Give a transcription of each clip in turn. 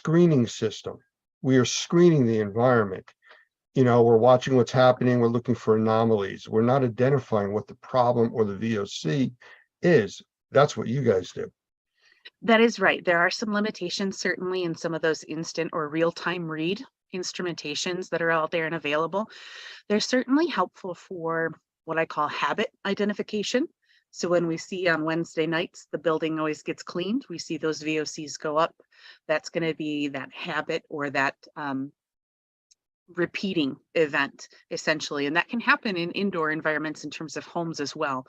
screening system. We are screening the environment. We're watching what's happening. We're looking for anomalies. We're not identifying what the problem or the VOC is. That's what you guys do. That is right. There are some limitations, certainly, in some of those instant or real-time read instrumentations that are out there and available. They're certainly helpful for what I call habit identification. So when we see on Wednesday nights, the building always gets cleaned, we see those VOCs go up. That's going to be that habit or that repeating event, essentially. And that can happen in indoor environments in terms of homes as well.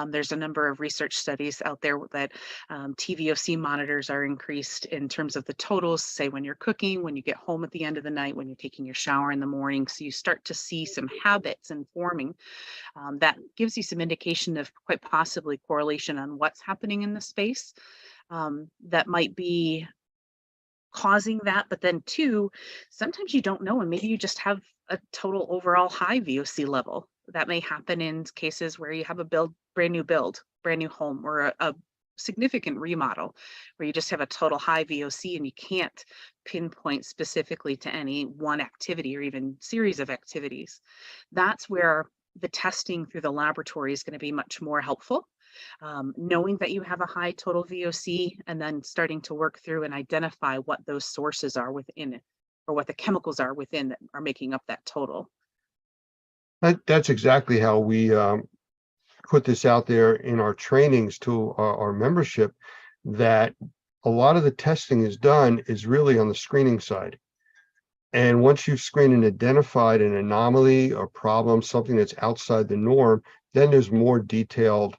There's a number of research studies out there that TVOC monitors are increased in terms of the totals, say when you're cooking, when you get home at the end of the night, when you're taking your shower in the morning. So you start to see some habits and forming. That gives you some indication of quite possibly correlation on what's happening in the space that might be causing that. But then two, sometimes you don't know, and maybe you just have a total overall high VOC level. That may happen in cases where you have a brand new home, or a significant remodel where you just have a total high VOC and you can't pinpoint specifically to any one activity or even series of activities. That's where the testing through the laboratory is going to be much more helpful. Knowing that you have a high total VOC and then starting to work through and identify what those sources are within it, or what the chemicals are within that are making up that total. That's exactly how we put this out there in our trainings to our membership, that a lot of the testing is done is really on the screening side. And once you've screened and identified an anomaly or problem, something that's outside the norm, then there's more detailed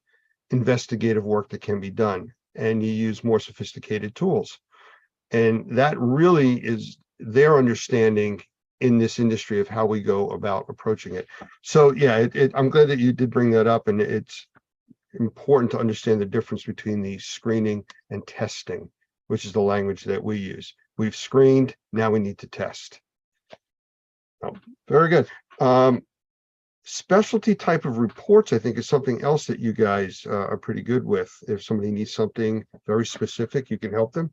investigative work that can be done, and you use more sophisticated tools. And that really is their understanding in this industry of how we go about approaching it. So yeah, I'm glad that you did bring that up, and it's important to understand the difference between the screening and testing, which is the language that we use. We've screened, now we need to test. Oh, very good. Specialty type of reports, I think, is something else that you guys are pretty good with. If somebody needs something very specific, you can help them.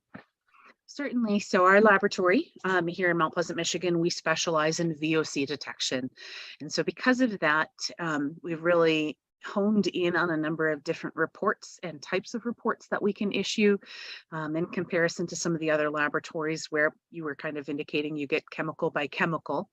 Certainly. So our laboratory here in Mount Pleasant, Michigan, we specialize in VOC detection. And so because of that, we've really honed in on a number of different reports and types of reports that we can issue in comparison to some of the other laboratories where you were kind of indicating you get chemical by chemical,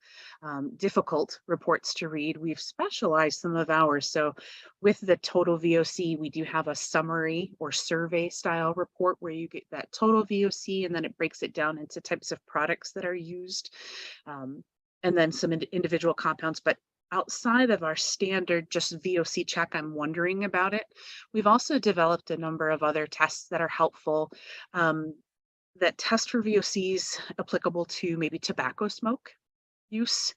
difficult reports to read. We've specialized some of ours. So with the total VOC, we do have a summary or survey style report where you get that total VOC, and then it breaks it down into types of products that are used, and then some individual compounds. But outside of our standard just VOC check, I'm wondering about it, we've also developed a number of other tests that are helpful, that test for VOCs applicable to maybe tobacco smoke use.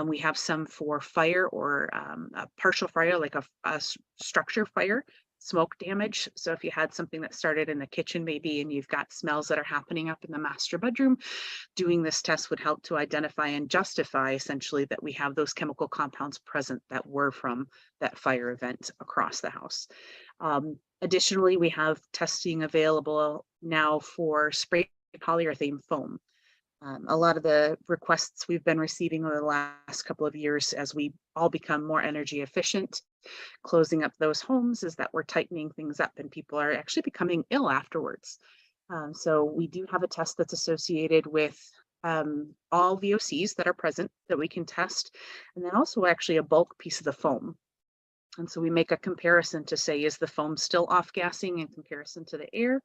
We have some for fire, or a partial fire, like a structure fire, smoke damage. So if you had something that started in the kitchen maybe, and you've got smells that are happening up in the master bedroom, doing this test would help to identify and justify essentially that we have those chemical compounds present that were from that fire event across the house. Additionally, we have testing available now for spray polyurethane foam. A lot of the requests we've been receiving over the last couple of years, as we all become more energy efficient, closing up those homes, is that we're tightening things up and people are actually becoming ill afterwards. So we do have a test that's associated with all VOCs that are present that we can test, and then also actually a bulk piece of the foam. And so we make a comparison to say, is the foam still off-gassing in comparison to the air?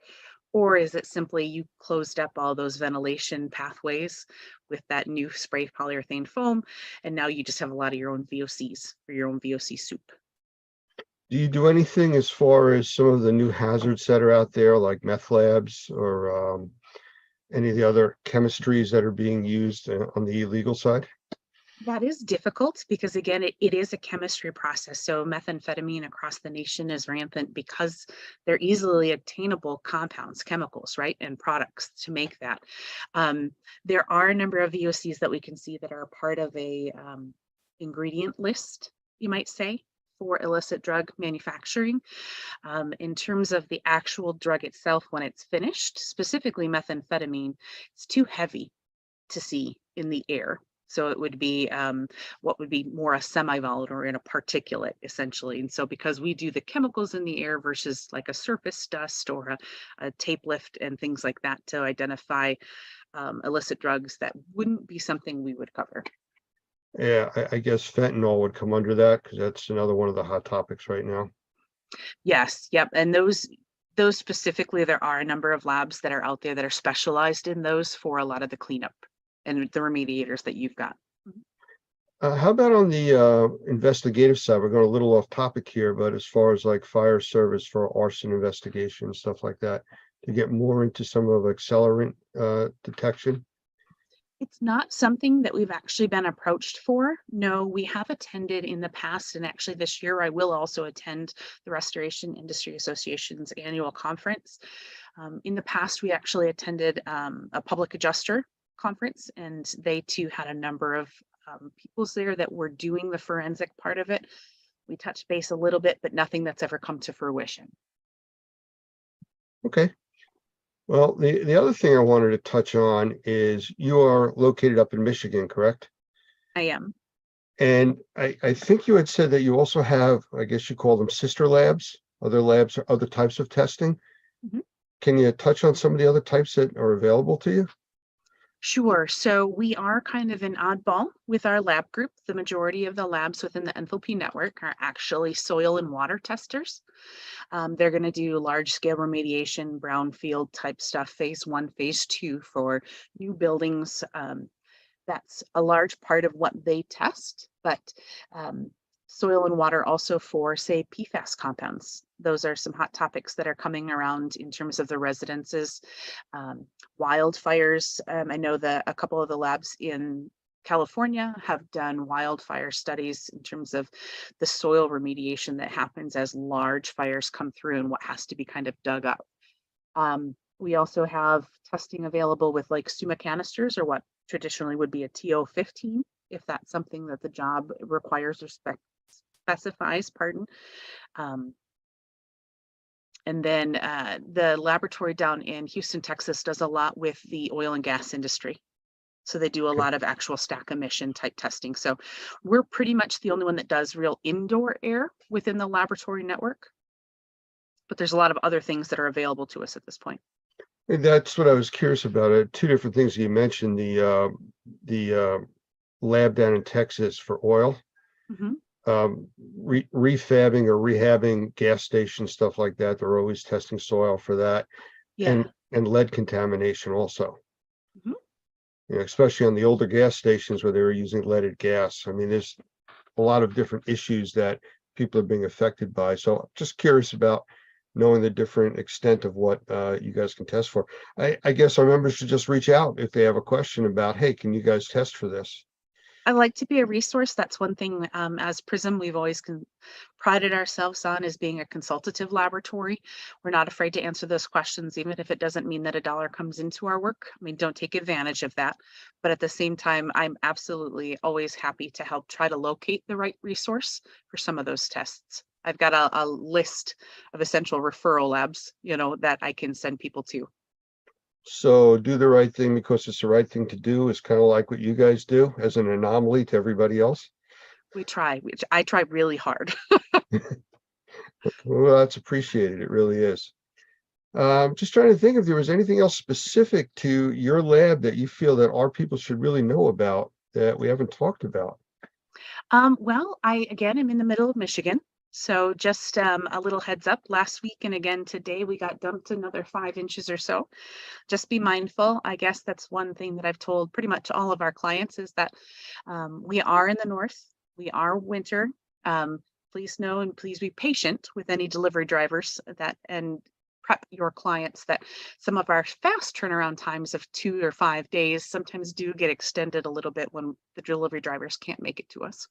Or is it simply you closed up all those ventilation pathways with that new spray polyurethane foam, and now you just have a lot of your own VOCs for your own VOC soup? Do you do anything as far as some of the new hazards that are out there, like meth labs, or any of the other chemistries that are being used on the illegal side? That is difficult because, again, it is a chemistry process. So methamphetamine across the nation is rampant because they're easily obtainable compounds, chemicals, right, and products to make that. There are a number of VOCs that we can see that are part of a ingredient list, you might say, for illicit drug manufacturing. In terms of the actual drug itself, when it's finished, specifically methamphetamine, it's too heavy to see in the air. So it would be what would be more a semi-volatile or in a particulate, essentially. And so because we do the chemicals in the air versus like a surface dust or a tape lift and things like that to identify illicit drugs, that wouldn't be something we would cover. Yeah, I guess fentanyl would come under that because that's another one of the hot topics right now. Yes, yep. And those specifically, there are a number of labs that are out there that are specialized in those for a lot of the cleanup and the remediators that you've got. How about on the investigative side? We're going a little off topic here, but as far as like fire service for arson investigation, stuff like that, to get more into some of accelerant detection. It's not something that we've actually been approached for. No, we have attended in the past, and actually this year I will also attend the Restoration Industry Association's annual conference. In the past, we actually attended a public adjuster conference, and they too had a number of peoples there that were doing the forensic part of it. We touched base a little bit, but nothing that's ever come to fruition. Okay. Well, the other thing I wanted to touch on is you are located up in Michigan, correct? I am. And I think you had said that you also have, I guess you call them sister labs, other labs or other types of testing. Mhm. Can you touch on some of the other types that are available to you? Sure. So we are kind of an oddball with our lab group. The majority of the labs within the Enthalpy network are actually soil and water testers. They're going to do large scale remediation, brownfield type stuff, phase 1, phase 2 for new buildings. That's a large part of what they test, but soil and water also for, say, PFAS compounds. Those are some hot topics that are coming around in terms of the residences. Wildfires. I know that a couple of the labs in California have done wildfire studies in terms of the soil remediation that happens as large fires come through and what has to be kind of dug up. We also have testing available with like SUMA canisters, or what traditionally would be a TO15, if that's something that the job requires or specifies, pardon. And then the laboratory down in Houston, Texas does a lot with the oil and gas industry. So they do a lot of actual stack emission type testing. So we're pretty much the only one that does real indoor air within the laboratory network. But there's a lot of other things that are available to us at this point. And that's what I was curious about. Two different things you mentioned, the lab down in Texas for oil. Mhm. Refabbing or rehabbing gas stations, stuff like that. They're always testing soil for that. Yeah. And lead contamination also. Mhm. You know, especially on the older gas stations where they were using leaded gas. I mean, there's a lot of different issues that people are being affected by. So just curious about knowing the different extent of what you guys can test for. I guess our members should just reach out if they have a question about, hey, can you guys test for this? I like to be a resource. That's one thing as PRISM we've always prided ourselves on, as being a consultative laboratory. We're not afraid to answer those questions, even if it doesn't mean that a dollar comes into our work. I mean, don't take advantage of that. But at the same time, I'm absolutely always happy to help try to locate the right resource for some of those tests. I've got a list of essential referral labs, that I can send people to. So do the right thing because it's the right thing to do is kind of like what you guys do as an anomaly to everybody else. We try, I try really hard. Well, that's appreciated. It really is. Just trying to think if there was anything else specific to your lab that you feel that our people should really know about that we haven't talked about. Well, I again am in the middle of Michigan. So just a little heads up, last week and again today, we got dumped another 5 inches or so. Just be mindful. I guess that's one thing that I've told pretty much all of our clients is that we are in the north, we are winter. Please know and please be patient with any delivery drivers and prep your clients that some of our fast turnaround times of 2 or 5 days sometimes do get extended a little bit when the delivery drivers can't make it to us.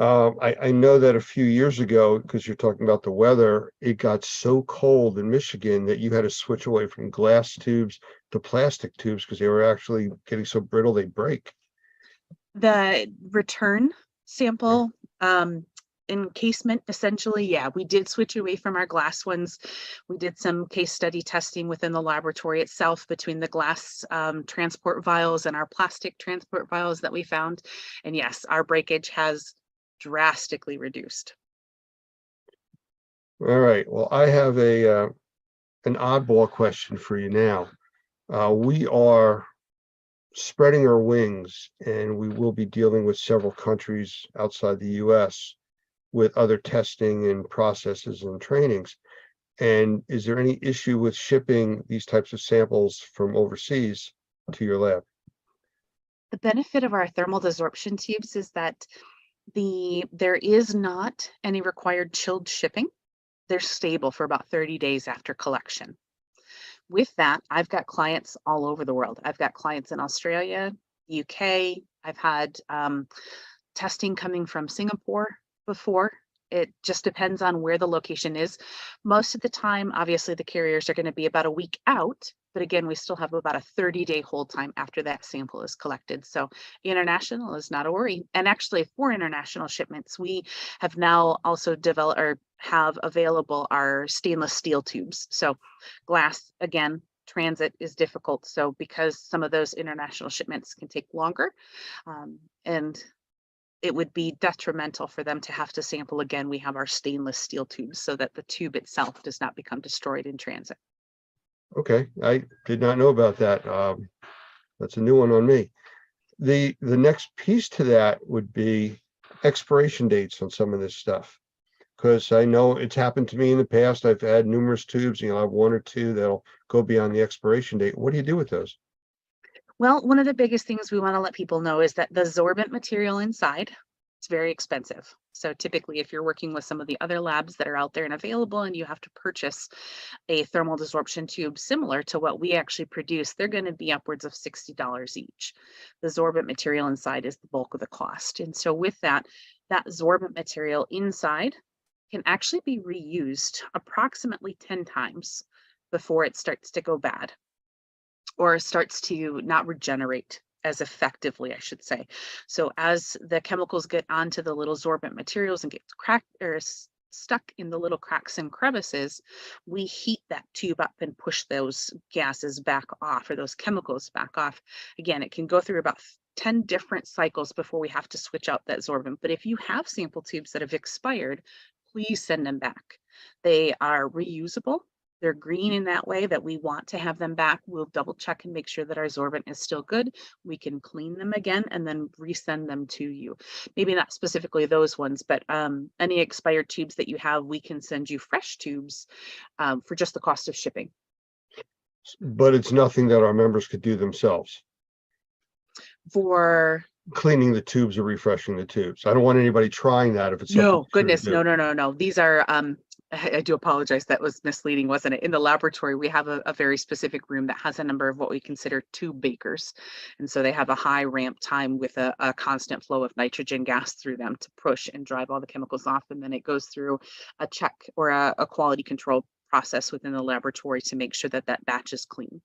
I know that a few years ago, because you're talking about the weather, it got so cold in Michigan that you had to switch away from glass tubes to plastic tubes because they were actually getting so brittle they break. The return sample encasement, essentially, yeah, we did switch away from our glass ones. We did some case study testing within the laboratory itself between the glass transport vials and our plastic transport vials that we found. And yes, our breakage has drastically reduced. All right. Well, I have an oddball question for you now. We are spreading our wings, and we will be dealing with several countries outside the US with other testing and processes and trainings. And is there any issue with shipping these types of samples from overseas to your lab? The benefit of our thermal desorption tubes is that there is not any required chilled shipping. They're stable for about 30 days after collection. With that, I've got clients all over the world. I've got clients in Australia, UK. I've had testing coming from Singapore before. It just depends on where the location is. Most of the time, obviously, the carriers are going to be about a week out. But again, we still have about a 30-day hold time after that sample is collected. So international is not a worry. And actually, for international shipments, we have now also developed or have available our stainless steel tubes. So glass, again, transit is difficult. So because some of those international shipments can take longer, and it would be detrimental for them to have to sample again, we have our stainless steel tubes so that the tube itself does not become destroyed in transit. Okay, I did not know about that. That's a new one on me. The next piece to that would be expiration dates on some of this stuff, because I know it's happened to me in the past. I've had numerous tubes, I have one or two that'll go beyond the expiration date. What do you do with those? Well, one of the biggest things we want to let people know is that the sorbent material inside, it's very expensive. So typically, if you're working with some of the other labs that are out there and available, and you have to purchase a thermal desorption tube similar to what we actually produce, they're going to be upwards of $60 each. The sorbent material inside is the bulk of the cost. And so with that sorbent material inside can actually be reused approximately 10 times before it starts to go bad or starts to not regenerate as effectively, I should say. So as the chemicals get onto the little sorbent materials and get cracked or stuck in the little cracks and crevices, we heat that tube up and push those gases back off or those chemicals back off. Again, it can go through about 10 different cycles before we have to switch out that sorbent. But if you have sample tubes that have expired, please send them back. They are reusable. They're green in that way that we want to have them back. We'll double check and make sure that our sorbent is still good. We can clean them again and then resend them to you. Maybe not specifically those ones, but any expired tubes that you have, we can send you fresh tubes for just the cost of shipping. But it's nothing that our members could do themselves. For cleaning the tubes or refreshing the tubes. I don't want anybody trying that if it's no, something goodness, no. These are I do apologize. That was misleading, wasn't it? In the laboratory, we have a very specific room that has a number of what we consider tube bakers. And so they have a high ramp time with a constant flow of nitrogen gas through them to push and drive all the chemicals off. And then it goes through a check or a quality control process within the laboratory to make sure that that batch is clean.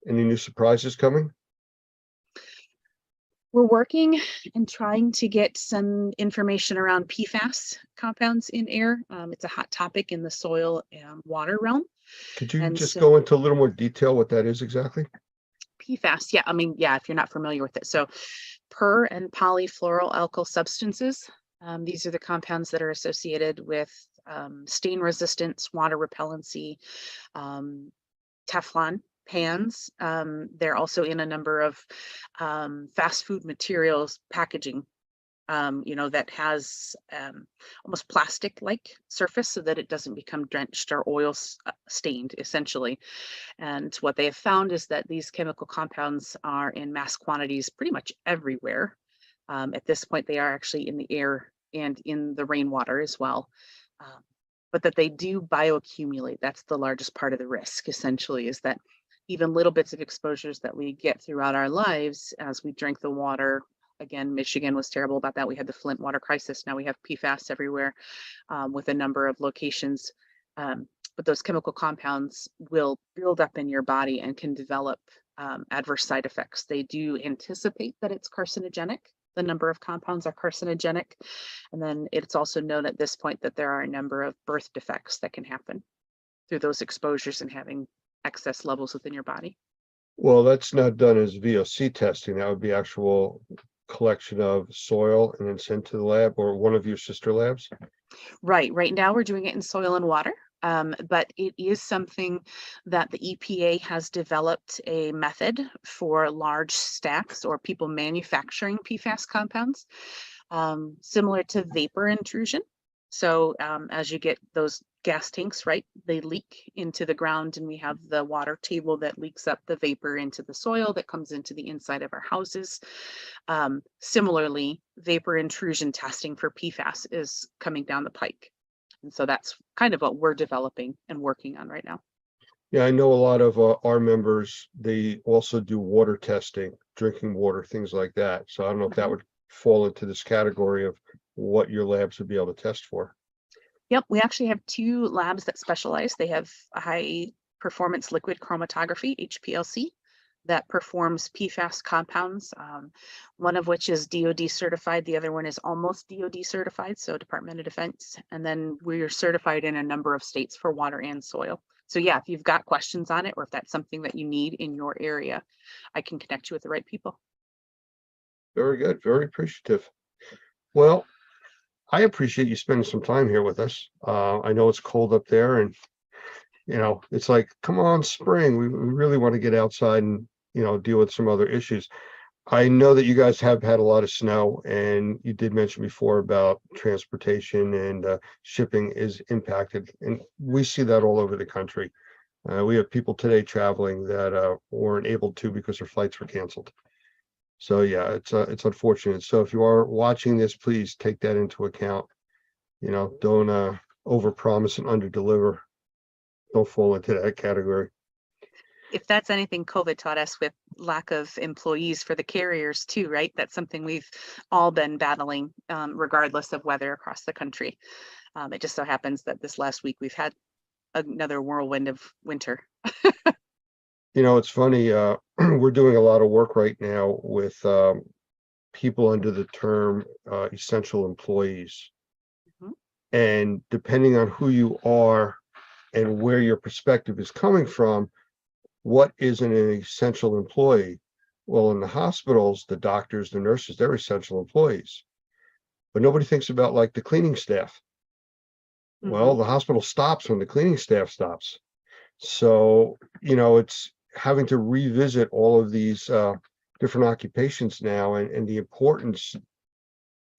Any new surprises coming? We're working and trying to get some information around PFAS compounds in air. It's a hot topic in the soil and water realm. Could you just go into a little more detail what that is exactly? PFAS, yeah, if you're not familiar with it. So per and polyfluoroalkyl substances, these are the compounds that are associated with stain resistance, water repellency, Teflon pans. They're also in a number of fast food materials packaging, that has almost plastic-like surface so that it doesn't become drenched or oil stained, essentially. And what they have found is that these chemical compounds are in mass quantities pretty much everywhere. At this point, they are actually in the air and in the rainwater as well. But that they do bioaccumulate. That's the largest part of the risk, essentially, is that even little bits of exposures that we get throughout our lives as we drink the water. Again, Michigan was terrible about that. We had the Flint water crisis. Now we have PFAS everywhere with a number of locations. But those chemical compounds will build up in your body and can develop adverse side effects. They do anticipate that it's carcinogenic. the number of compounds are carcinogenic. And then it's also known at this point that there are a number of birth defects that can happen through those exposures and having excess levels within your body. Well, that's not done as VOC testing. That would be actual collection of soil and then sent to the lab or one of your sister labs. Right. Right now, we're doing it in soil and water, but it is something that the EPA has developed a method for large stacks or people manufacturing PFAS compounds, similar to vapor intrusion. So as you get those gas tanks, right, they leak into the ground, and we have the water table that leaks up the vapor into the soil that comes into the inside of our houses. Similarly, vapor intrusion testing for PFAS is coming down the pike. And so that's kind of what we're developing and working on right now. Yeah, I know a lot of our members, they also do water testing, drinking water, things like that. So I don't know if that would fall into this category of what your labs would be able to test for. Yep, we actually have 2 labs that specialize. They have a high performance liquid chromatography, HPLC, that performs PFAS compounds, one of which is DoD certified. The other one is almost DoD certified, so Department of Defense. And then we're certified in a number of states for water and soil. So yeah, if you've got questions on it, or if that's something that you need in your area, I can connect you with the right people. Very good. Very appreciative. Well, I appreciate you spending some time here with us. I know it's cold up there, and it's like, come on, spring. We really want to get outside and deal with some other issues. I know that you guys have had a lot of snow, and you did mention before about transportation and shipping is impacted, and we see that all over the country. We have people today traveling that weren't able to because their flights were canceled. So yeah, it's unfortunate. So if you are watching this, please take that into account. Don't overpromise and underdeliver. Don't fall into that category. If that's anything, COVID taught us, with lack of employees for the carriers too, right? That's something we've all been battling, regardless of weather across the country. It just so happens that this last week we've had another whirlwind of winter. It's funny, we're doing a lot of work right now with people under the term essential employees. Mhm. And depending on who you are and where your perspective is coming from, what is an essential employee? Well, in the hospitals, the doctors, the nurses, they're essential employees. But nobody thinks about like the cleaning staff. Well, the hospital stops when the cleaning staff stops. So, it's having to revisit all of these different occupations now, and the importance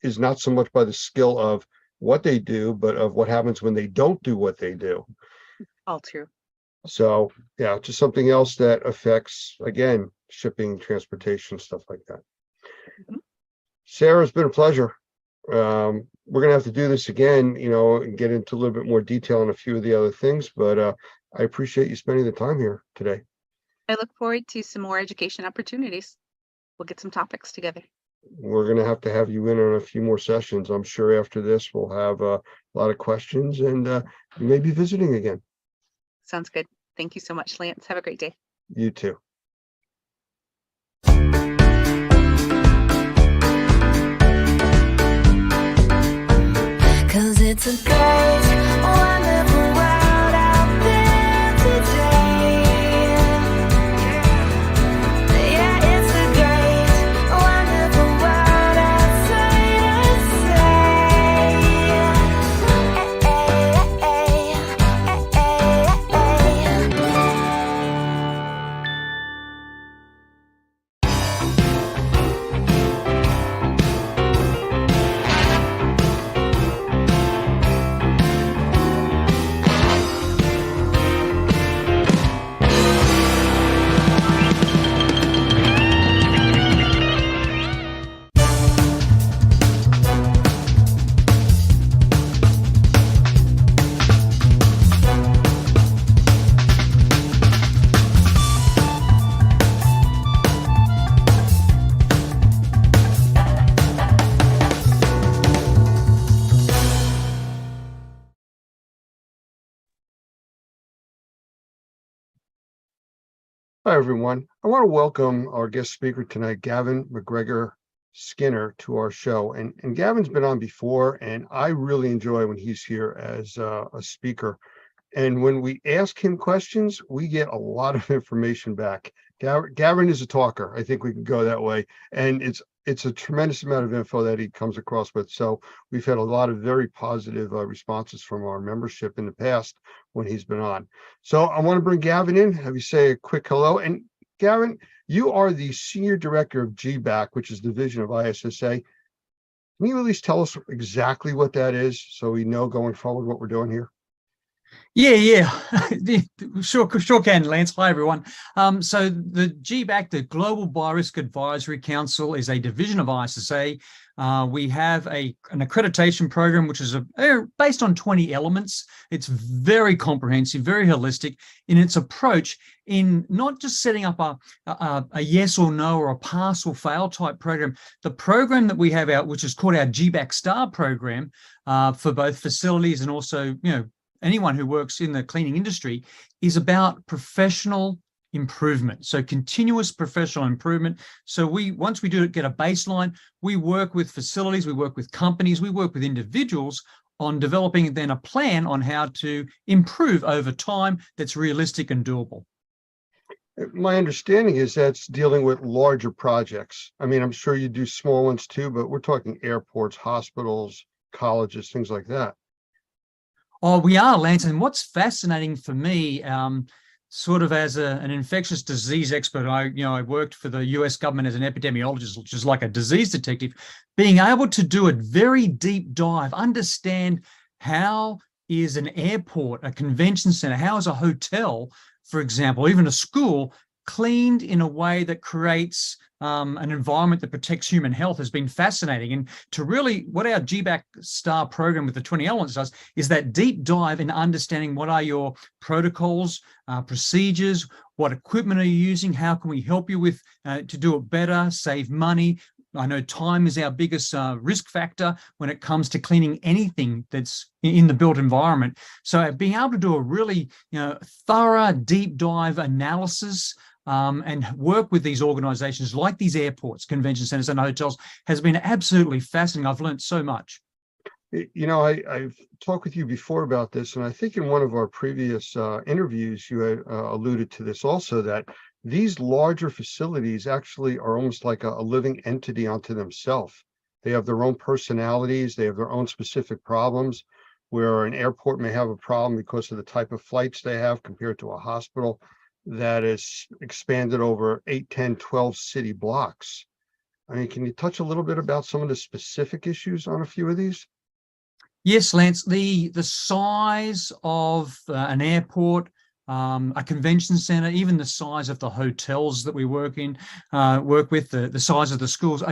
is not so much by the skill of what they do, but of what happens when they don't do what they do. All true. So yeah, just something else that affects, again, shipping, transportation, stuff like that. Mhm. Sarah, it's been a pleasure. We're gonna have to do this again, and get into a little bit more detail on a few of the other things, but I appreciate you spending the time here today. I look forward to some more education opportunities. We'll get some topics together. We're gonna have to have you in on a few more sessions. I'm sure after this, we'll have a lot of questions, and you may be visiting again. Sounds good. Thank you so much, Lance. Have a great day. You too. Cause it's a great, wonderful world out there today. Yeah, it's a great, wonderful world outside Hi, everyone. I want to welcome our guest speaker tonight, Gavin McGregor Skinner to our show, and Gavin's been on before, and I really enjoy when he's here as a speaker. And when we ask him questions, we get a lot of information back. Gavin is a talker. I think we can go that way. And it's a tremendous amount of info that he comes across with. So we've had a lot of very positive responses from our membership in the past when he's been on. So I want to bring Gavin in, have you say a quick hello. And Gavin, you are the Senior Director of GBAC, which is the division of ISSA. Can you at least tell us exactly what that is so we know going forward what we're doing here? Yeah. Sure can, Lance. Hi, everyone. So the GBAC, the Global Biorisk Advisory Council, is a division of ISSA. We have an accreditation program, which is based on 20 elements. It's very comprehensive, very holistic in its approach in not just setting up a yes or no or a pass or fail type program. The program that we have out, which is called our GBAC Star program, for both facilities and also, anyone who works in the cleaning industry, is about professional improvement. So continuous professional improvement. So once we get a baseline, we work with facilities, we work with companies, we work with individuals on developing then a plan on how to improve over time that's realistic and doable. My understanding is that's dealing with larger projects. I mean, I'm sure you do small ones too, but we're talking airports, hospitals, colleges, things like that. Oh, we are, Lance. And what's fascinating for me, sort of as an infectious disease expert, I worked for the US government as an epidemiologist, which is like a disease detective, being able to do a very deep dive, understand how is an airport, a convention center, how is a hotel, for example, even a school, cleaned in a way that creates an environment that protects human health has been fascinating. And to really, what our GBAC Star program with the 20 elements does is that deep dive in understanding what are your protocols, procedures, what equipment are you using, how can we help you with to do it better, save money. I know time is our biggest risk factor when it comes to cleaning anything that's in the built environment. So being able to do a really thorough deep dive analysis and work with these organizations like these airports, convention centers and hotels has been absolutely fascinating. I've learned so much. I've talked with you before about this, and I think in one of our previous interviews, you had alluded to this also, that these larger facilities actually are almost like a living entity unto themselves. They have their own personalities, they have their own specific problems, where an airport may have a problem because of the type of flights they have compared to a hospital that is expanded over 8, 10, 12 city blocks. I mean, can you touch a little bit about some of the specific issues on a few of these? Yes, Lance, the size of an airport, a convention center, even the size of the hotels that we work with, the size of the schools.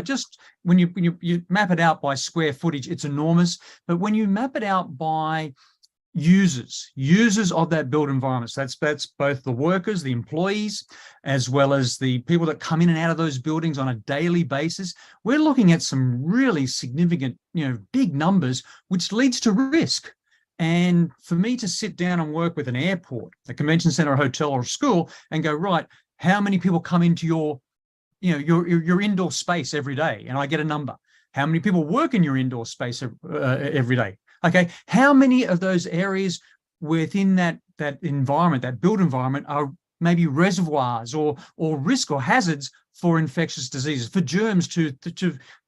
When you map it out by square footage, it's enormous. But when you map it out by users of that built environment, so that's both the workers, the employees, as well as the people that come in and out of those buildings on a daily basis, we're looking at some really significant, big numbers, which leads to risk. And for me to sit down and work with an airport, a convention center, a hotel, or a school, and go, right, how many people come into your indoor space every day? And I get a number. How many people work in your indoor space every day? Okay, how many of those areas within that environment, that built environment, are maybe reservoirs or risk or hazards for infectious diseases, for germs to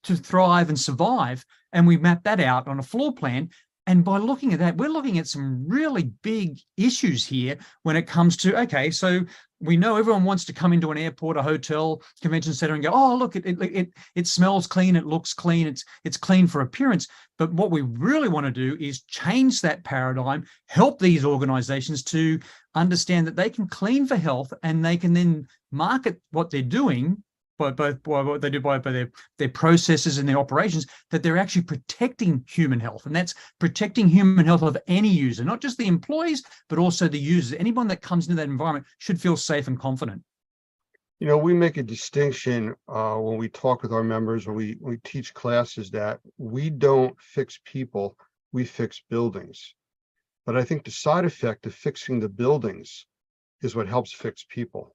thrive and survive? And we map that out on a floor plan. And by looking at that, we're looking at some really big issues here when it comes to, okay, so we know everyone wants to come into an airport, a hotel, convention center and go, oh, look, it smells clean, it looks clean, it's clean for appearance. But what we really want to do is change that paradigm, help these organizations to understand that they can clean for health and they can then market what they're doing by what they do by their processes and their operations, that they're actually protecting human health. And that's protecting human health of any user, not just the employees, but also the users. Anyone that comes into that environment should feel safe and confident. We make a distinction when we talk with our members, when we teach classes, that we don't fix people, we fix buildings. But I think the side effect of fixing the buildings is what helps fix people.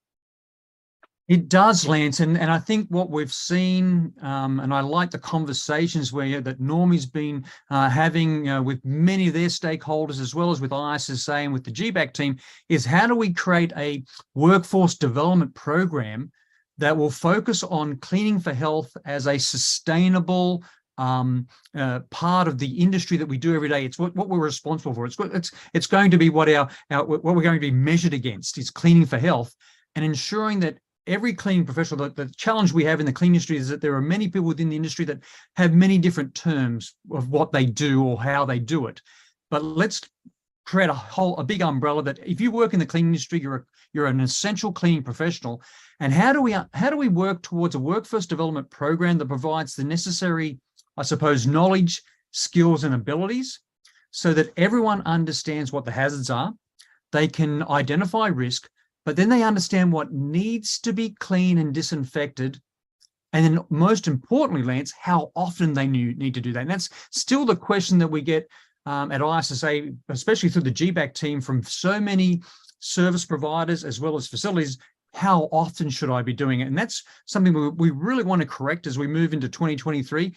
It does, Lance, and I think what we've seen, and I like the conversations where that Normie's been having with many of their stakeholders, as well as with ISSA and with the GBAC team, is how do we create a workforce development program that will focus on cleaning for health as a sustainable part of the industry that we do every day. It's what we're responsible for. It's going to be what what we're going to be measured against is cleaning for health, and ensuring that every cleaning professional, the challenge we have in the cleaning industry is that there are many people within the industry that have many different terms of what they do or how they do it. But let's create a big umbrella that if you work in the cleaning industry, you're an essential cleaning professional. And how do we work towards a workforce development program that provides the necessary, I suppose, knowledge, skills, and abilities so that everyone understands what the hazards are, they can identify risk, but then they understand what needs to be cleaned and disinfected. And then most importantly, Lance, how often they need to do that. And that's still the question that we get at ISSA, especially through the GBAC team, from so many service providers as well as facilities. How often should I be doing it? And that's something we really want to correct as we move into 2023.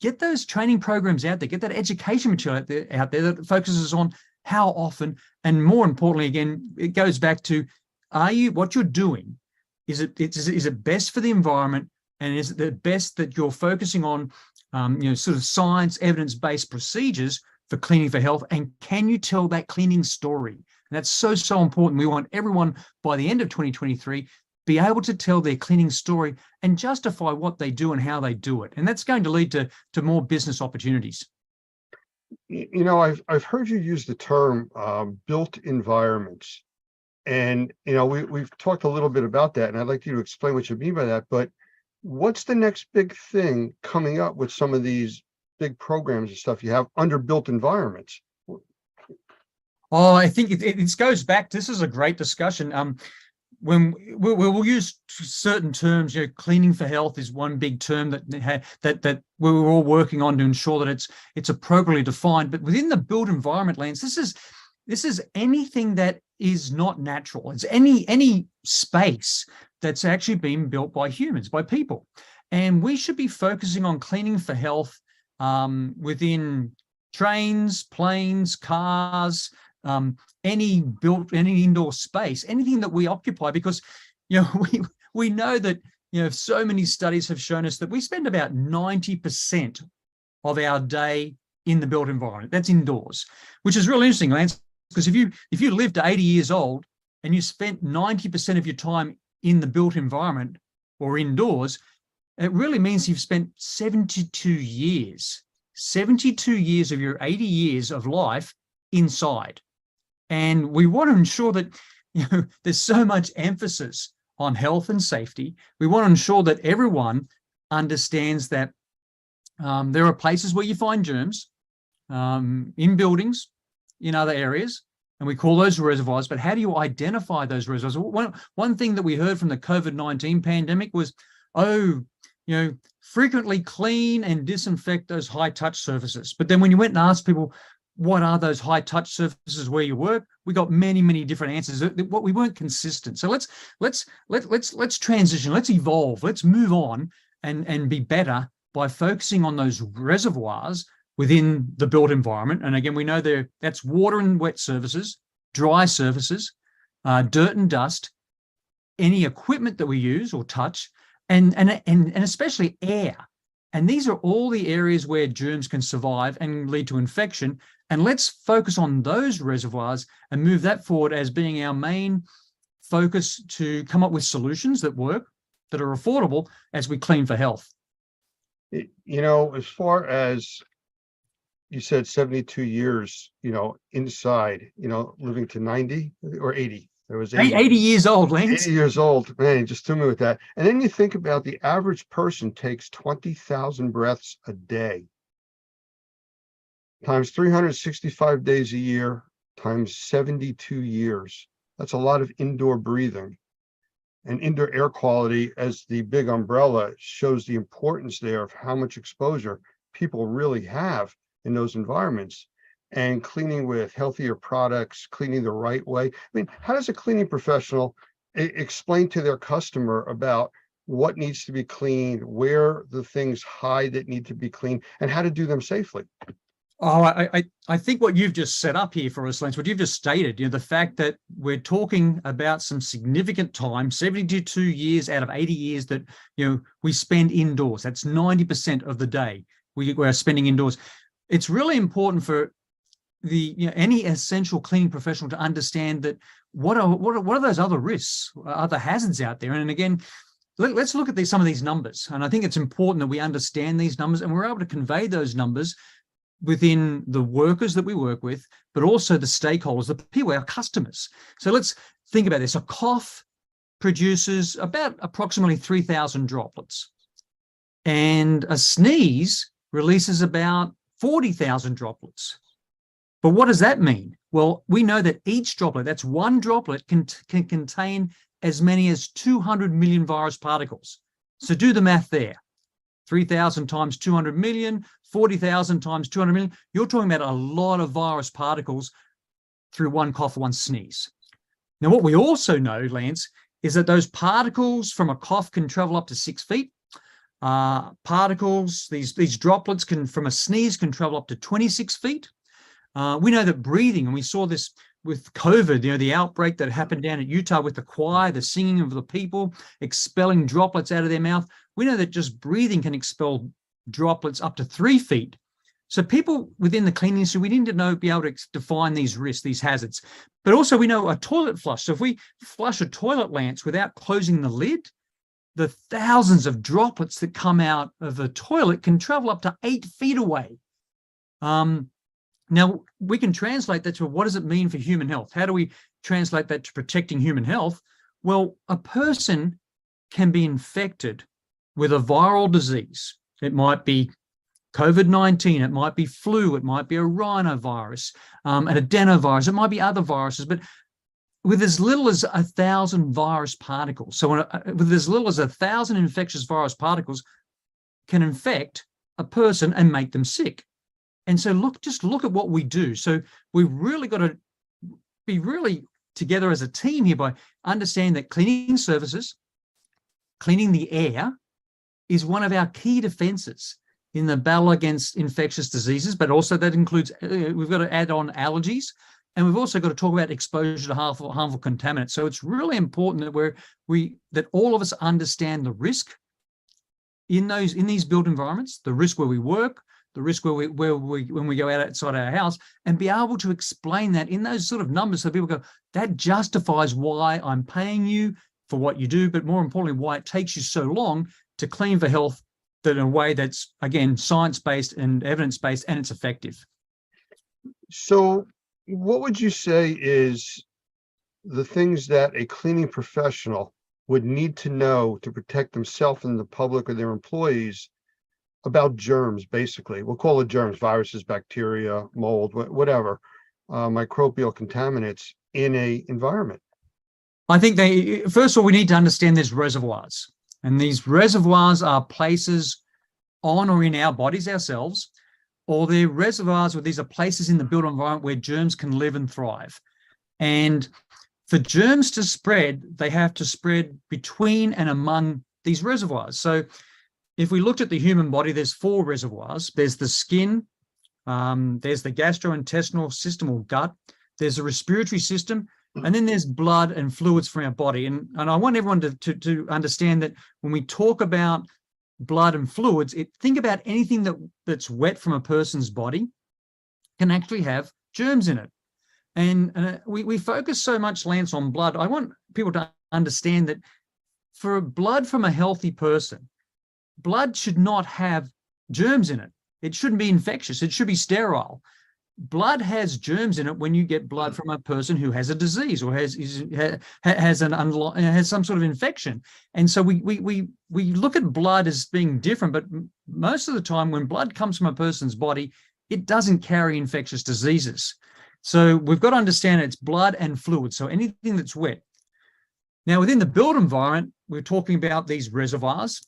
Get those training programs out there, get that education material out there that focuses on how often, and more importantly, again, it goes back to, what you're doing, is it best for the environment, and is it the best that you're focusing on, sort of science, evidence-based procedures for cleaning for health, and can you tell that cleaning story? And that's so important. We want everyone by the end of 2023 be able to tell their cleaning story and justify what they do and how they do it, and that's going to lead to more business opportunities. You know, I've heard you use the term built environments, and we've talked a little bit about that, and I'd like you to explain what you mean by that. But what's the next big thing coming up with some of these big programs and stuff you have under built environments? Oh, I think it goes back. This is a great discussion. When we'll use certain terms, cleaning for health is one big term that we're all working on to ensure that it's appropriately defined. But within the built environment, Lance, this is anything that is not natural. It's any space that's actually been built by humans, by people, and we should be focusing on cleaning for health within trains, planes, cars. Any indoor space, anything that we occupy, because we know that so many studies have shown us that we spend about 90% of our day in the built environment. That's indoors, which is really interesting, Lance, because if you live to 80 years old and you spent 90% of your time in the built environment or indoors, it really means you've spent 72 years of your 80 years of life inside. And we want to ensure that there's so much emphasis on health and safety. We want to ensure that everyone understands that there are places where you find germs in buildings, in other areas, and we call those reservoirs. But how do you identify those reservoirs? One thing that we heard from the COVID-19 pandemic was, frequently clean and disinfect those high-touch surfaces. But then when you went and asked people, what are those high touch surfaces where you work? We got many different answers. What we weren't consistent. So let's transition. Let's evolve. Let's move on and be better by focusing on those reservoirs within the built environment. And again, we know that's water and wet surfaces, dry surfaces, dirt and dust, any equipment that we use or touch, and especially air. And these are all the areas where germs can survive and lead to infection. And let's focus on those reservoirs and move that forward as being our main focus to come up with solutions that work, that are affordable as we clean for health. As far as you said, 72 years, inside, living to 90 or 80. There was 80 years old, Lance. 80 years old. Man, you just threw me with that. And then you think about the average person takes 20,000 breaths a day. Times 365 days a year, times 72 years. That's a lot of indoor breathing. And indoor air quality, as the big umbrella, shows the importance there of how much exposure people really have in those environments. And cleaning with healthier products, cleaning the right way. I mean, how does a cleaning professional explain to their customer about what needs to be cleaned, where the things hide that need to be cleaned, and how to do them safely. Oh, I think what you've just set up here for us, Lance, what you've just stated, the fact that we're talking about some significant time, 72 years out of 80 years that, we spend indoors. That's 90% of the day we're spending indoors. It's really important for any essential cleaning professional to understand that what are those other risks, other hazards out there. And again, let's look at some of these numbers. And I think it's important that we understand these numbers and we're able to convey those numbers within the workers that we work with, but also the stakeholders, the people, our customers. So let's think about this. A cough produces about approximately 3,000 droplets, and a sneeze releases about 40,000 droplets. But what does that mean? Well, we know that each droplet, that's one droplet, can contain as many as 200 million virus particles. So do the math there. 3,000 times 200 million, 40,000 times 200 million. You're talking about a lot of virus particles through one cough or one sneeze. Now, what we also know, Lance, is that those particles from a cough can travel up to 6 feet. Particles, these droplets from a sneeze can travel up to 26 feet. We know that breathing, and we saw this with COVID, the outbreak that happened down at Utah with the choir, the singing of the people, expelling droplets out of their mouth. We know that just breathing can expel droplets up to 3 feet. So people within the cleaning industry, we need to be able to define these risks, these hazards. But also we know a toilet flush. So if we flush a toilet, Lance, without closing the lid, the thousands of droplets that come out of the toilet can travel up to 8 feet away. Now, we can translate that to what does it mean for human health? How do we translate that to protecting human health? Well, a person can be infected with a viral disease. It might be COVID-19, it might be flu, it might be a rhinovirus, an adenovirus, it might be other viruses, but with as little as 1,000 virus particles. So with as little as 1,000 infectious virus particles can infect a person and make them sick. And so just look at what we do. So we've really got to be really together as a team here by understanding that cleaning surfaces, cleaning the air is one of our key defenses in the battle against infectious diseases, but also that includes, we've got to add on allergies, and we've also got to talk about exposure to harmful contaminants. So it's really important that that all of us understand the risk in these built environments, the risk where we work, the risk when we go outside our house, and be able to explain that in those sort of numbers so people go, that justifies why I'm paying you for what you do, but more importantly, why it takes you so long to clean for health in a way that's, again, science-based and evidence-based, and it's effective. So what would you say is the things that a cleaning professional would need to know to protect themselves and the public or their employees about germs, basically? We'll call it germs, viruses, bacteria, mold, whatever, microbial contaminants in a environment. I think first of all, we need to understand there's reservoirs. And these reservoirs are places on or in our bodies ourselves, or they're reservoirs where these are places in the built environment where germs can live and thrive. And for germs to spread, they have to spread between and among these reservoirs. So if we looked at the human body, there's 4 reservoirs. There's the skin, there's the gastrointestinal system or gut, there's the respiratory system, and then there's blood and fluids from our body. And I want everyone to understand that when we talk about blood and fluids, think about anything that's wet from a person's body can actually have germs in it. And we focus so much, Lance, on blood. I want people to understand that for blood from a healthy person, blood should not have germs in it. It shouldn't be infectious. It should be sterile. Blood has germs in it when you get blood from a person who has a disease or has some sort of infection. And so we look at blood as being different, but most of the time when blood comes from a person's body, it doesn't carry infectious diseases. So we've got to understand it's blood and fluid, so anything that's wet. Now, within the built environment, we're talking about these reservoirs,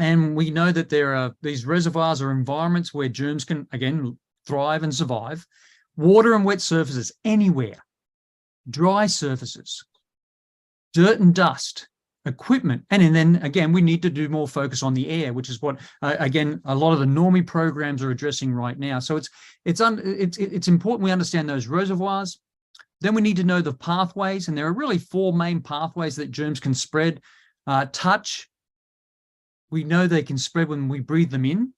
and we know that these reservoirs are environments where germs can, again, thrive and survive. Water and wet surfaces anywhere, dry surfaces, dirt and dust, equipment, and then again we need to do more focus on the air, which is what again a lot of the normie programs are addressing right now. So it's important we understand those reservoirs. Then we need to know the pathways, and there are really four main pathways that germs can spread. Touch, we know they can spread when we breathe them in.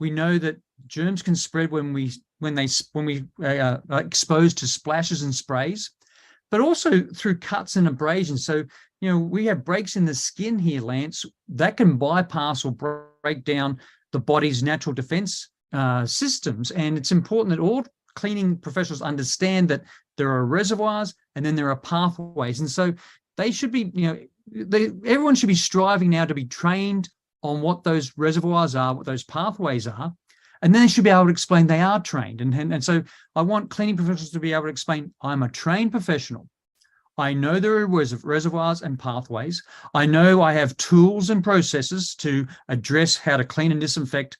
We know that germs can spread when we are exposed to splashes and sprays, but also through cuts and abrasions. So, you know, we have breaks in the skin here, Lance, that can bypass or break down the body's natural defense systems. And it's important that all cleaning professionals understand that there are reservoirs and then there are pathways. And so they should be, you know, everyone should be striving now to be trained on what those reservoirs are, what those pathways are, and then they should be able to explain they are trained. And so I want cleaning professionals to be able to explain, I'm a trained professional. I know there are reservoirs and pathways. I know I have tools and processes to address how to clean and disinfect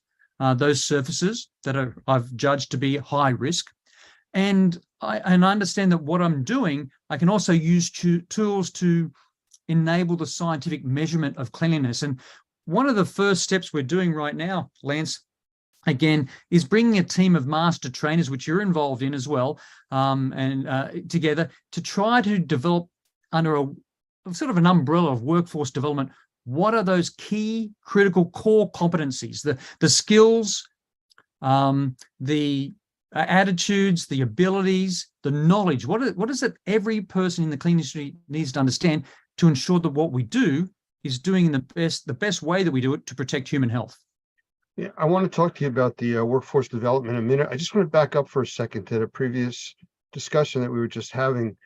those surfaces that I've judged to be high risk. And I understand that what I'm doing, I can also use tools to enable the scientific measurement of cleanliness. And one of the first steps we're doing right now, Lance, again, is bringing a team of master trainers, which you're involved in as well, together to try to develop under a sort of an umbrella of workforce development. What are those key critical core competencies, the skills, the attitudes, the abilities, the knowledge? What is it every person in the cleaning industry needs to understand to ensure that what we do is doing the best way that we do it to protect human health? Yeah, I want to talk to you about the workforce development in a minute. I just want to back up for a second to the previous discussion that we were just having.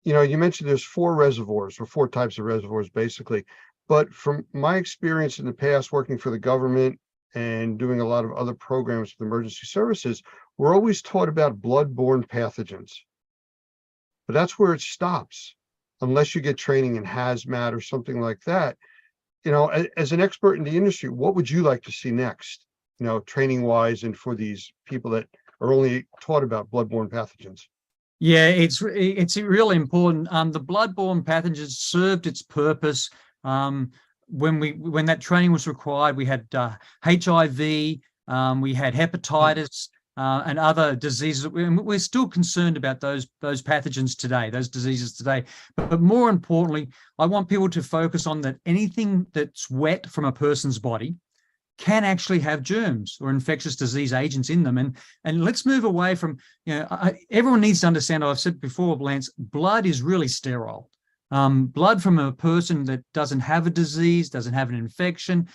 You know, you mentioned there's four reservoirs, or four types of reservoirs, basically. But from my experience in the past, working for the government and doing a lot of other programs with emergency services, we're always taught about bloodborne pathogens. But that's where it stops, unless you get training in hazmat or something like that. You know, as an expert in the industry, what would you like to see next, you know, training wise, and for these people that are only taught about bloodborne pathogens? Yeah, it's really important. The bloodborne pathogens served its purpose. When that training was required, we had HIV, we had hepatitis, and other diseases. We're still concerned about those pathogens today, those diseases today. But more importantly, I want people to focus on that anything that's wet from a person's body can actually have germs or infectious disease agents in them. And let's move away from, you know, everyone needs to understand, I've said before, Lance, blood is really sterile. Blood from a person that doesn't have a disease, doesn't have an infection,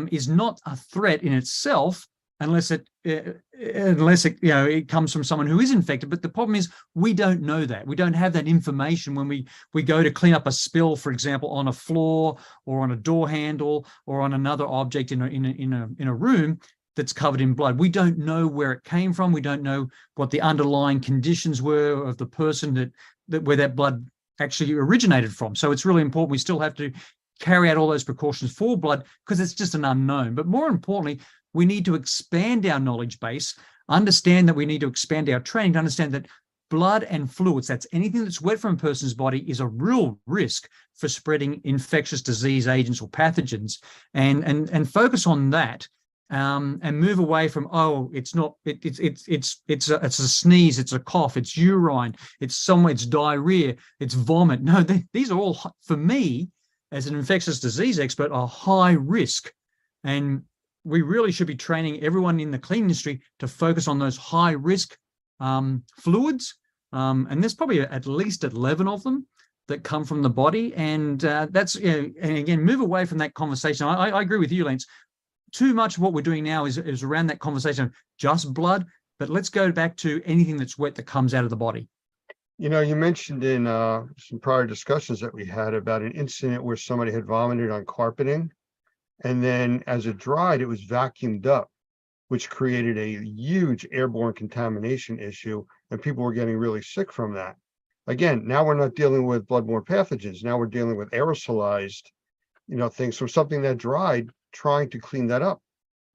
is not a threat in itself, unless it you know, it comes from someone who is infected. But the problem is we don't know that. We don't have that information when we go to clean up a spill, for example, on a floor or on a door handle or on another object in a room that's covered in blood. We don't know where it came from. We don't know what the underlying conditions were of the person where that blood actually originated from. So it's really important. We still have to carry out all those precautions for blood because it's just an unknown. But more importantly, we need to expand our knowledge base, understand that we need to expand our training to understand that blood and fluids, that's anything that's wet from a person's body, is a real risk for spreading infectious disease agents or pathogens, and focus on that, and move away from, oh, it's a sneeze, it's a cough, it's urine, it's diarrhea, it's vomit. No, these are all, for me as an infectious disease expert, are high risk. And we really should be training everyone in the cleaning industry to focus on those high risk fluids. And there's probably at least 11 of them that come from the body. And that's, you know, and again, move away from that conversation. I agree with you, Lance. Too much of what we're doing now is around that conversation of just blood, but let's go back to anything that's wet that comes out of the body. You know, you mentioned in some prior discussions that we had about an incident where somebody had vomited on carpeting, and then as it dried, it was vacuumed up, which created a huge airborne contamination issue, and people were getting really sick from that. Again, now we're not dealing with bloodborne pathogens. Now we're dealing with aerosolized, you know, things from something that dried, trying to clean that up.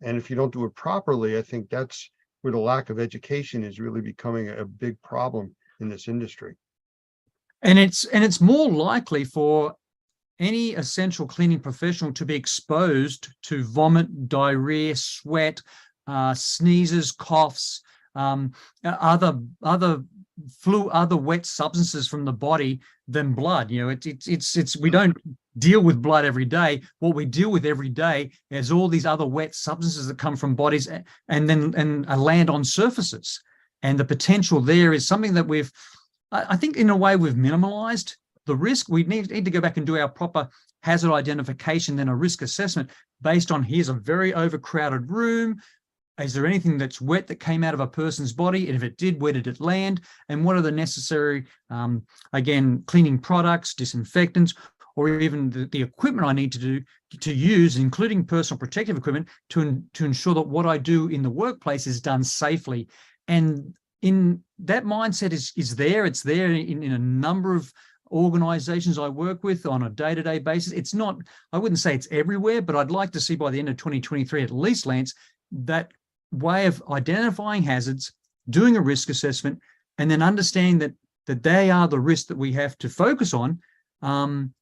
And if you don't do it properly, I think that's where the lack of education is really becoming a big problem in this industry. And it's more likely for any essential cleaning professional to be exposed to vomit, diarrhea, sweat, sneezes, coughs, other wet substances from the body than blood. You know, it's we don't deal with blood every day. What we deal with every day is all these other wet substances that come from bodies and land on surfaces. And the potential there is something that I think in a way we've minimalized the risk. We need to go back and do our proper hazard identification, then a risk assessment based on, here's a very overcrowded room. Is there anything that's wet that came out of a person's body? And if it did, where did it land? And what are the necessary, again, cleaning products, disinfectants, or even the equipment I need to use, including personal protective equipment, to ensure that what I do in the workplace is done safely. And in that mindset is there. It's there in a number of organizations I work with on a day-to-day basis. It's not, I wouldn't say it's everywhere, but I'd like to see by the end of 2023, at least, Lance, that way of identifying hazards, doing a risk assessment, and then understanding that they are the risks that we have to focus on.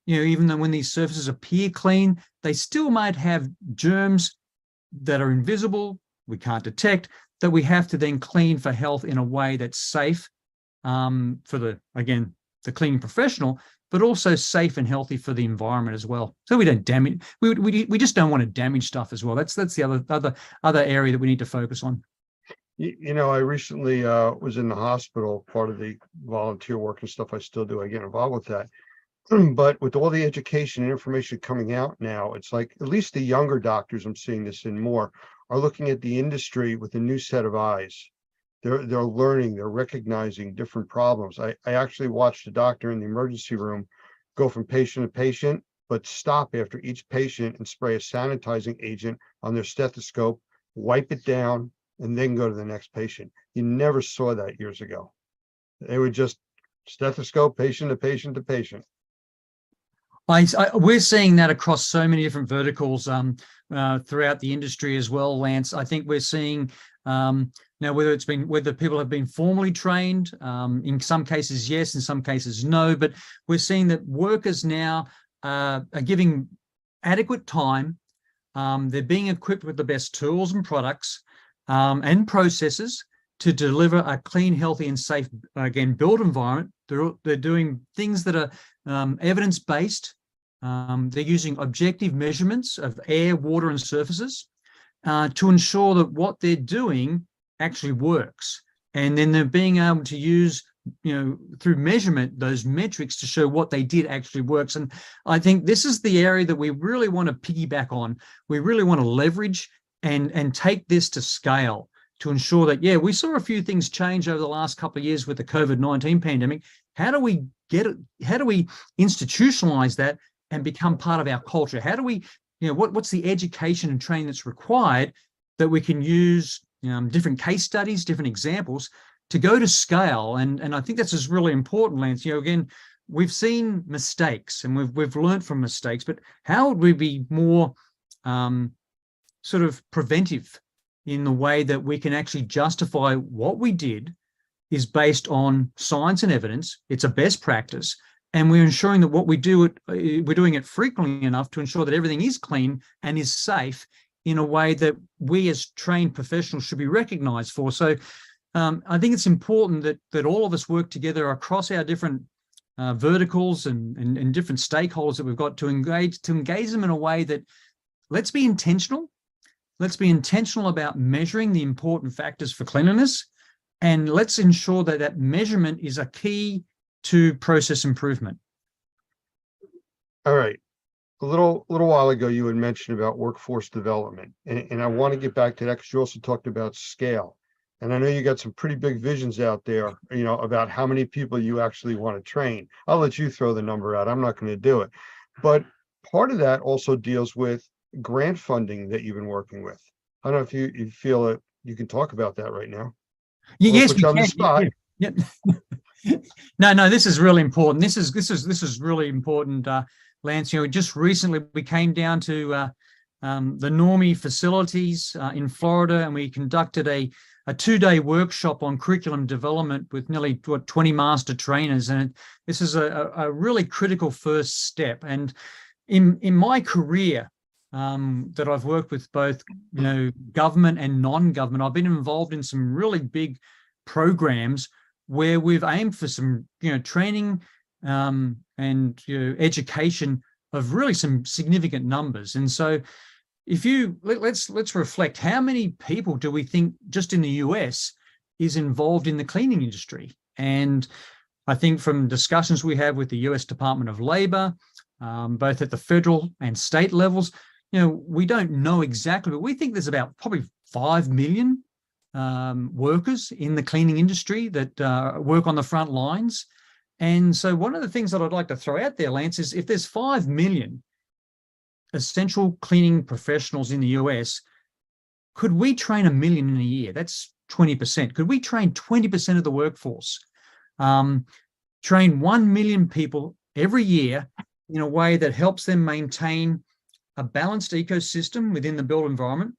Even though when these surfaces appear clean, they still might have germs that are invisible, we can't detect, that we have to then clean for health in a way that's safe for the cleaning professional, but also safe and healthy for the environment as well. So we don't damage, we just don't want to damage stuff as well. That's the other area that we need to focus on. You know, I recently was in the hospital, part of the volunteer work and stuff I still do. I get involved with that. But with all the education and information coming out now, it's like at least the younger doctors, I'm seeing this in more, are looking at the industry with a new set of eyes. They're learning, they're recognizing different problems. I actually watched a doctor in the emergency room go from patient to patient, but stop after each patient and spray a sanitizing agent on their stethoscope, wipe it down, and then go to the next patient. You never saw that years ago. They would just stethoscope patient to patient to patient. We're seeing that across so many different verticals throughout the industry as well, Lance. I think we're seeing now whether people have been formally trained, in some cases yes, in some cases no, but we're seeing that workers now are giving adequate time. They're being equipped with the best tools and products and processes to deliver a clean, healthy, and safe, again, built environment. They're doing things that are evidence-based. They're using objective measurements of air, water, and surfaces to ensure that what they're doing actually works. And then they're being able to use, through measurement, those metrics to show what they did actually works. And I think this is the area that we really want to piggyback on. We really want to leverage and take this to scale to ensure that, we saw a few things change over the last couple of years with the COVID-19 pandemic. How do we get it? How do we institutionalize that and become part of our culture? How do we, what's the education and training that's required that we can use different case studies, different examples to go to scale? And I think that's just really important, Lance. Again, we've seen mistakes and we've learned from mistakes, but how would we be more sort of preventive in the way that we can actually justify what we did is based on science and evidence? It's a best practice. And we're ensuring that what we do, we're doing it frequently enough to ensure that everything is clean and is safe in a way that we as trained professionals should be recognized for. So I think it's important that all of us work together across our different verticals and different stakeholders that we've got to engage them in a way that, let's be intentional. Let's be intentional about measuring the important factors for cleanliness. And let's ensure that that measurement is a key to process improvement. All right. A little while ago, you had mentioned about workforce development, and I want to get back to that because you also talked about scale. And I know you got some pretty big visions out there, about how many people you actually want to train. I'll let you throw the number out. I'm not going to do it. But part of that also deals with grant funding that you've been working with. I don't know if you feel that you can talk about that right now. Yes, we on can. the spot. Yeah. No, this is really important. This is really important, Lance. Just recently we came down to the NORMI facilities in Florida, and we conducted a a 2-day workshop on curriculum development with nearly 20 master trainers. And this is a really critical first step. And in my career, that I've worked with both, government and non-government, I've been involved in some really big programs where we've aimed for some, training and education of really some significant numbers. And so if let's reflect, how many people do we think just in the US is involved in the cleaning industry? And I think from discussions we have with the US Department of Labor, both at the federal and state levels, we don't know exactly, but we think there's about probably 5 million workers in the cleaning industry that work on the front lines. And so one of the things that I'd like to throw out there, Lance, is if there's 5 million essential cleaning professionals in the US, could we train 1 million in a year? That's 20%. Could we train 20% of the workforce? Train 1 million people every year in a way that helps them maintain a balanced ecosystem within the built environment,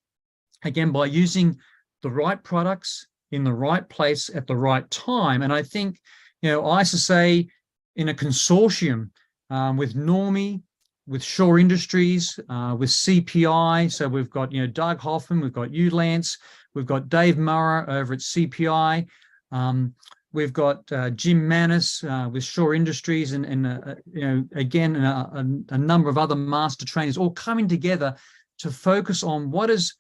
again, by using the right products in the right place at the right time. And I think, ISSA in a consortium with Normie, with Shaw Industries, with CPI. So we've got, Doug Hoffman, we've got you, Lance, we've got Dave Murrah over at CPI. We've got Jim Manus with Shaw Industries and again, a number of other master trainers all coming together to focus on what is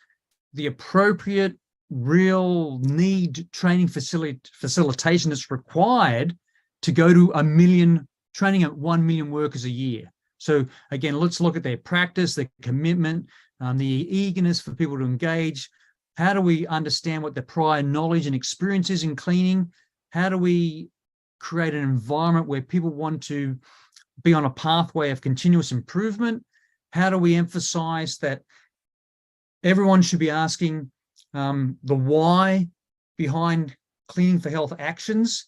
the appropriate real need training facilitation that's required to go to 1 million, training at 1 million workers a year. So again, let's look at their practice, their commitment, the eagerness for people to engage. How do we understand what their prior knowledge and experience is in cleaning? How do we create an environment where people want to be on a pathway of continuous improvement? How do we emphasize that everyone should be asking the why behind cleaning for health actions,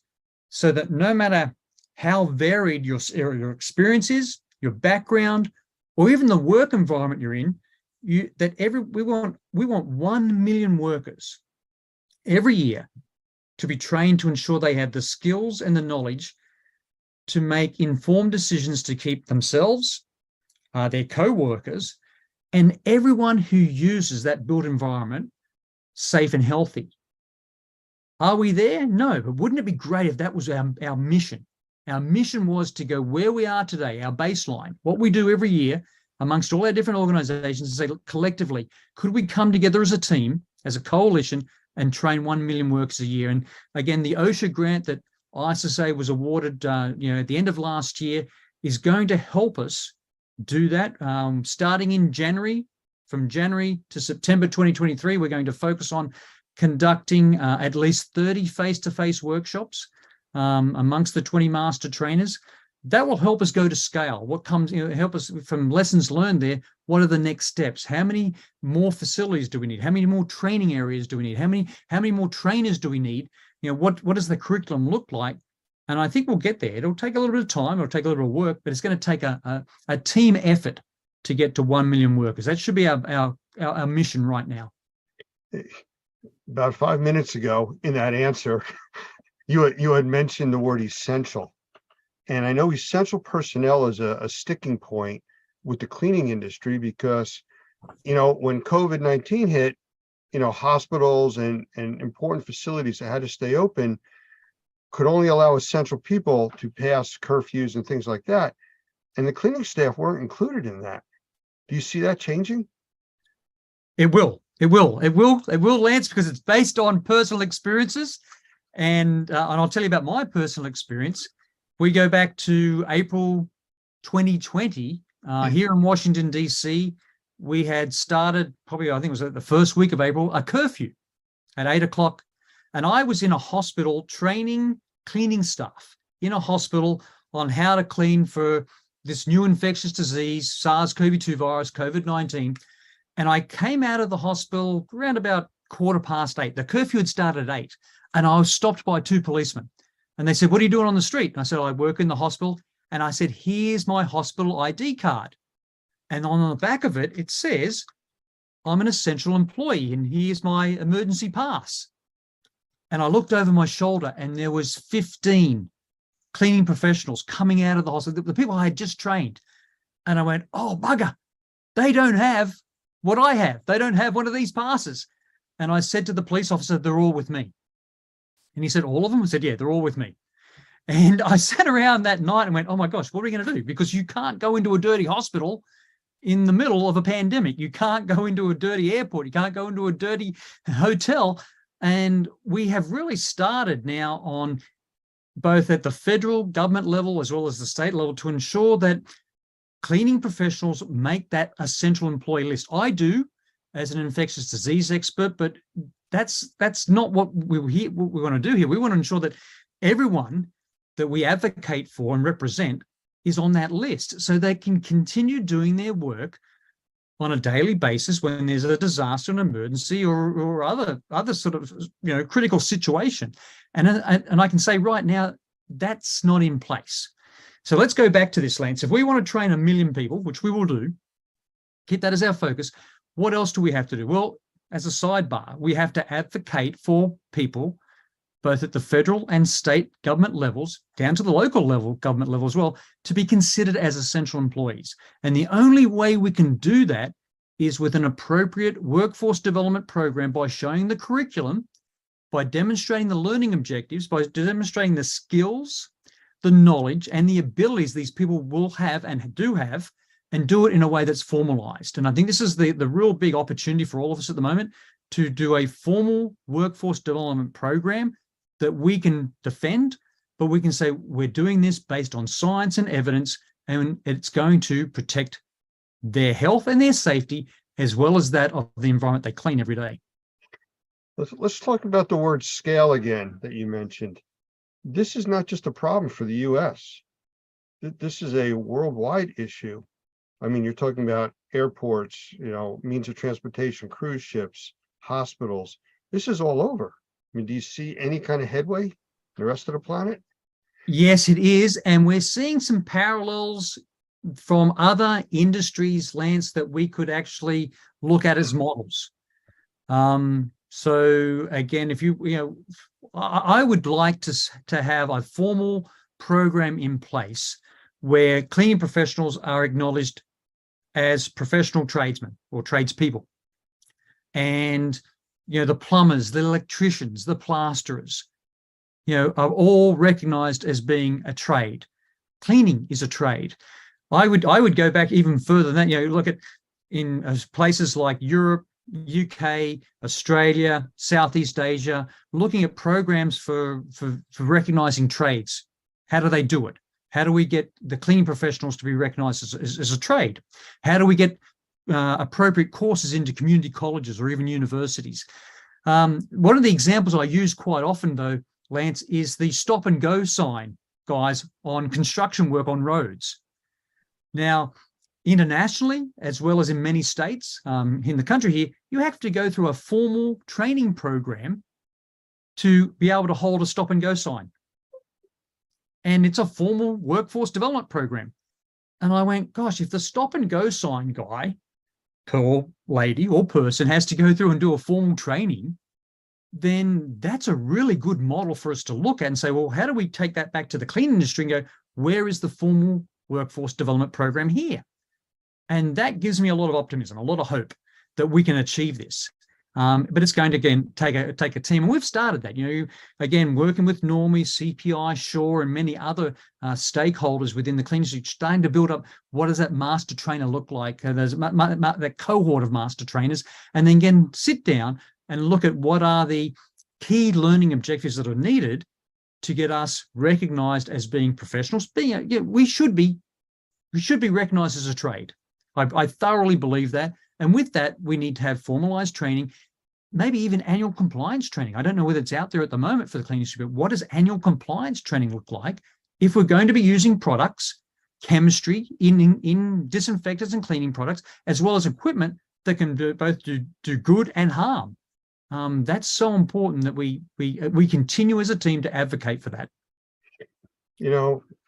so that no matter how varied your experience is, your background, or even the work environment you're in, we want 1 million workers every year to be trained to ensure they have the skills and the knowledge to make informed decisions to keep themselves, their co-workers, and everyone who uses that built environment safe and healthy. Are we there? No, but wouldn't it be great if that was our mission? Our mission was to go where we are today, our baseline, what we do every year amongst all our different organizations, and say, look, collectively, could we come together as a team, as a coalition, and train 1 million workers a year? And again, the OSHA grant that ISSA was awarded at the end of last year is going to help us do that. Starting in January, from January to September 2023, we're going to focus on conducting at least 30 face-to-face workshops amongst the 20 master trainers. That will help us go to scale. What comes, help us from lessons learned there. What are the next steps? How many more facilities do we need? How many more training areas do we need? How many more trainers do we need? What does the curriculum look like? And I think we'll get there. It'll take a little bit of time. It'll take a little bit of work, but it's going to take a team effort to get to 1 million workers. That should be our mission right now. About 5 minutes ago in that answer, you had mentioned the word essential. And I know essential personnel is a sticking point with the cleaning industry because, when COVID-19 hit, hospitals and important facilities that had to stay open could only allow essential people to pass curfews and things like that. And the cleaning staff weren't included in that. Do you see that changing? It will, Lance, because it's based on personal experiences. And I'll tell you about my personal experience. We go back to April 2020 here in Washington, D.C. We had started probably, I think it was the first week of April, a curfew at 8 o'clock. And I was in a hospital training cleaning staff in a hospital on how to clean for this new infectious disease, SARS-CoV-2 virus, COVID-19. And I came out of the hospital around about 8:15. The curfew had started at 8. And I was stopped by 2 policemen. And they said, "What are you doing on the street?" And I said, "I work in the hospital." And I said, "Here's my hospital ID card." And on the back of it, it says, "I'm an essential employee, and here's my emergency pass." And I looked over my shoulder and there was 15 cleaning professionals coming out of the hospital, the people I had just trained. And I went, oh, bugger, they don't have what I have. They don't have one of these passes. And I said to the police officer, they're all with me. And he said, all of them? I said, yeah, they're all with me. And I sat around that night and went, oh my gosh, what are we going to do? Because you can't go into a dirty hospital in the middle of a pandemic. You can't go into a dirty airport. You can't go into a dirty hotel. And we have really started now on both at the federal government level as well as the state level to ensure that cleaning professionals make that a central employee list. I do as an infectious disease expert, but that's not what we want to do here. We want to ensure that everyone that we advocate for and represent is on that list so they can continue doing their work on a daily basis when there's a disaster, an emergency, or other sort of critical situation. And I can say right now that's not in place. So let's go back to this, Lance. If we want to train 1 million people, which we will do, keep that as our focus. What else do we have to do? Well, as a sidebar, we have to advocate for people both at the federal and state government levels, down to the local level, government level as well, to be considered as essential employees. And the only way we can do that is with an appropriate workforce development program by showing the curriculum, by demonstrating the learning objectives, by demonstrating the skills, the knowledge, and the abilities these people will have and do have, and do it in a way that's formalized. And I think this is the real big opportunity for all of us at the moment, to do a formal workforce development program that we can defend, but we can say we're doing this based on science and evidence, and it's going to protect their health and their safety, as well as that of the environment they clean every day. Let's talk about the word scale again that you mentioned. This is not just a problem for the US. This is a worldwide issue. I mean, you're talking about airports, means of transportation, cruise ships, hospitals. This is all over. I mean, do you see any kind of headway in the rest of the planet? Yes, it is. And we're seeing some parallels from other industries, Lance, that we could actually look at as models. So again, if I would like to have a formal program in place where cleaning professionals are acknowledged as professional tradesmen or tradespeople. And, the plumbers, the electricians, the plasterers, are all recognized as being a trade. Cleaning is a trade. I would go back even further than that. Look at in places like Europe, UK, Australia, Southeast Asia, looking at programs for recognizing trades. How do they do it? How do we get the cleaning professionals to be recognized as a trade? How do we get appropriate courses into community colleges or even universities? One of the examples I use quite often, though, Lance, is the stop and go sign, guys, on construction work on roads. Now, internationally, as well as in many states in the country here, you have to go through a formal training program to be able to hold a stop and go sign. And it's a formal workforce development program. And I went, gosh, if the stop and go sign guy or lady or person has to go through and do a formal training, then that's a really good model for us to look at and say, well, how do we take that back to the cleaning industry and go, where is the formal workforce development program here? And that gives me a lot of optimism, a lot of hope that we can achieve this. But it's going to, again, take a team. And we've started that, again, working with Normie, CPI, Shaw, and many other stakeholders within the cleaning industry, starting to build up what does that master trainer look like, there's that cohort of master trainers, and then again, sit down and look at what are the key learning objectives that are needed to get us recognized as being professionals. We should be recognized as a trade. I thoroughly believe that. And with that, we need to have formalized training, maybe even annual compliance training. I don't know whether it's out there at the moment for the cleaning industry, but what does annual compliance training look like if we're going to be using products, chemistry in disinfectants and cleaning products, as well as equipment that can both do good and harm? That's so important that we continue as a team to advocate for that.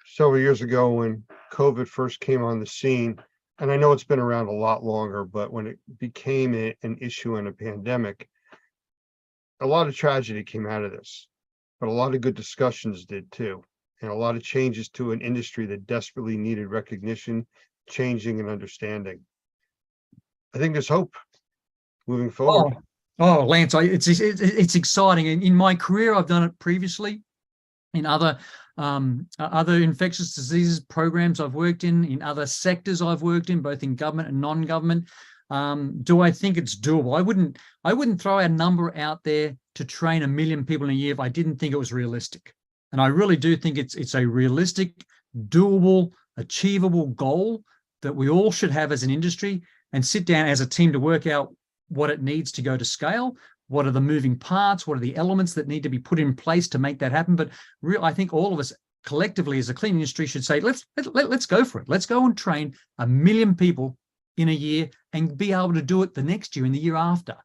Several years ago when COVID first came on the scene, and I know it's been around a lot longer, but when it became an issue in a pandemic, a lot of tragedy came out of this, but a lot of good discussions did too. And a lot of changes to an industry that desperately needed recognition, changing, and understanding. I think there's hope moving forward. Lance, it's exciting. In my career, I've done it previously in other infectious diseases programs I've worked in other sectors I've worked in, both in government and non-government. Do I think it's doable? I wouldn't throw a number out there to train 1 million people in a year if I didn't think it was realistic. And I really do think it's a realistic, doable, achievable goal that we all should have as an industry, and sit down as a team to work out what it needs to go to scale. What are the moving parts? What are the elements that need to be put in place to make that happen? But I think all of us collectively as a cleaning industry should say, let's go for it. Let's go and train 1 million people in a year and be able to do it the next year and the year after.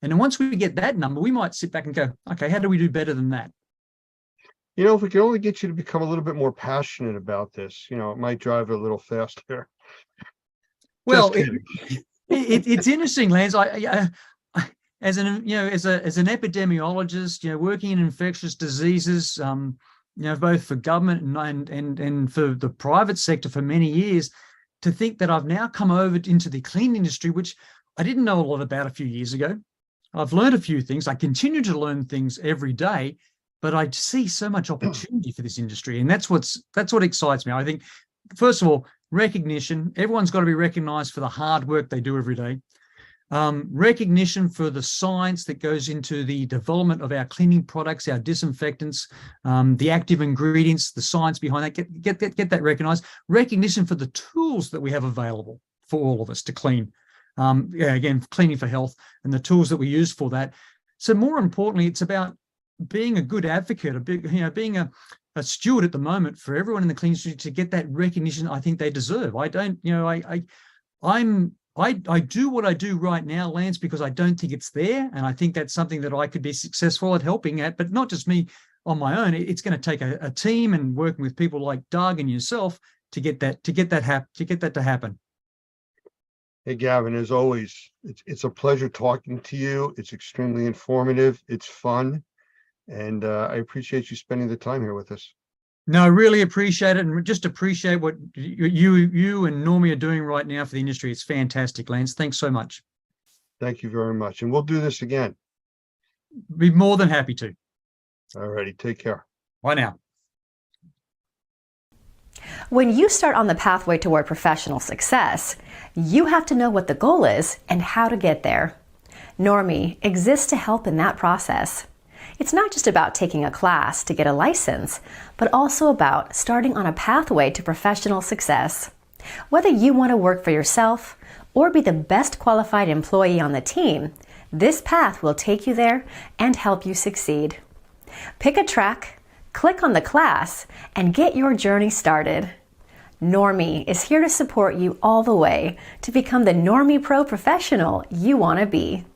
And then once we get that number, we might sit back and go, okay, how do we do better than that? You know, if we can only get you to become a little bit more passionate about this, you know, it might drive it a little faster. Well, Just kidding. it's interesting, Lance. As an epidemiologist, working in infectious diseases, both for government and for the private sector for many years, to think that I've now come over into the clean industry, which I didn't know a lot about a few years ago. I've learned a few things. I continue to learn things every day, but I see so much opportunity for this industry, and that's what excites me. I think, first of all, recognition. Everyone's got to be recognized for the hard work they do every day. Recognition for the science that goes into the development of our cleaning products, our disinfectants, the active ingredients, the science behind that, get that recognized. Recognition for the tools that we have available for all of us to clean. Again, cleaning for health and the tools that we use for that. So more importantly, it's about being a good advocate, being a steward at the moment for everyone in the clean industry to get that recognition I think they deserve. I do what I do right now, Lance, because I don't think it's there. And I think that's something that I could be successful at helping at, but not just me on my own. It's going to take a team and working with people like Doug and yourself to get that to happen. Hey, Gavin, as always, it's a pleasure talking to you. It's extremely informative. It's fun. And I appreciate you spending the time here with us. No, I really appreciate it, and just appreciate what you and Normie are doing right now for the industry. It's fantastic, Lance. Thanks so much. Thank you very much. And we'll do this again. Be more than happy to. All righty. Take care. Bye now. When you start on the pathway toward professional success, you have to know what the goal is and how to get there. Normie exists to help in that process. It's not just about taking a class to get a license, but also about starting on a pathway to professional success. Whether you want to work for yourself or be the best qualified employee on the team, this path will take you there and help you succeed. Pick a track, click on the class, and get your journey started. Normie is here to support you all the way to become the Normie Pro professional you want to be.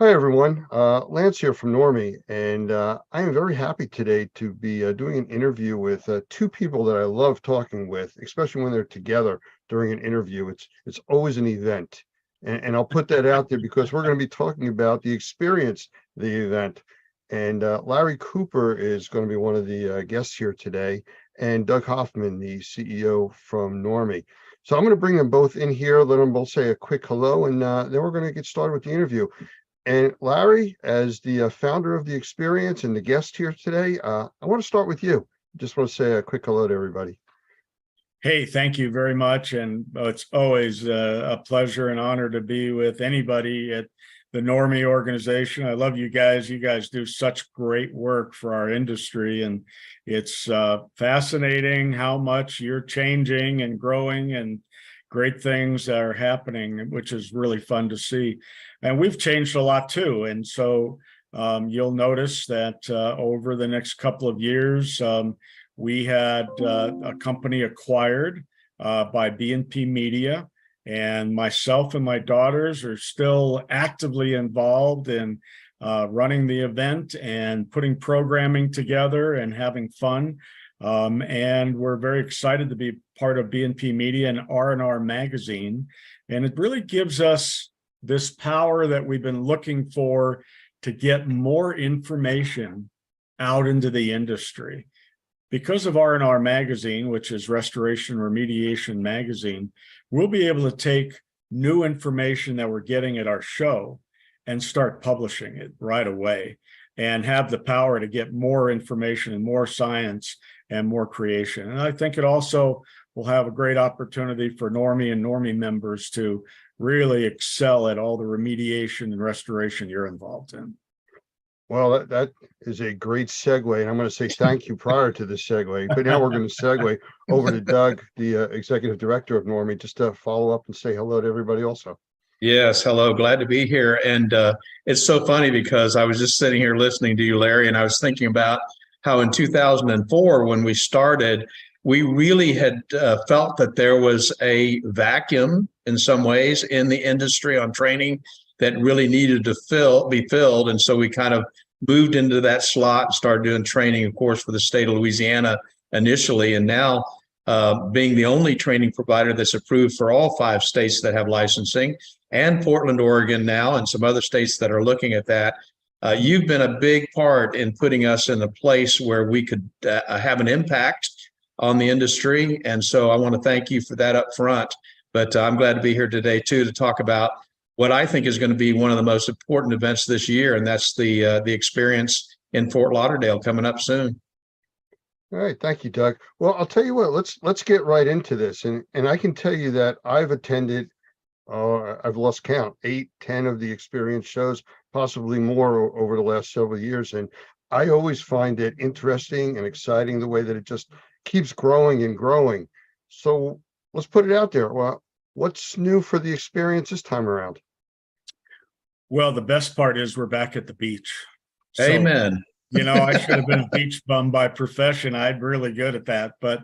Hi, everyone. Lance here from Normie, and I am very happy today to be doing an interview with two people that I love talking with, especially when they're together during an interview. It's always an event, and I'll put that out there because we're going to be talking about the experience, the event. And Larry Cooper is going to be one of the guests here today, and Doug Hoffman, the CEO from Normie. So I'm going to bring them both in here, let them both say a quick hello, and then we're going to get started with the interview. And Larry, as the founder of the experience and the guest here today, I want to start with you. Just want to say a quick hello to everybody. Hey, thank you very much. And it's always a pleasure and honor to be with anybody at the Normie organization. I love you guys. You guys do such great work for our industry. And it's fascinating how much you're changing and growing, and great things are happening, which is really fun to see. And we've changed a lot too. And so you'll notice that over the next couple of years, we had a company acquired by BNP Media, and myself and my daughters are still actively involved in running the event and putting programming together and having fun. And we're very excited to be part of BNP Media and R&R Magazine. And it really gives us this power that we've been looking for to get more information out into the industry. Because of R&R Magazine, which is Restoration Remediation Magazine, we'll be able to take new information that we're getting at our show and start publishing it right away and have the power to get more information and more science and more creation. And I think it also will have a great opportunity for Normie and Normie members to really excel at all the remediation and restoration you're involved in. Well, that is a great segue, and I'm going to say thank you prior to the segue, but now we're going to segue over to Doug, the executive director of Normie, just to follow up and say hello to everybody also. Yes, hello, glad to be here. And it's so funny because I was just sitting here listening to you, Larry, and I was thinking about how in 2004, when we started, we really had felt that there was a vacuum in some ways in the industry on training that really needed to be filled. And so we kind of moved into that slot and started doing training, of course, for the state of Louisiana initially. And now being the only training provider that's approved for all 5 states that have licensing, and Portland, Oregon now, and some other states that are looking at that, you've been a big part in putting us in a place where we could have an impact on the industry. And so I want to thank you for that up front. But I'm glad to be here today, too, to talk about what I think is going to be one of the most important events this year, and that's the experience in Fort Lauderdale coming up soon. All right, thank you, Doug. Well, I'll tell you what, let's get right into this. And I can tell you that I've attended, I've lost count, 8, 10 of the experience shows, possibly more over the last several years. And I always find it interesting and exciting the way that it just keeps growing and growing. So let's put it out there. Well, what's new for the experience this time around? Well, the best part is we're back at the beach. So, Amen. you know, I should have been a beach bum by profession. I'm really good at that. But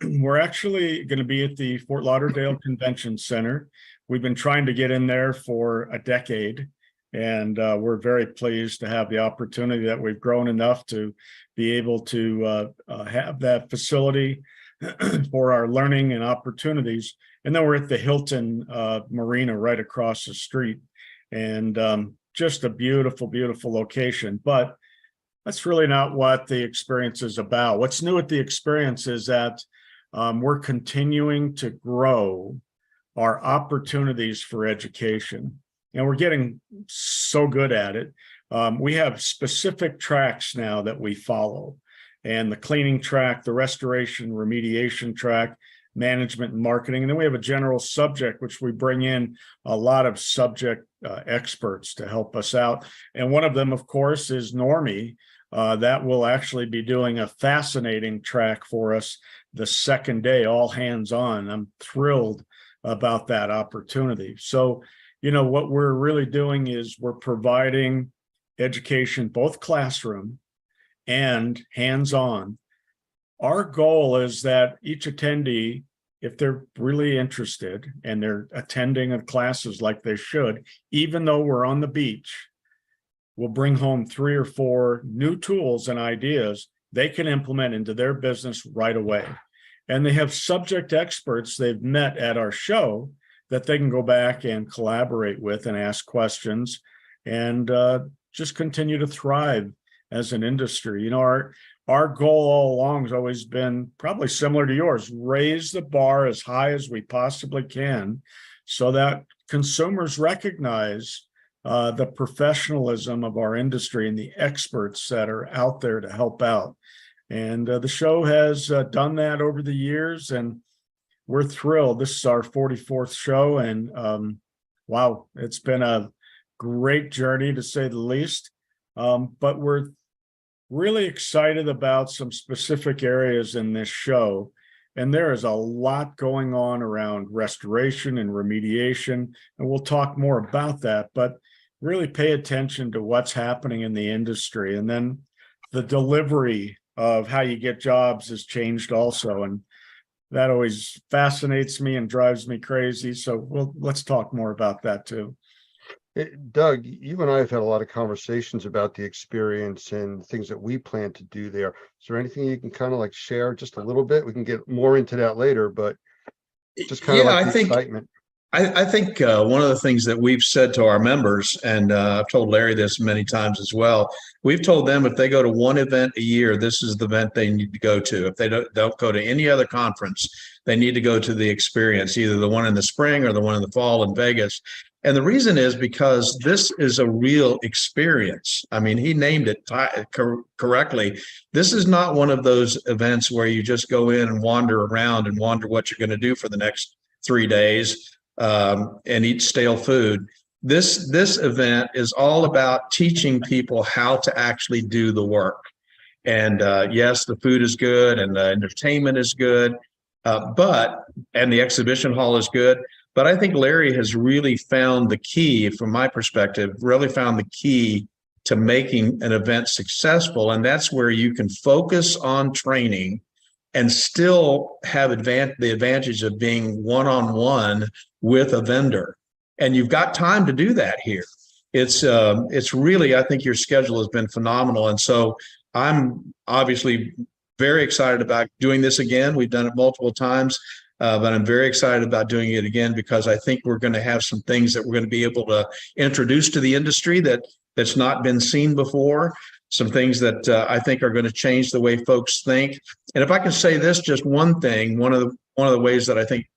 we're actually going to be at the Fort Lauderdale Convention Center. We've been trying to get in there for a decade, and we're very pleased to have the opportunity that we've grown enough to be able to have that facility for our learning and opportunities. And then we're at the Hilton Marina right across the street. And just a beautiful, beautiful location. But that's really not what the experience is about. What's new at the experience is that we're continuing to grow our opportunities for education. And we're getting so good at it. We have specific tracks now that we follow. And the cleaning track, the restoration, remediation track, management and marketing. And then we have a general subject, which we bring in a lot of subject experts to help us out. And one of them, of course, is Normie. That will actually be doing a fascinating track for us the second day, all hands on. I'm thrilled about that opportunity. So, you know, what we're really doing is we're providing education, both classroom and hands-on. Our goal is that each attendee, if they're really interested and they're attending classes like they should, even though we're on the beach, we'll bring home 3 or 4 new tools and ideas they can implement into their business right away. And they have subject experts they've met at our show that they can go back and collaborate with and ask questions and just continue to thrive as an industry. You know, our goal all along has always been probably similar to yours, raise the bar as high as we possibly can so that consumers recognize the professionalism of our industry and the experts that are out there to help out. And the show has done that over the years, and we're thrilled. This is our 44th show, and wow, it's been a great journey to say the least. But we're really excited about some specific areas in this show. And there is a lot going on around restoration and remediation, and we'll talk more about that. But, really pay attention to what's happening in the industry. And then the delivery of how you get jobs has changed also. And that always fascinates me and drives me crazy. So let's talk more about that too. Doug, you and I have had a lot of conversations about the experience and things that we plan to do there. Is there anything you can kind of like share just a little bit? We can get more into that later, but just kind of Yeah, like I the think excitement. I think one of the things that we've said to our members, and I've told Larry this many times as well, we've told them if they go to one event a year, this is the event they need to go to. If they don't go to any other conference, they need to go to the experience, either the one in the spring or the one in the fall in Vegas. And the reason is because this is a real experience. I mean, he named it correctly. This is not one of those events where you just go in and wander around and wonder what you're going to do for the next 3 days. And eat stale food. This event is all about teaching people how to actually do the work. And yes, the food is good and the entertainment is good, and the exhibition hall is good. But I think Larry has really found the key, from my perspective, really found the key to making an event successful. And that's where you can focus on training and still have the advantage of being one-on-one with a vendor. And you've got time to do that here. It's really, I think your schedule has been phenomenal. And so I'm obviously very excited about doing this again. We've done it multiple times, but I'm very excited about doing it again because I think we're going to have some things that we're going to be able to introduce to the industry that's not been seen before. Some things that I think are going to change the way folks think. And if I can say this, just one thing, one of the ways that I think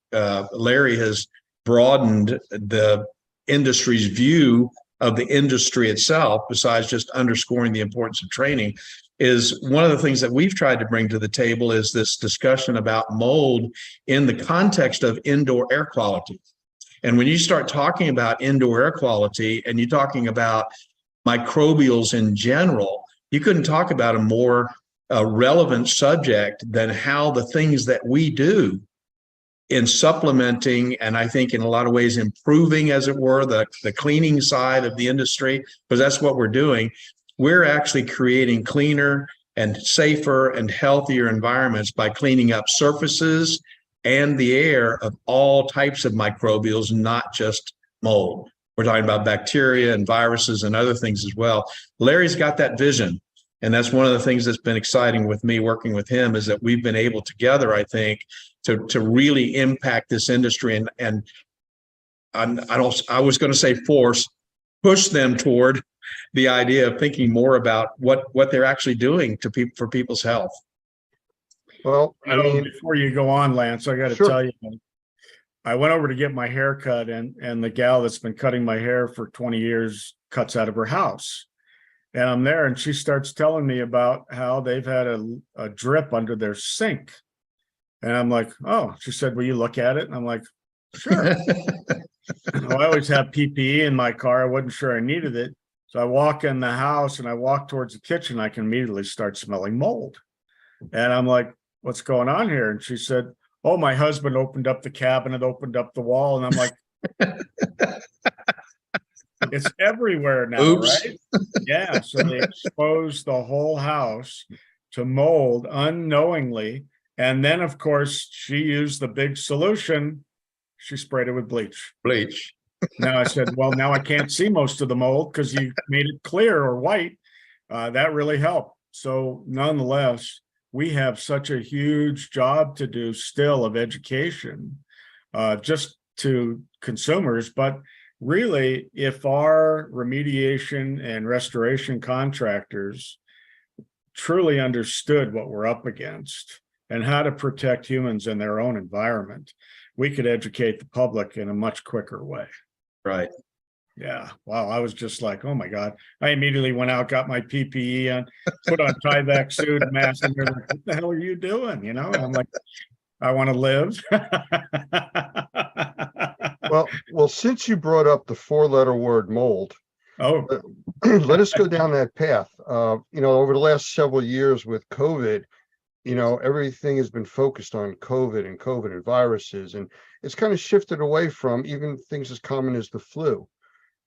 Larry has broadened the industry's view of the industry itself, besides just underscoring the importance of training, is one of the things that we've tried to bring to the table is this discussion about mold in the context of indoor air quality. And when you start talking about indoor air quality and you're talking about microbials in general, you couldn't talk about a more relevant subject than how the things that we do in supplementing, and I think in a lot of ways improving, as it were, the cleaning side of the industry, because that's what we're doing. We're actually creating cleaner and safer and healthier environments by cleaning up surfaces and the air of all types of microbials, not just mold. We're talking about bacteria and viruses and other things as well. Larry's got that vision. And that's one of the things that's been exciting with me working with him, is that we've been able together, I think, to really impact this industry and I was going to say push them toward the idea of thinking more about what they're actually doing for people's health. Well, I mean, Before you go on, Lance, I got to Sure. tell you, I went over to get my hair cut, and the gal that's been cutting my hair for 20 years cuts out of her house. And I'm there, and she starts telling me about how they've had a drip under their sink. And I'm like, oh, she said, will you look at it? And I'm like, sure. Well, I always have PPE in my car. I wasn't sure I needed it. So I walk in the house and I walk towards the kitchen. I can immediately start smelling mold. And I'm like, what's going on here? And she said, oh, my husband opened up the cabinet, opened up the wall. And I'm like, it's everywhere now, Oops. right? Yeah. So they exposed the whole house to mold unknowingly. And then, of course, she used the big solution. She sprayed it with bleach. Bleach. Now I said, well, now I can't see most of the mold because you made it clear or white. That really helped. So nonetheless, we have such a huge job to do still of education, just to consumers. But really, if our remediation and restoration contractors truly understood what we're up against and how to protect humans in their own environment, we could educate the public in a much quicker way. Right. Yeah. Wow. I was just like, oh my God. I immediately went out, got my PPE on, put on Tyvek suit, mask, and they're like, what the hell are you doing? You know, and I'm like, I want to live. well, since you brought up the 4-letter word mold, Oh, let us go down that path. Over the last several years with COVID, everything has been focused on COVID and viruses, and it's kind of shifted away from even things as common as the flu.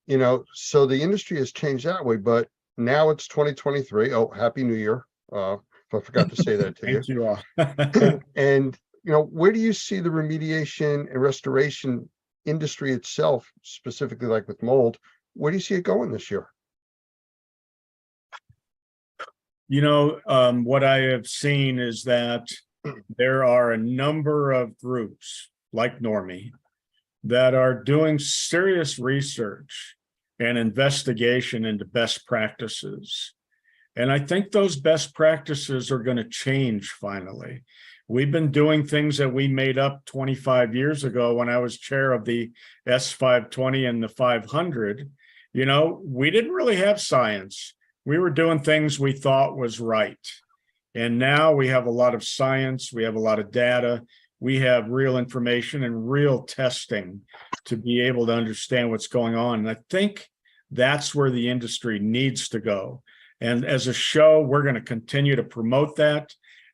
So the industry has changed that way, but now it's 2023. Oh, Happy New Year. If I forgot to say that to you. Thank you all. And, where do you see the remediation and restoration industry itself, specifically like with mold? Where do you see it going this year? What I have seen is that there are a number of groups like Normie that are doing serious research and investigation into best practices. And I think those best practices are going to change finally. We've been doing things that we made up 25 years ago when I was chair of the S520 and the 500. We didn't really have science. We were doing things we thought was right. And now we have a lot of science, we have a lot of data, we have real information and real testing to be able to understand what's going on. And I think that's where the industry needs to go. And as a show, we're going to continue to promote that,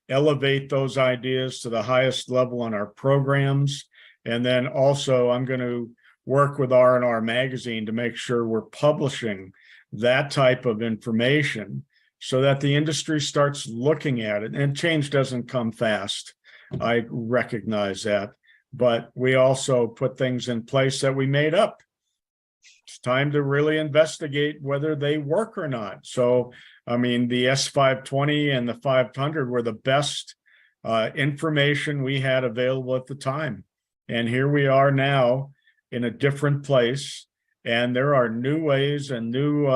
elevate those ideas to the highest level on our programs. And then also I'm going to work with R&R Magazine to make sure we're publishing that type of information so that the industry starts looking at it. And change doesn't come fast. I recognize that, but we also put things in place that we made up. It's time to really investigate whether they work or not. So, the S520 and the 500 were the best information we had available at the time. And here we are now in a different place. And there are new ways and new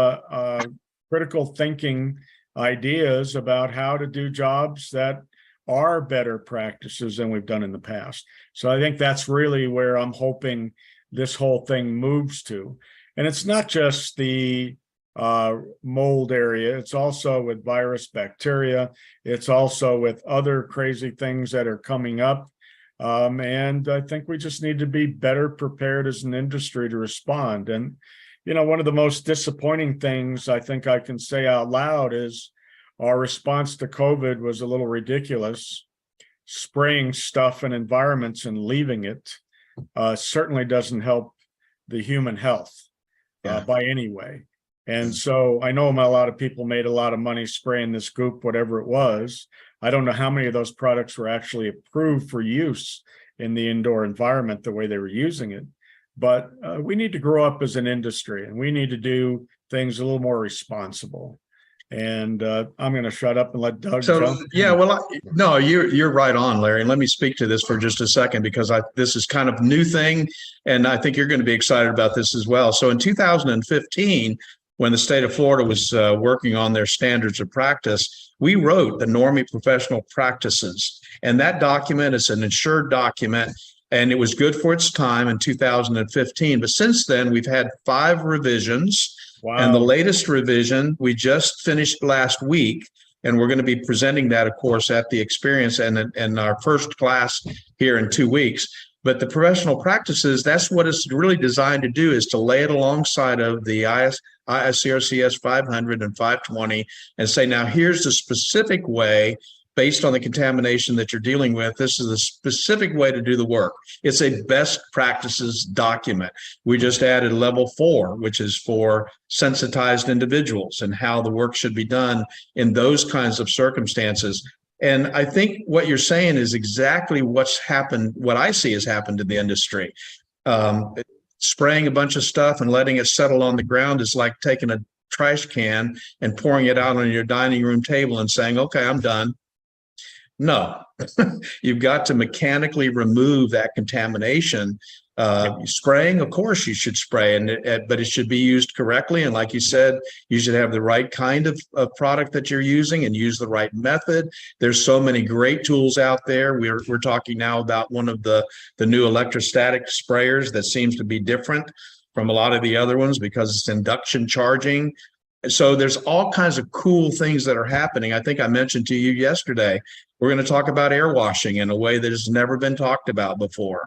critical thinking ideas about how to do jobs that are better practices than we've done in the past. So I think that's really where I'm hoping this whole thing moves to. And it's not just the mold area, it's also with virus, bacteria, it's also with other crazy things that are coming up. And I think we just need to be better prepared as an industry to respond. And, one of the most disappointing things I think I can say out loud is our response to COVID was a little ridiculous. Spraying stuff in environments and leaving it certainly doesn't help the human health by any way. And so I know a lot of people made a lot of money spraying this goop, whatever it was. I don't know how many of those products were actually approved for use in the indoor environment the way they were using it. But we need to grow up as an industry and we need to do things a little more responsible. And I'm going to shut up and let Doug jump. Yeah, well, no, you're right on, Larry. And let me speak to this for just a second, because this is kind of a new thing. And I think you're going to be excited about this as well. So in 2015, when the state of Florida was working on their standards of practice, we wrote the Normie Professional Practices. And that document is an insured document, and it was good for its time in 2015. But since then, we've had 5 revisions. Wow. And the latest revision we just finished last week, and we're going to be presenting that, of course, at the experience and our first class here in 2 weeks. But the professional practices, that's what it's really designed to do, is to lay it alongside of the ISCRCS 500 and 520 and say, now here's the specific way, based on the contamination that you're dealing with, this is a specific way to do the work. It's a best practices document. We just added level 4, which is for sensitized individuals and how the work should be done in those kinds of circumstances. And I think what you're saying is exactly what's happened, what I see has happened in the industry. Spraying a bunch of stuff and letting it settle on the ground is like taking a trash can and pouring it out on your dining room table and saying, okay, I'm done. No, you've got to mechanically remove that contamination. Spraying, of course, you should spray, but it should be used correctly. And like you said, you should have the right kind of product that you're using and use the right method. There's so many great tools out there. We're talking now about one of the new electrostatic sprayers that seems to be different from a lot of the other ones because it's induction charging. So there's all kinds of cool things that are happening. I think I mentioned to you yesterday, we're going to talk about air washing in a way that has never been talked about before.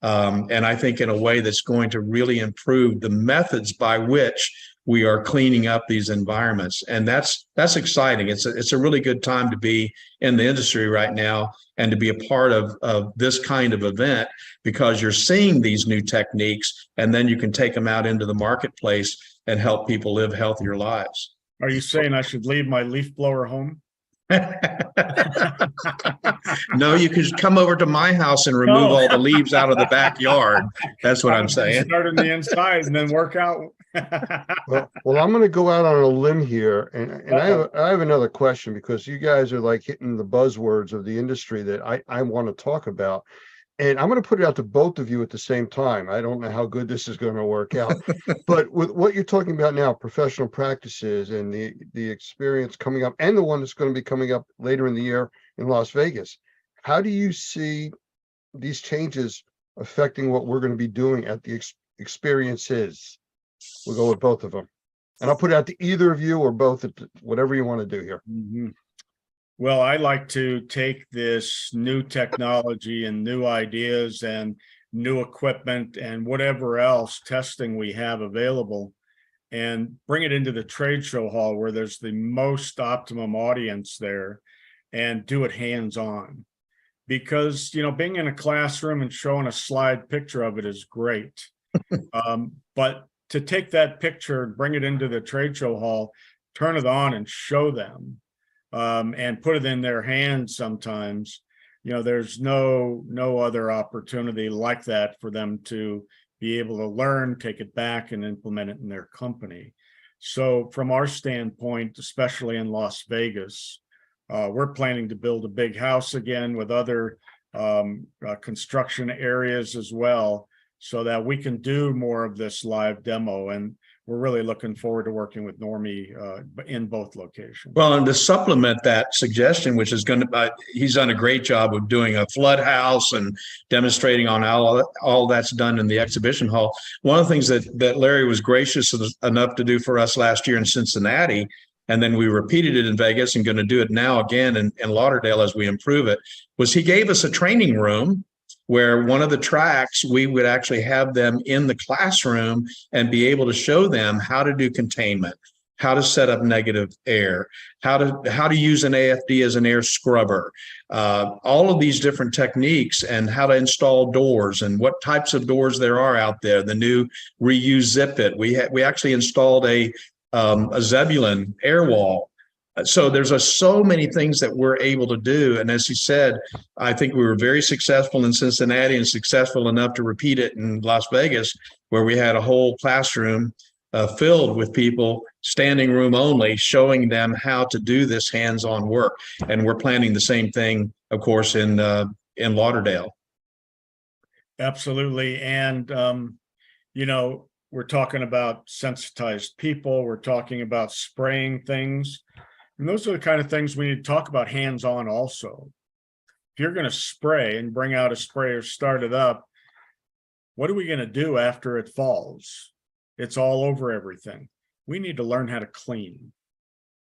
And I think in a way that's going to really improve the methods by which we are cleaning up these environments. And that's exciting. It's a really good time to be in the industry right now and to be a part of this kind of event, because you're seeing these new techniques and then you can take them out into the marketplace and help people live healthier lives. Are you saying I should leave my leaf blower home? No, you could come over to my house and remove all the leaves out of the backyard. That's what I'm saying. Start on the inside and then work out. Well, I'm going to go out on a limb here, and I have another question, because you guys are like hitting the buzzwords of the industry that I want to talk about. And I'm going to put it out to both of you at the same time. I don't know how good this is going to work out, but with what you're talking about now, professional practices and the experience coming up, and the one that's going to be coming up later in the year in Las Vegas, how do you see these changes affecting what we're going to be doing at the experiences? We'll go with both of them, and I'll put it out to either of you or both, whatever you want to do here. Mhm. Well, I like to take this new technology and new ideas and new equipment and whatever else testing we have available and bring it into the trade show hall where there's the most optimum audience there, and do it hands-on. Because, being in a classroom and showing a slide picture of it is great. But to take that picture and bring it into the trade show hall, turn it on and show them, and put it in their hands sometimes, there's no other opportunity like that for them to be able to learn, take it back, and implement it in their company. So from our standpoint, especially in Las Vegas, we're planning to build a big house again with other construction areas as well, so that we can do more of this live demo. And we're really looking forward to working with Normie in both locations. Well, and to supplement that suggestion, which is going to, he's done a great job of doing a flood house and demonstrating on all that's done in the exhibition hall. One of the things that Larry was gracious enough to do for us last year in Cincinnati, and then we repeated it in Vegas and going to do it now again in Lauderdale as we improve it, was he gave us a training room where one of the tracks, we would actually have them in the classroom and be able to show them how to do containment, how to set up negative air, how to use an AFD as an air scrubber, all of these different techniques, and how to install doors and what types of doors there are out there. The new reuse zip it. We actually installed a Zebulon air wall. So there's so many things that we're able to do. And as he said, I think we were very successful in Cincinnati and successful enough to repeat it in Las Vegas, where we had a whole classroom filled with people, standing room only, showing them how to do this hands-on work. And we're planning the same thing, of course, in Lauderdale. Absolutely. And, we're talking about sensitized people. We're talking about spraying things. And those are the kind of things we need to talk about hands-on also. If you're going to spray and bring out a sprayer, start it up, what are we going to do after it falls? It's all over everything. We need to learn how to clean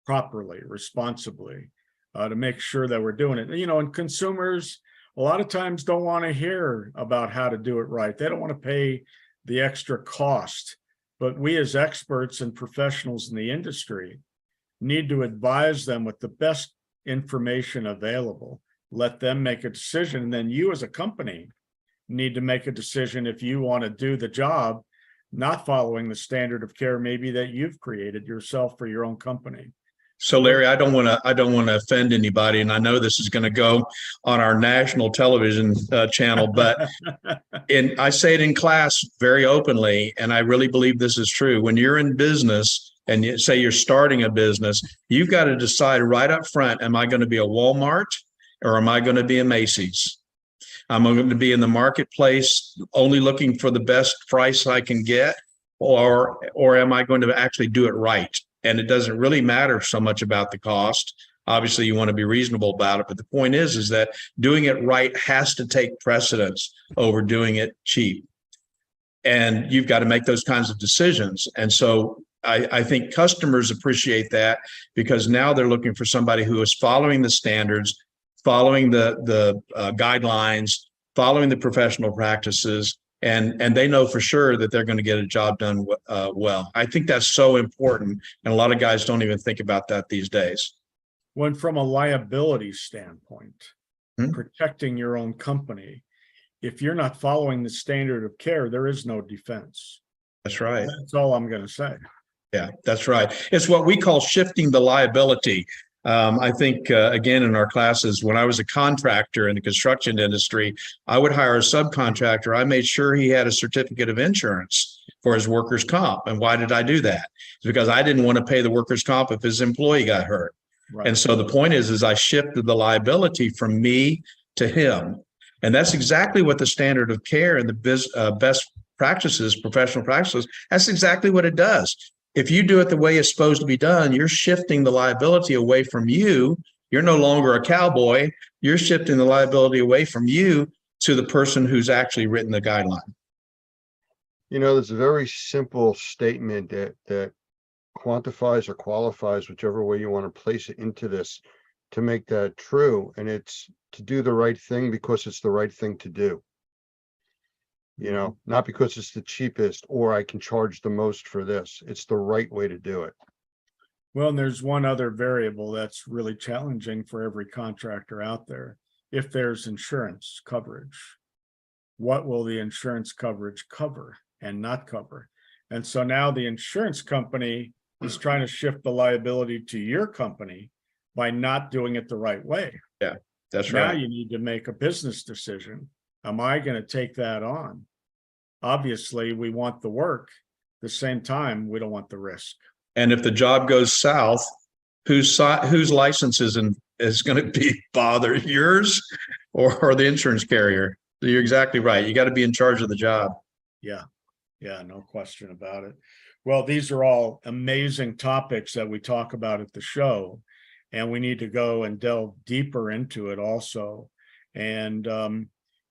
properly, responsibly, to make sure that we're doing it. And consumers a lot of times don't want to hear about how to do it right. They don't want to pay the extra cost. But we as experts and professionals in the industry need to advise them with the best information available. Let them make a decision. And then you as a company need to make a decision if you want to do the job, not following the standard of care maybe that you've created yourself for your own company. So Larry, I don't want to offend anybody, and I know this is going to go on our national television channel, but I say it in class very openly, and I really believe this is true. When you're in business and you say you're starting a business, you've got to decide right up front, am I going to be a Walmart or am I going to be a Macy's? I'm going to be in the marketplace only looking for the best price I can get, or am I going to actually do it right? And it doesn't really matter so much about the cost. Obviously, you want to be reasonable about it. But the point is that doing it right has to take precedence over doing it cheap. And you've got to make those kinds of decisions. And so I think customers appreciate that, because now they're looking for somebody who is following the standards, following the guidelines, following the professional practices, and they know for sure that they're going to get a job done well. I think that's so important, and a lot of guys don't even think about that these days. When from a liability standpoint, Hmm. protecting your own company, if you're not following the standard of care, there is no defense. That's right. That's all I'm going to say. Yeah, that's right. It's what we call shifting the liability. I think, again, in our classes, when I was a contractor in the construction industry, I would hire a subcontractor. I made sure he had a certificate of insurance for his workers' comp. And why did I do that? It's because I didn't want to pay the workers' comp if his employee got hurt. Right. And so the point is I shifted the liability from me to him. And that's exactly what the standard of care and the best practices, professional practices, that's exactly what it does. If you do it the way it's supposed to be done, you're shifting the liability away from you. You're no longer a cowboy. You're shifting the liability away from you to the person who's actually written the guideline. You know, there's a very simple statement that quantifies or qualifies, whichever way you want to place it into this, to make that true. And it's to do the right thing because it's the right thing to do. You know, not because it's the cheapest or I can charge the most for this. It's the right way to do it. Well, and there's one other variable that's really challenging for every contractor out there. If there's insurance coverage, what will the insurance coverage cover and not cover? And so now the insurance company is trying to shift the liability to your company by not doing it the right way. Yeah, that's Now right. you need to make a business decision. Am I going to take that on? Obviously, we want the work. At the same time, we don't want the risk. And if the job goes south, whose license is going to be bothered, yours or the insurance carrier? You're exactly right. You got to be in charge of the job. Yeah, no question about it. Well, these are all amazing topics that we talk about at the show, and we need to go and delve deeper into it also. And,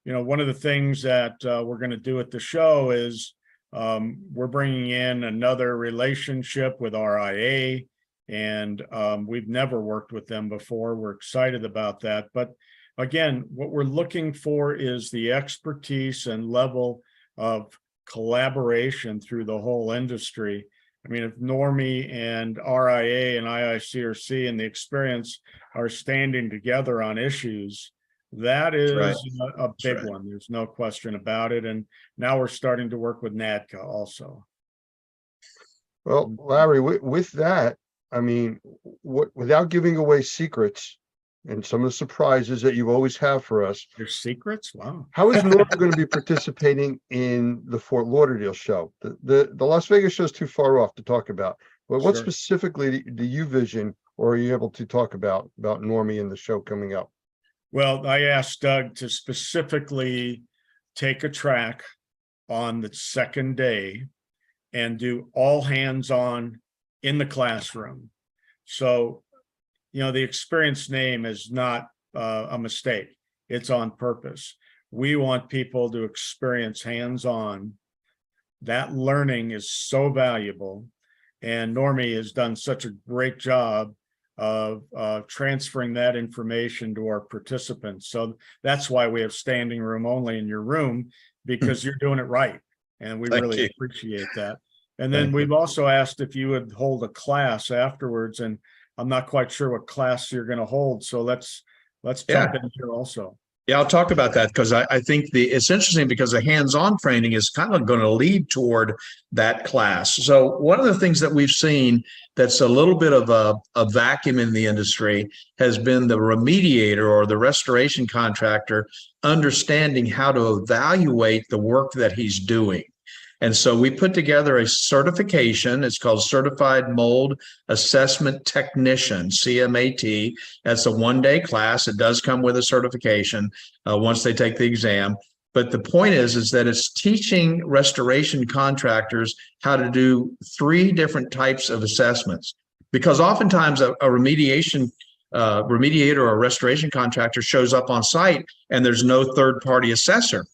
you know, one of the things that we're going to do at the show is we're bringing in another relationship with RIA, and we've never worked with them before. We're excited about that. But again, what we're looking for is the expertise and level of collaboration through the whole industry. I mean, if Normie and RIA and IICRC and the experience are standing together on issues, that is right. a big right. one. There's no question about it. And now we're starting to work with NADCA also. Well, Larry, with that, I mean, without giving away secrets and some of the surprises that you always have for us, There's secrets? Wow. how is Norma going to be participating in the Fort Lauderdale show? The Las Vegas show is too far off to talk about. But what Sure. specifically do you vision, or are you able to talk about Normie and the show coming up? Well, I asked Doug to specifically take a track on the second day and do all hands on in the classroom. So, you know, the experience name is not a mistake. It's on purpose. We want people to experience hands-on. That learning is so valuable. And Normie has done such a great job of transferring that information to our participants. So that's why we have standing room only in your room, because you're doing it right. And we Thank really you. appreciate that. And then Thank we've also asked if you would hold a class afterwards, and I'm not quite sure what class you're going to hold. So let's jump in here also. Yeah, I'll talk about that because I think it's interesting because the hands-on training is kind of going to lead toward that class. So one of the things that we've seen that's a little bit of a vacuum in the industry has been the remediator or the restoration contractor understanding how to evaluate the work that he's doing. And so we put together a certification. It's called Certified Mold Assessment Technician, CMAT. That's a one-day class. It does come with a certification once they take the exam. But the point is that it's teaching restoration contractors how to do 3 different types of assessments. Because oftentimes a remediator or a restoration contractor shows up on site and there's no third-party assessor,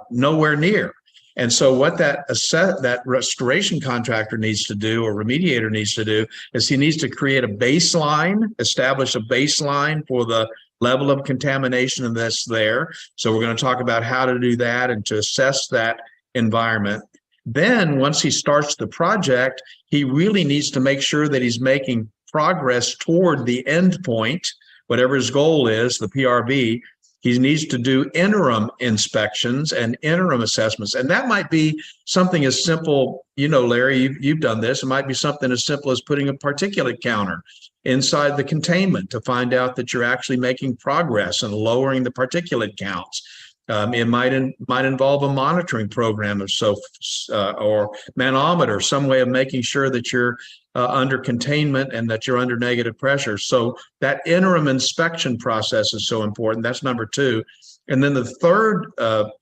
nowhere near. And so what that restoration contractor needs to do or remediator needs to do is he needs to create a baseline, establish a baseline for the level of contamination that's there. So we're going to talk about how to do that and to assess that environment. Then once he starts the project, he really needs to make sure that he's making progress toward the end point, whatever his goal is, the PRV. He needs to do interim inspections and interim assessments. And that might be something as simple, Larry, you've done this. It might be something as simple as putting a particulate counter inside the containment to find out that you're actually making progress and lowering the particulate counts. It might involve a monitoring program or manometer, some way of making sure that you're under containment and that you're under negative pressure. So that interim inspection process is so important. That's number 2. And then the third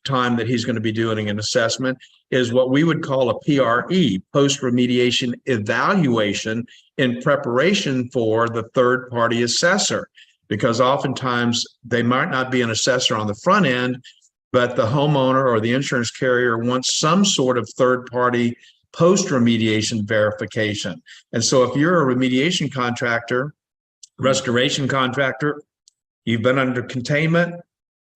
time that he's going to be doing an assessment is what we would call a PRE, post-remediation evaluation, in preparation for the third-party assessor. Because oftentimes they might not be an assessor on the front end, but the homeowner or the insurance carrier wants some sort of third-party post-remediation verification. And so if you're a remediation contractor, restoration contractor, you've been under containment,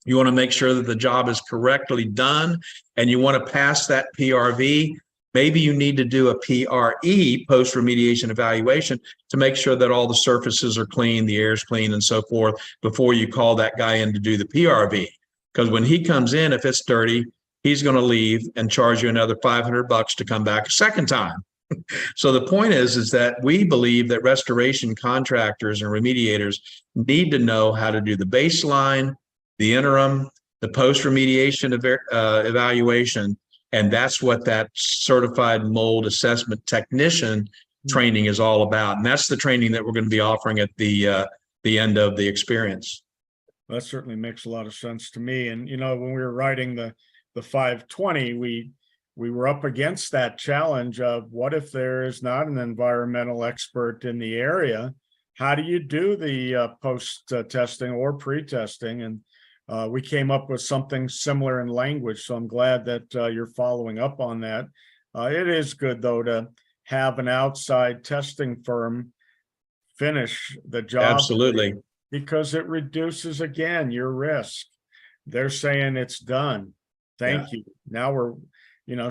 you want to make sure that the job is correctly done, and you want to pass that PRV, maybe you need to do a PRE, post-remediation evaluation, to make sure that all the surfaces are clean, the air is clean, and so forth, before you call that guy in to do the PRV. Because when he comes in, if it's dirty, he's going to leave and charge you another $500 to come back a second time. So the point is that we believe that restoration contractors and remediators need to know how to do the baseline, the interim, the post-remediation evaluation, and that's what that certified mold assessment technician training is all about. And that's the training that we're going to be offering at the end of the experience. That certainly makes a lot of sense to me. And, when we were writing the 520, we were up against that challenge of what if there is not an environmental expert in the area? How do you do the post testing or pre-testing? And we came up with something similar in language. So I'm glad that you're following up on that. It is good, though, to have an outside testing firm finish the job. Absolutely. Because it reduces, again, your risk. They're saying it's done. Thank you. Now we're,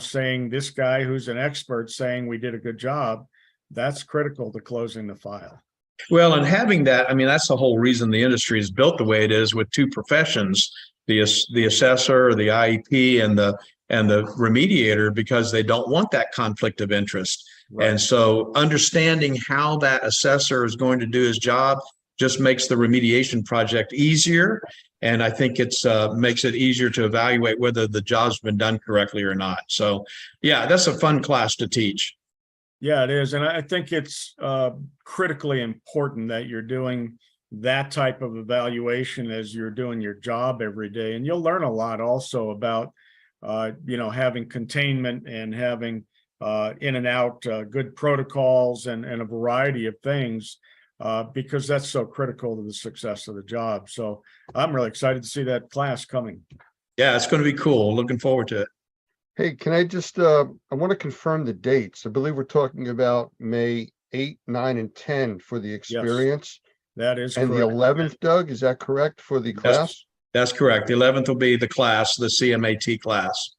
saying this guy who's an expert saying we did a good job. That's critical to closing the file. Well, and having that, that's the whole reason the industry is built the way it is, with two professions, the assessor, the IEP, and the remediator, because they don't want that conflict of interest. Right. And so understanding how that assessor is going to do his job just makes the remediation project easier. And I think it's makes it easier to evaluate whether the job's been done correctly or not. So yeah, that's a fun class to teach. Yeah, it is. And I think it's critically important that you're doing that type of evaluation as you're doing your job every day. And you'll learn a lot also about, having containment and having in and out good protocols and a variety of things. Because that's so critical to the success of the job. So I'm really excited to see that class coming. Yeah, it's going to be cool. Looking forward to it. Hey, can I just, I want to confirm the dates. I believe we're talking about May 8, 9, and 10 for the experience. That is and correct. The 11th, Doug, is that correct for the class? That's correct. The 11th will be the class, the CMAT class.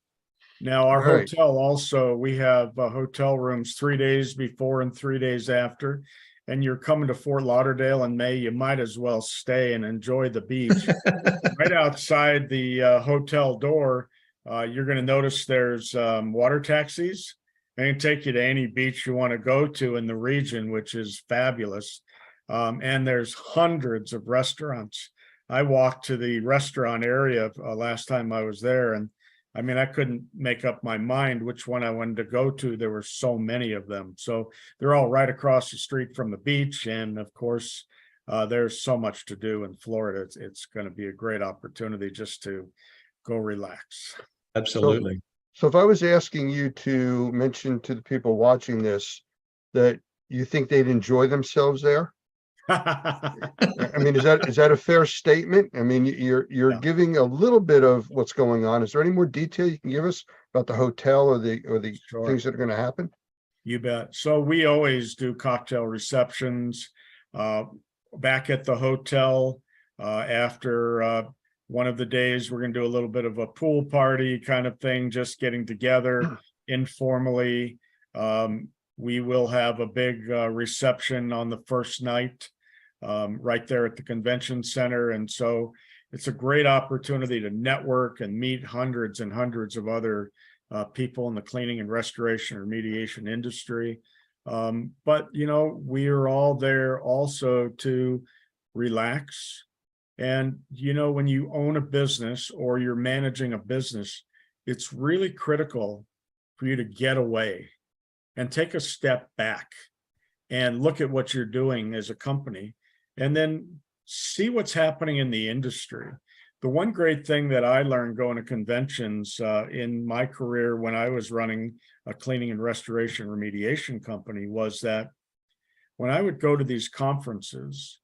Now, our hotel also, we have hotel rooms 3 days before and 3 days after. And you're coming to Fort Lauderdale in May, you might as well stay and enjoy the beach. Right outside the hotel door, you're going to notice there's water taxis. They can take you to any beach you want to go to in the region, which is fabulous. And there's hundreds of restaurants. I walked to the restaurant area last time I was there, and I couldn't make up my mind which one I wanted to go to. There were so many of them. So they're all right across the street from the beach. And of course, there's so much to do in Florida. It's going to be a great opportunity just to go relax. Absolutely. So if I was asking you to mention to the people watching this that you think they'd enjoy themselves there, is that a fair statement? You're giving a little bit of what's going on. Is there any more detail you can give us about the hotel or the Sure. things that are going to happen? You bet. So we always do cocktail receptions back at the hotel. After one of the days, we're going to do a little bit of a pool party kind of thing, just getting together informally. We will have a big reception on the first night right there at the convention center. And so it's a great opportunity to network and meet hundreds and hundreds of other people in the cleaning and restoration or remediation industry. But, you know, we are all there also to relax. And, you know, when you own a business or you're managing a business, it's really critical for you to get away and take a step back and look at what you're doing as a company and then see what's happening in the industry. The one great thing that I learned going to conventions in my career when I was running a cleaning and restoration remediation company was that when I would go to these conferences,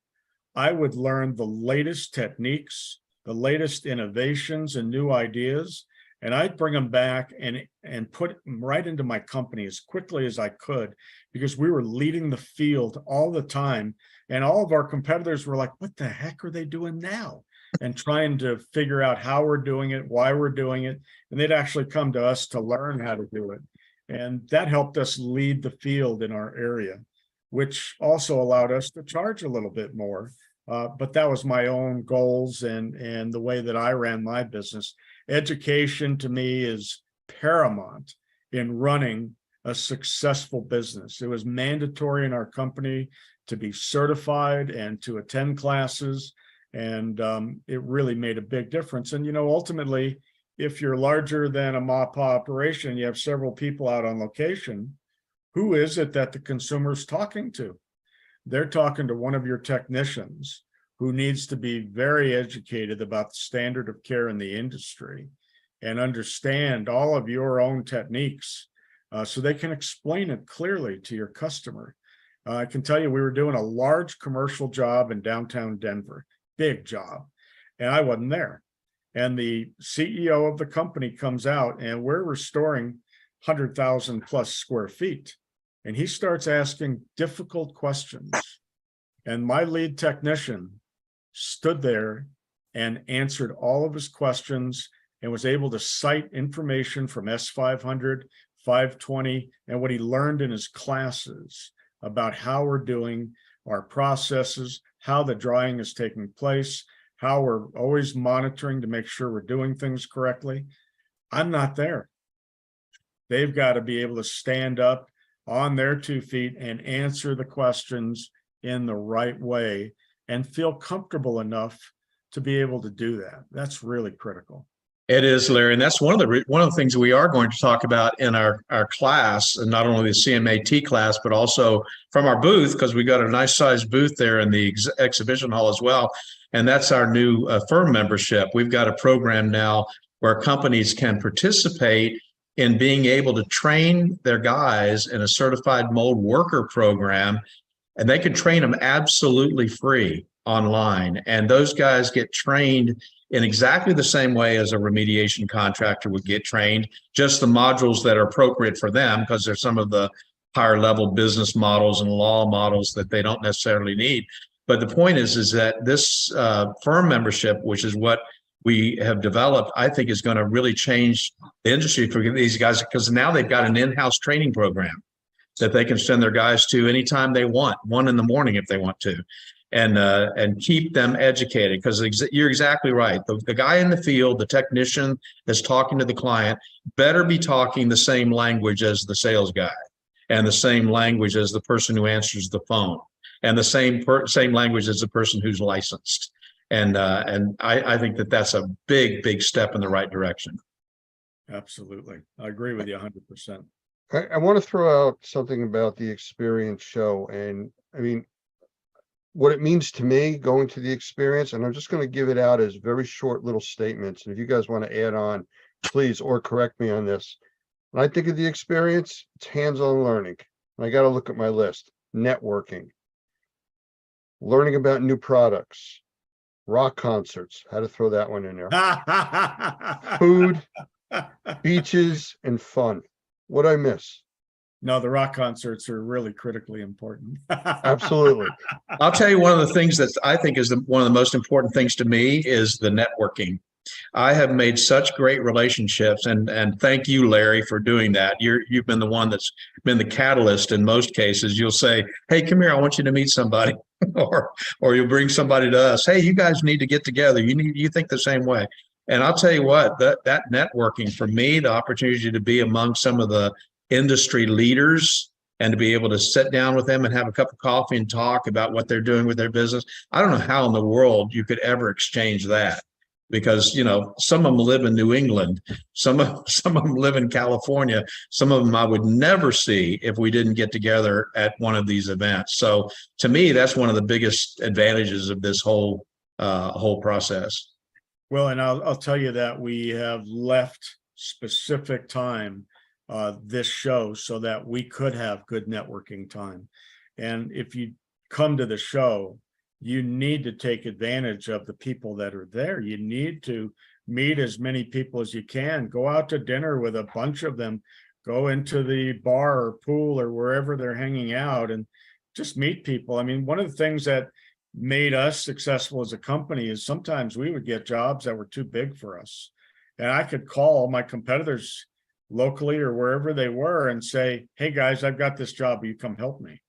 I would learn the latest techniques, the latest innovations and new ideas, and I'd bring them back and put them right into my company as quickly as I could, because we were leading the field all the time. And all of our competitors were like, what the heck are they doing now? And trying to figure out how we're doing it, why we're doing it. And they'd actually come to us to learn how to do it. And that helped us lead the field in our area, which also allowed us to charge a little bit more. But that was my own goals and the way that I ran my business. Education to me is paramount in running a successful business. It was mandatory in our company to be certified and to attend classes. And it really made a big difference. And, you know, ultimately, if you're larger than a MAPA operation, you have several people out on location, who is it that the consumer's talking to? They're talking to one of your technicians who needs to be very educated about the standard of care in the industry and understand all of your own techniques so they can explain it clearly to your customer. I can tell you, we were doing a large commercial job in downtown Denver, big job, and I wasn't there. And the CEO of the company comes out, and we're restoring 100,000 plus square feet. And he starts asking difficult questions. And my lead technician stood there and answered all of his questions and was able to cite information from S500, 520, and what he learned in his classes about how we're doing our processes, how the drying is taking place, how we're always monitoring to make sure we're doing things correctly. I'm not there. They've got to be able to stand up on their 2 feet and answer the questions in the right way and feel comfortable enough to be able to do that. That's really critical. It is, Larry, and that's one of the things we are going to talk about in our class, and not only the CMAT class, but also from our booth, because we got a nice sized booth there in the exhibition hall as well. And that's our new firm membership. We've got a program now where companies can participate in being able to train their guys in a certified mold worker program, and they can train them absolutely free online. And those guys get trained in exactly the same way as a remediation contractor would get trained, just the modules that are appropriate for them, because there's some of the higher level business models and law models that they don't necessarily need. But the point is that this firm membership, which is what we have developed, I think is going to really change the industry for these guys, because now they've got an in-house training program that they can send their guys to anytime they want, 1 a.m. if they want to. And keep them educated, because you're exactly right. The guy in the field, the technician that's talking to the client, better be talking the same language as the sales guy, and the same language as the person who answers the phone, and the same language as the person who's licensed. And I think that that's a big step in the right direction. Absolutely. I agree with you 100%. I want to throw out something about the experience show. And I mean, what it means to me going to the experience, and I'm just going to give it out as very short little statements. And if you guys want to add on, please, or correct me on this. When I think of the experience, it's hands-on learning. And I got to look at my list. Networking, learning about new products, rock concerts, had to throw that one in there. Food, beaches, and fun. What'd I miss? No, the rock concerts are really critically important. Absolutely. I'll tell you one of the things that I think is one of the most important things to me is the networking. I have made such great relationships, and thank you, Larry, for doing that. You've been the one that's been the catalyst in most cases. You'll say, "Hey, come here, I want you to meet somebody," or you'll bring somebody to us. "Hey, you guys need to get together. You think the same way." And I'll tell you what, that networking for me, the opportunity to be among some of the industry leaders and to be able to sit down with them and have a cup of coffee and talk about what they're doing with their business. I don't know how in the world you could ever exchange that, because some of them live in New England, some of them live in California, some of them I would never see if we didn't get together at one of these events. So to me, that's one of the biggest advantages of this whole process. Well, and I'll tell you that we have left specific time this show so that we could have good networking time. And if you come to the show, you need to take advantage of the people that are there. You need to meet as many people as you can. Go out to dinner with a bunch of them. Go into the bar or pool or wherever they're hanging out and just meet people. I mean, one of the things that made us successful as a company is sometimes we would get jobs that were too big for us. And I could call my competitors locally or wherever they were and say, "Hey guys, I've got this job. Will you come help me?"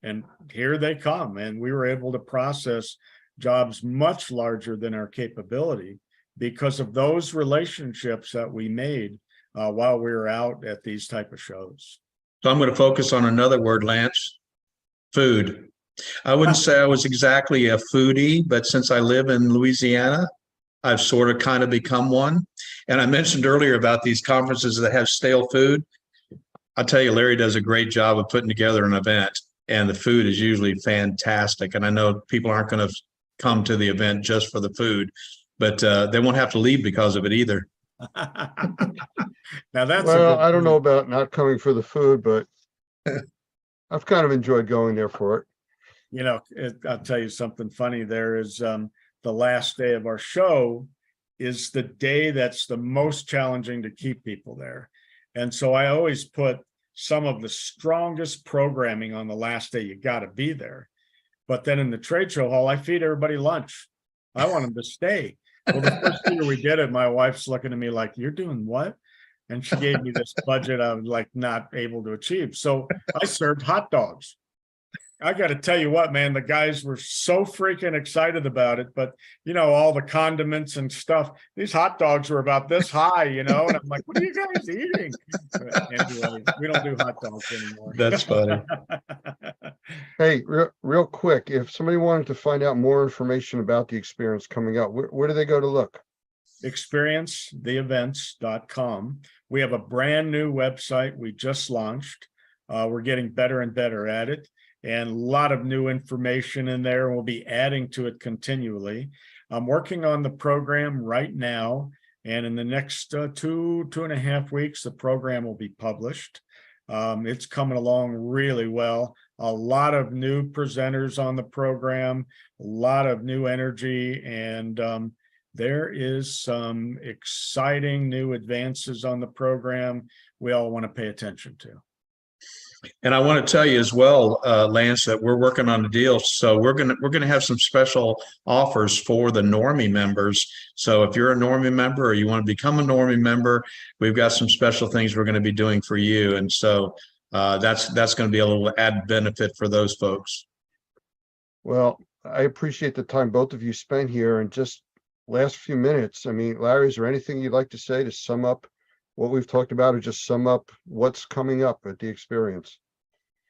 And here they come. And we were able to process jobs much larger than our capability because of those relationships that we made while we were out at these type of shows. So I'm going to focus on another word, Lance: food. I wouldn't say I was exactly a foodie, but since I live in Louisiana, I've sort of kind of become one. And I mentioned earlier about these conferences that have stale food. I'll tell you, Larry does a great job of putting together an event, and the food is usually fantastic. And I know people aren't going to come to the event just for the food, but they won't have to leave because of it either. Now that's Well, I don't know about not coming for the food, but I've kind of enjoyed going there for it. I'll tell you something funny. There is the last day of our show is the day that's the most challenging to keep people there. And so I always put some of the strongest programming on the last day. You got to be there. But then in the trade show hall, I feed everybody lunch. I want them to stay. Well, the first year we did it, my wife's looking at me like, "You're doing what?" And she gave me this budget I was like not able to achieve. So I served hot dogs. I got to tell you what, man, the guys were so freaking excited about it. But, all the condiments and stuff, these hot dogs were about this high, and I'm like, "What are you guys eating?" Anyway, we don't do hot dogs anymore. That's funny. Hey, real quick, if somebody wanted to find out more information about the experience coming up, where do they go to look? ExperienceTheEvents.com. We have a brand new website we just launched. We're getting better and better at it, and a lot of new information in there. We'll be adding to it continually. I'm working on the program right now, and in the next 2.5 weeks, the program will be published. It's coming along really well. A lot of new presenters on the program, a lot of new energy, and there is some exciting new advances on the program we all want to pay attention to. And I want to tell you as well, Lance, that we're working on a deal. So we're gonna have some special offers for the Normie members. So if you're a Normie member or you want to become a Normie member, we've got some special things we're going to be doing for you. And so that's going to be a little added benefit for those folks. Well, I appreciate the time both of you spent here, and just last few minutes. I mean, Larry, is there anything you'd like to say to sum up what we've talked about, or just sum up what's coming up at the experience?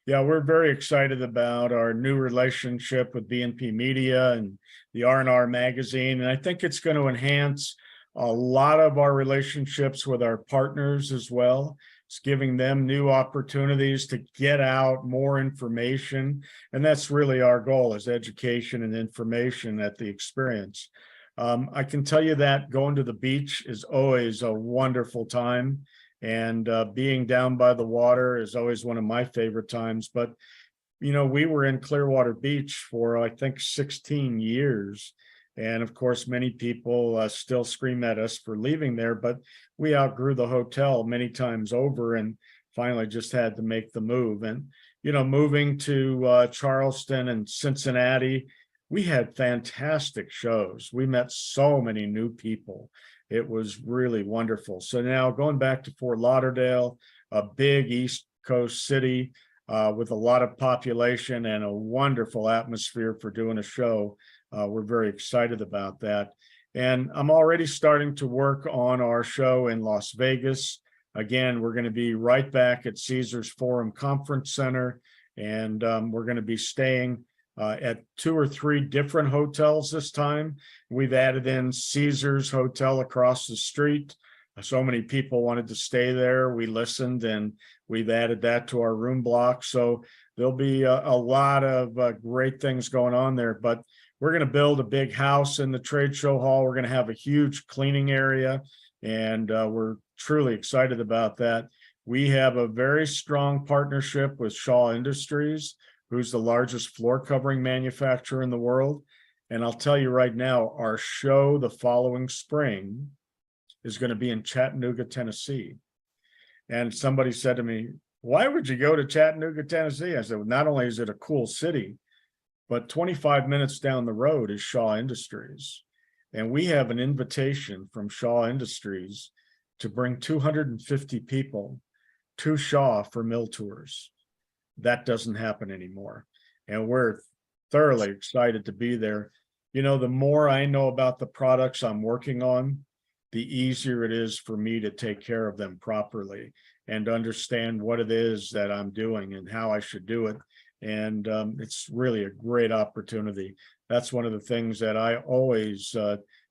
Yeah, we're very excited about our new relationship with BNP Media and the R&R magazine. And I think it's going to enhance a lot of our relationships with our partners as well. It's giving them new opportunities to get out more information. And that's really our goal, is education and information at the experience. I can tell you that going to the beach is always a wonderful time, and being down by the water is always one of my favorite times. But, we were in Clearwater Beach for, I think, 16 years. And of course, many people still scream at us for leaving there, but we outgrew the hotel many times over. And finally just had to make the move. And, you know, moving to Charleston and Cincinnati, we had fantastic shows. We met so many new people. It was really wonderful. So now going back to Fort Lauderdale, a big East Coast city with a lot of population and a wonderful atmosphere for doing a show. We're very excited about that. And I'm already starting to work on our show in Las Vegas. Again, we're going to be right back at Caesars Forum Conference Center, and we're going to be staying at 2 or 3 different hotels this time. We've added in Caesars Hotel across the street. So many people wanted to stay there. We listened, and we've added that to our room block. So there'll be a lot of great things going on there. But we're going to build a big house in the trade show hall. We're going to have a huge cleaning area, and we're truly excited about that. We have a very strong partnership with Shaw Industries, who's the largest floor covering manufacturer in the world. And I'll tell you right now, our show the following spring is going to be in Chattanooga, Tennessee. And somebody said to me, why would you go to Chattanooga, Tennessee? I said, well, not only is it a cool city, but 25 minutes down the road is Shaw Industries. And we have an invitation from Shaw Industries to bring 250 people to Shaw for mill tours. That doesn't happen anymore. And we're thoroughly excited to be there. You know, the more I know about the products I'm working on, the easier it is for me to take care of them properly and understand what it is that I'm doing and how I should do it. And it's really a great opportunity. That's one of the things that I always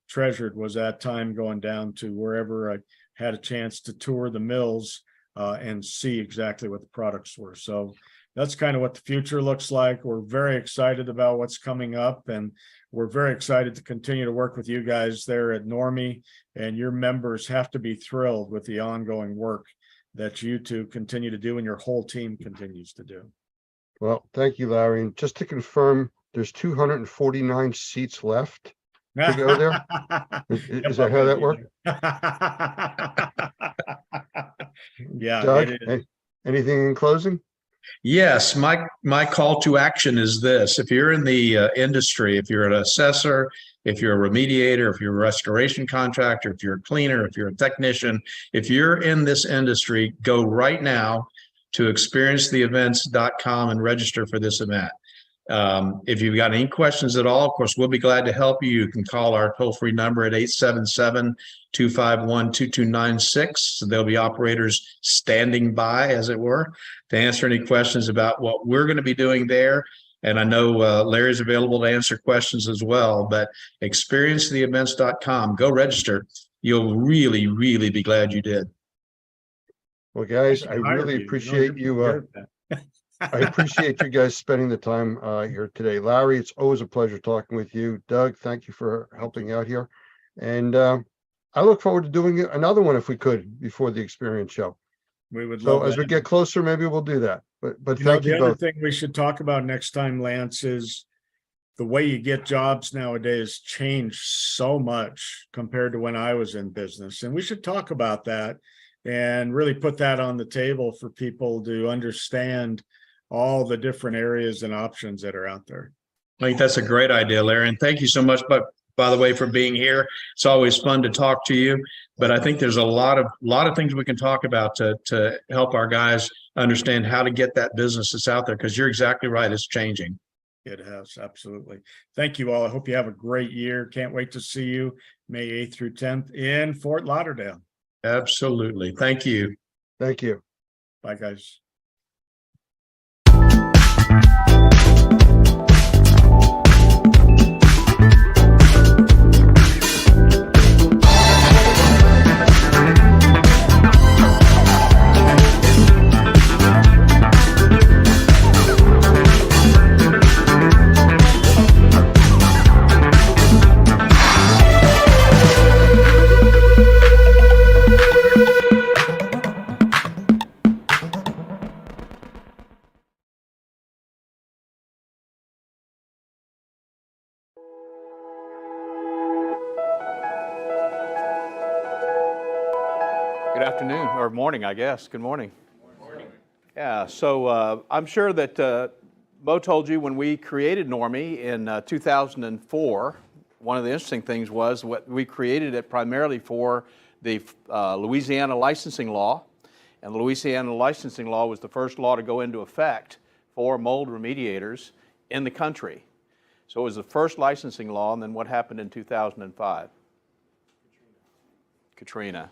treasured, was that time going down to wherever I had a chance to tour the mills and see exactly what the products were. So that's kind of what the future looks like. We're very excited about what's coming up, and we're very excited to continue to work with you guys there at Normie, and your members have to be thrilled with the ongoing work that you two continue to do and your whole team continues to do. Well, thank you, Larry. And just to confirm, there's 249 seats left to go there. Is that how that works? Yeah. Doug, It is. anything in closing? Yes, my call to action is this. If you're in the industry, if you're an assessor, if you're a remediator, if you're a restoration contractor, if you're a cleaner, if you're a technician, if you're in this industry, go right now to experiencetheevents.com and register for this event. If you've got any questions at all, of course, we'll be glad to help you. You can call our toll-free number at 877-251-2296. So there'll be operators standing by, as it were, to answer any questions about what we're going to be doing there. And I know Larry's available to answer questions as well, but experiencetheevents.com, go register. You'll really, really be glad you did. Well, guys, I really appreciate you. I appreciate you guys spending the time here today. Larry, it's always a pleasure talking with you. Doug, thank you for helping out here. And I look forward to doing another one if we could before the Experience Show. We would So love as we that. get closer, maybe we'll do that. But You know, thank the you other both. thing we should talk about next time, Lance, is the way you get jobs nowadays changed so much compared to when I was in business. And we should talk about that and really put that on the table for people to understand all the different areas and options that are out there. I think that's a great idea, Larry. And thank you so much, by the way, for being here. It's always fun to talk to you. But I think there's a lot of things we can talk about to help our guys understand how to get that business that's out there, because you're exactly right. It's changing. It has, absolutely. Thank you all. I hope you have a great year. Can't wait to see you May 8th through 10th in Fort Lauderdale. Absolutely. Thank you. Thank you. Bye, guys. Good afternoon, or morning, I guess. Good morning. Yeah, so I'm sure that Mo told you when we created Normie in 2004, one of the interesting things was what we created it primarily for the Louisiana licensing law. And the Louisiana licensing law was the first law to go into effect for mold remediators in the country. So it was the first licensing law, and then what happened in 2005? Katrina.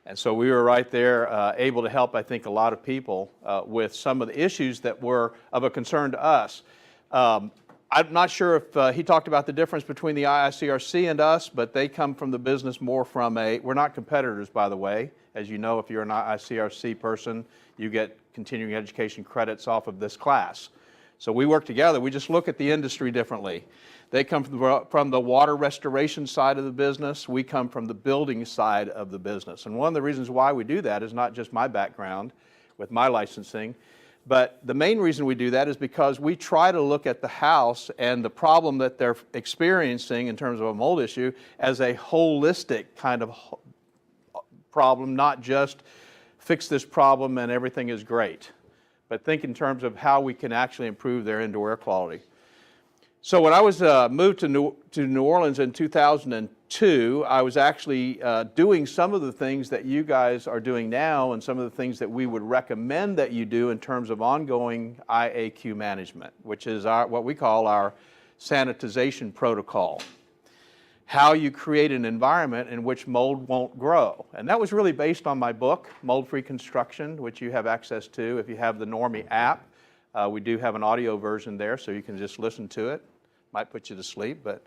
And so we were right there able to help, I think, a lot of people with some of the issues that were of a concern to us. I'm not sure if he talked about the difference between the IICRC and us, but they come from the business more from we're not competitors, by the way. As you know, if you're an IICRC person, you get continuing education credits off of this class. So we work together. We just look at the industry differently. They come from the water restoration side of the business. We come from the building side of the business. And one of the reasons why we do that is not just my background with my licensing, but the main reason we do that is because we try to look at the house and the problem that they're experiencing in terms of a mold issue as a holistic kind of problem, not just fix this problem and everything is great, but think in terms of how we can actually improve their indoor air quality. So when I was moved to New Orleans in 2002, I was actually doing some of the things that you guys are doing now and some of the things that we would recommend that you do in terms of ongoing IAQ management, which is what we call our sanitization protocol. How you create an environment in which mold won't grow. And that was really based on my book, Mold-Free Construction, which you have access to if you have the Normie app. We do have an audio version there, so you can just listen to it. Might put you to sleep, but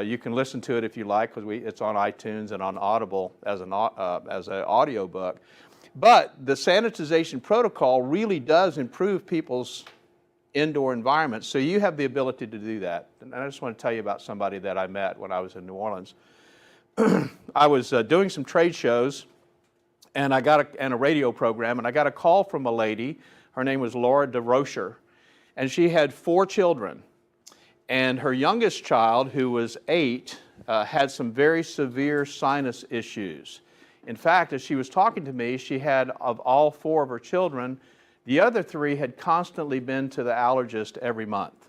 you can listen to it if you like, because it's on iTunes and on Audible as an audio book. But the sanitization protocol really does improve people's indoor environments, so you have the ability to do that. And I just want to tell you about somebody that I met when I was in New Orleans. I was doing some trade shows, and I got a radio program, and I got a call from a lady. Her name was Laura DeRocher, and she had 4 children. And her youngest child, who was 8, had some very severe sinus issues. In fact, as she was talking to me, she had, of all 4 of her children, the other 3 had constantly been to the allergist every month.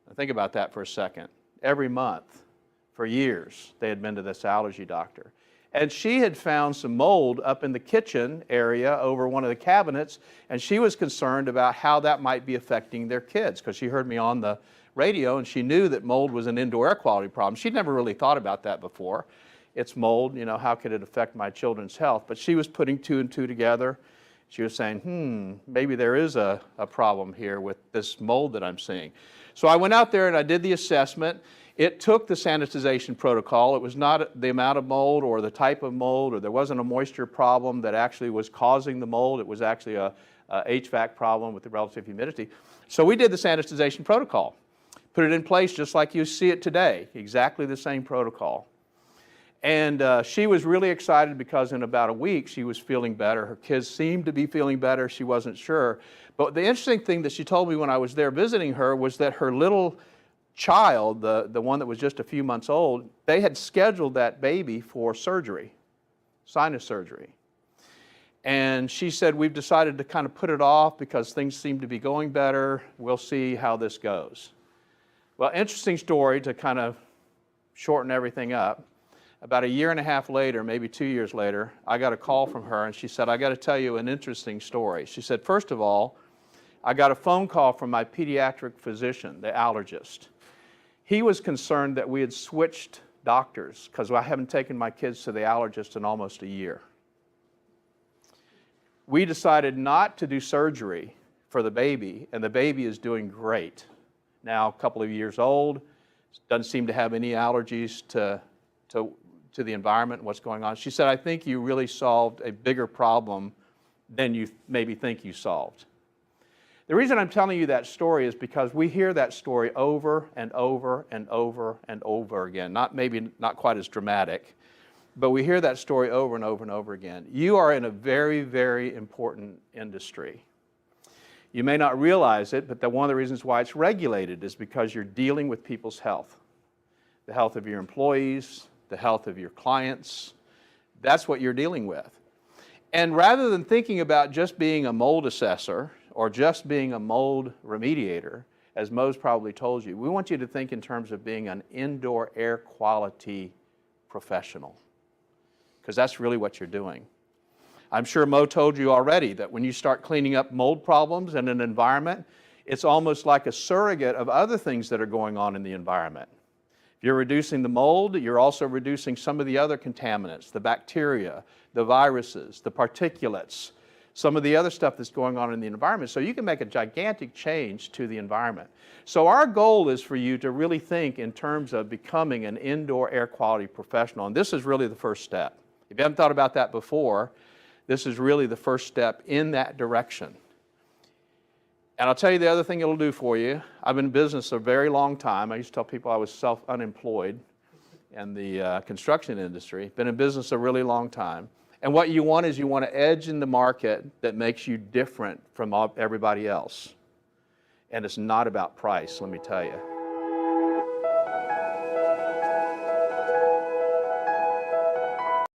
Now think about that for a second. Every month, for years, they had been to this allergy doctor. And she had found some mold up in the kitchen area over one of the cabinets, and she was concerned about how that might be affecting their kids, because she heard me on the radio and she knew that mold was an indoor air quality problem. She'd never really thought about that before. It's mold, how could it affect my children's health? But she was putting 2 and 2 together. She was saying, maybe there is a problem here with this mold that I'm seeing. So I went out there and I did the assessment. It took the sanitization protocol. It was not the amount of mold or the type of mold, or there wasn't a moisture problem that actually was causing the mold. It was actually a HVAC problem with the relative humidity. So we did the sanitization protocol, put it in place just like you see it today, exactly the same protocol. And she was really excited because in about a week she was feeling better. Her kids seemed to be feeling better. She wasn't sure. But the interesting thing that she told me when I was there visiting her was that her little child, the one that was just a few months old, they had scheduled that baby for surgery, sinus surgery. And she said, we've decided to kind of put it off because things seem to be going better. We'll see how this goes. Well, interesting story to kind of shorten everything up. About a year and a half later, maybe 2 years later, I got a call from her and she said, I got to tell you an interesting story. She said, first of all, I got a phone call from my pediatric physician, the allergist. He was concerned that we had switched doctors because I haven't taken my kids to the allergist in almost a year. We decided not to do surgery for the baby, and the baby is doing great. Now, a couple of years old, doesn't seem to have any allergies to the environment and what's going on. She said, I think you really solved a bigger problem than you maybe think you solved. The reason I'm telling you that story is because we hear that story over and over and over and over again. Maybe not quite as dramatic, but we hear that story over and over and over again. You are in a very, very important industry. You may not realize it, but one of the reasons why it's regulated is because you're dealing with people's health. The health of your employees, the health of your clients. That's what you're dealing with. And rather than thinking about just being a mold assessor or just being a mold remediator, as Mo's probably told you, we want you to think in terms of being an indoor air quality professional, because that's really what you're doing. I'm sure Mo told you already that when you start cleaning up mold problems in an environment, it's almost like a surrogate of other things that are going on in the environment. If you're reducing the mold, you're also reducing some of the other contaminants, the bacteria, the viruses, the particulates, some of the other stuff that's going on in the environment. So you can make a gigantic change to the environment. So our goal is for you to really think in terms of becoming an indoor air quality professional. And this is really the first step. If you haven't thought about that before, this is really the first step in that direction. And I'll tell you the other thing it'll do for you. I've been in business a very long time. I used to tell people I was self-unemployed in the construction industry. Been in business a really long time. And what you want is you want an edge in the market that makes you different from everybody else. And it's not about price, let me tell you.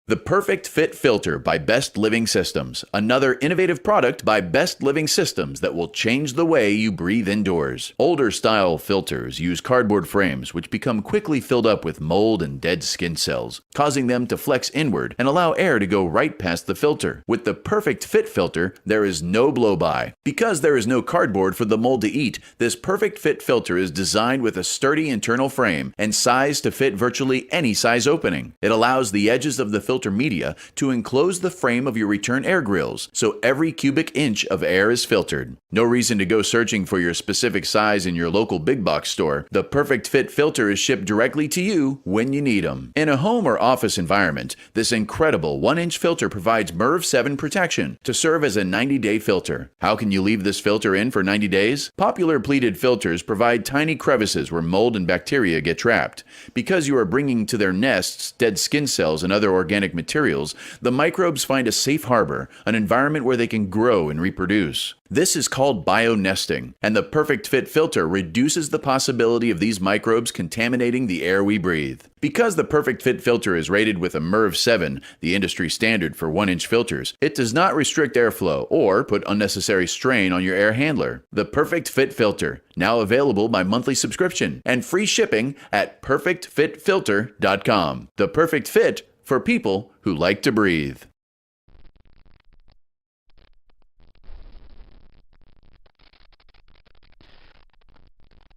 The Perfect Fit Filter by Best Living Systems, another innovative product by Best Living Systems that will change the way you breathe indoors. Older style filters use cardboard frames which become quickly filled up with mold and dead skin cells, causing them to flex inward and allow air to go right past the filter. With the Perfect Fit Filter, there is no blow-by. Because there is no cardboard for the mold to eat, this Perfect Fit Filter is designed with a sturdy internal frame and sized to fit virtually any size opening. It allows the edges of the filter media to enclose the frame of your return air grills, so every cubic inch of air is filtered. No reason to go searching for your specific size in your local big box store. The Perfect Fit Filter is shipped directly to you when you need them. In a home or office environment, this incredible 1-inch filter provides MERV 7 protection to serve as a 90-day filter. How can you leave this filter in for 90 days? Popular pleated filters provide tiny crevices where mold and bacteria get trapped. Because you are bringing to their nests dead skin cells and other organic materials, the microbes find a safe harbor, an environment where they can grow and reproduce. This is called bionesting, and the Perfect Fit Filter reduces the possibility of these microbes contaminating the air we breathe. Because the Perfect Fit Filter is rated with a MERV 7, the industry standard for 1-inch filters, it does not restrict airflow or put unnecessary strain on your air handler. The Perfect Fit Filter, now available by monthly subscription and free shipping at perfectfitfilter.com. The Perfect Fit for people who like to breathe.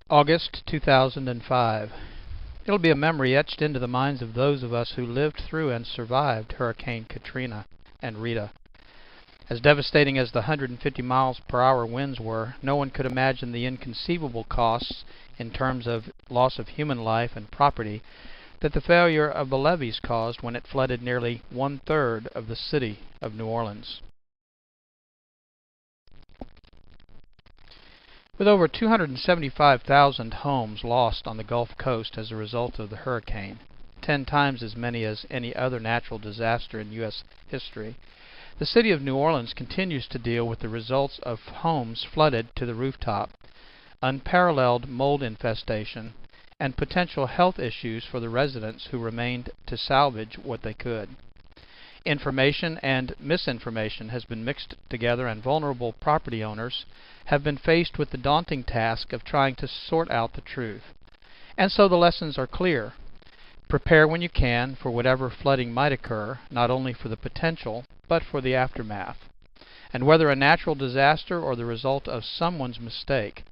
August 2005. It'll be a memory etched into the minds of those of us who lived through and survived Hurricane Katrina and Rita. As devastating as the 150 miles per hour winds were, no one could imagine the inconceivable costs in terms of loss of human life and property that the failure of the levees caused when it flooded nearly 1/3 of the city of New Orleans. With over 275,000 homes lost on the Gulf Coast as a result of the hurricane, 10 times as many as any other natural disaster in U.S. history, the city of New Orleans continues to deal with the results of homes flooded to the rooftop, unparalleled mold infestation, and potential health issues for the residents who remained to salvage what they could. Information and misinformation has been mixed together, and vulnerable property owners have been faced with the daunting task of trying to sort out the truth. And so the lessons are clear. Prepare when you can for whatever flooding might occur, not only for the potential, but for the aftermath. And whether a natural disaster or the result of someone's mistake,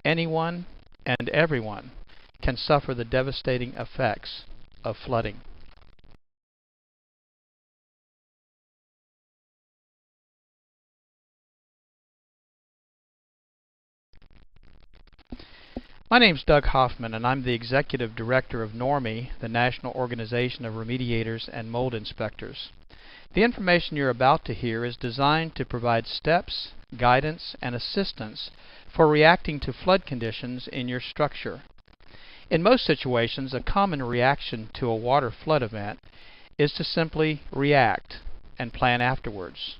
anyone and everyone can suffer the devastating effects of flooding. My name's Doug Hoffman, and I'm the Executive Director of NORMI, the National Organization of Remediators and Mold Inspectors. The information you're about to hear is designed to provide steps, guidance, and assistance for reacting to flood conditions in your structure. In most situations, a common reaction to a water flood event is to simply react and plan afterwards.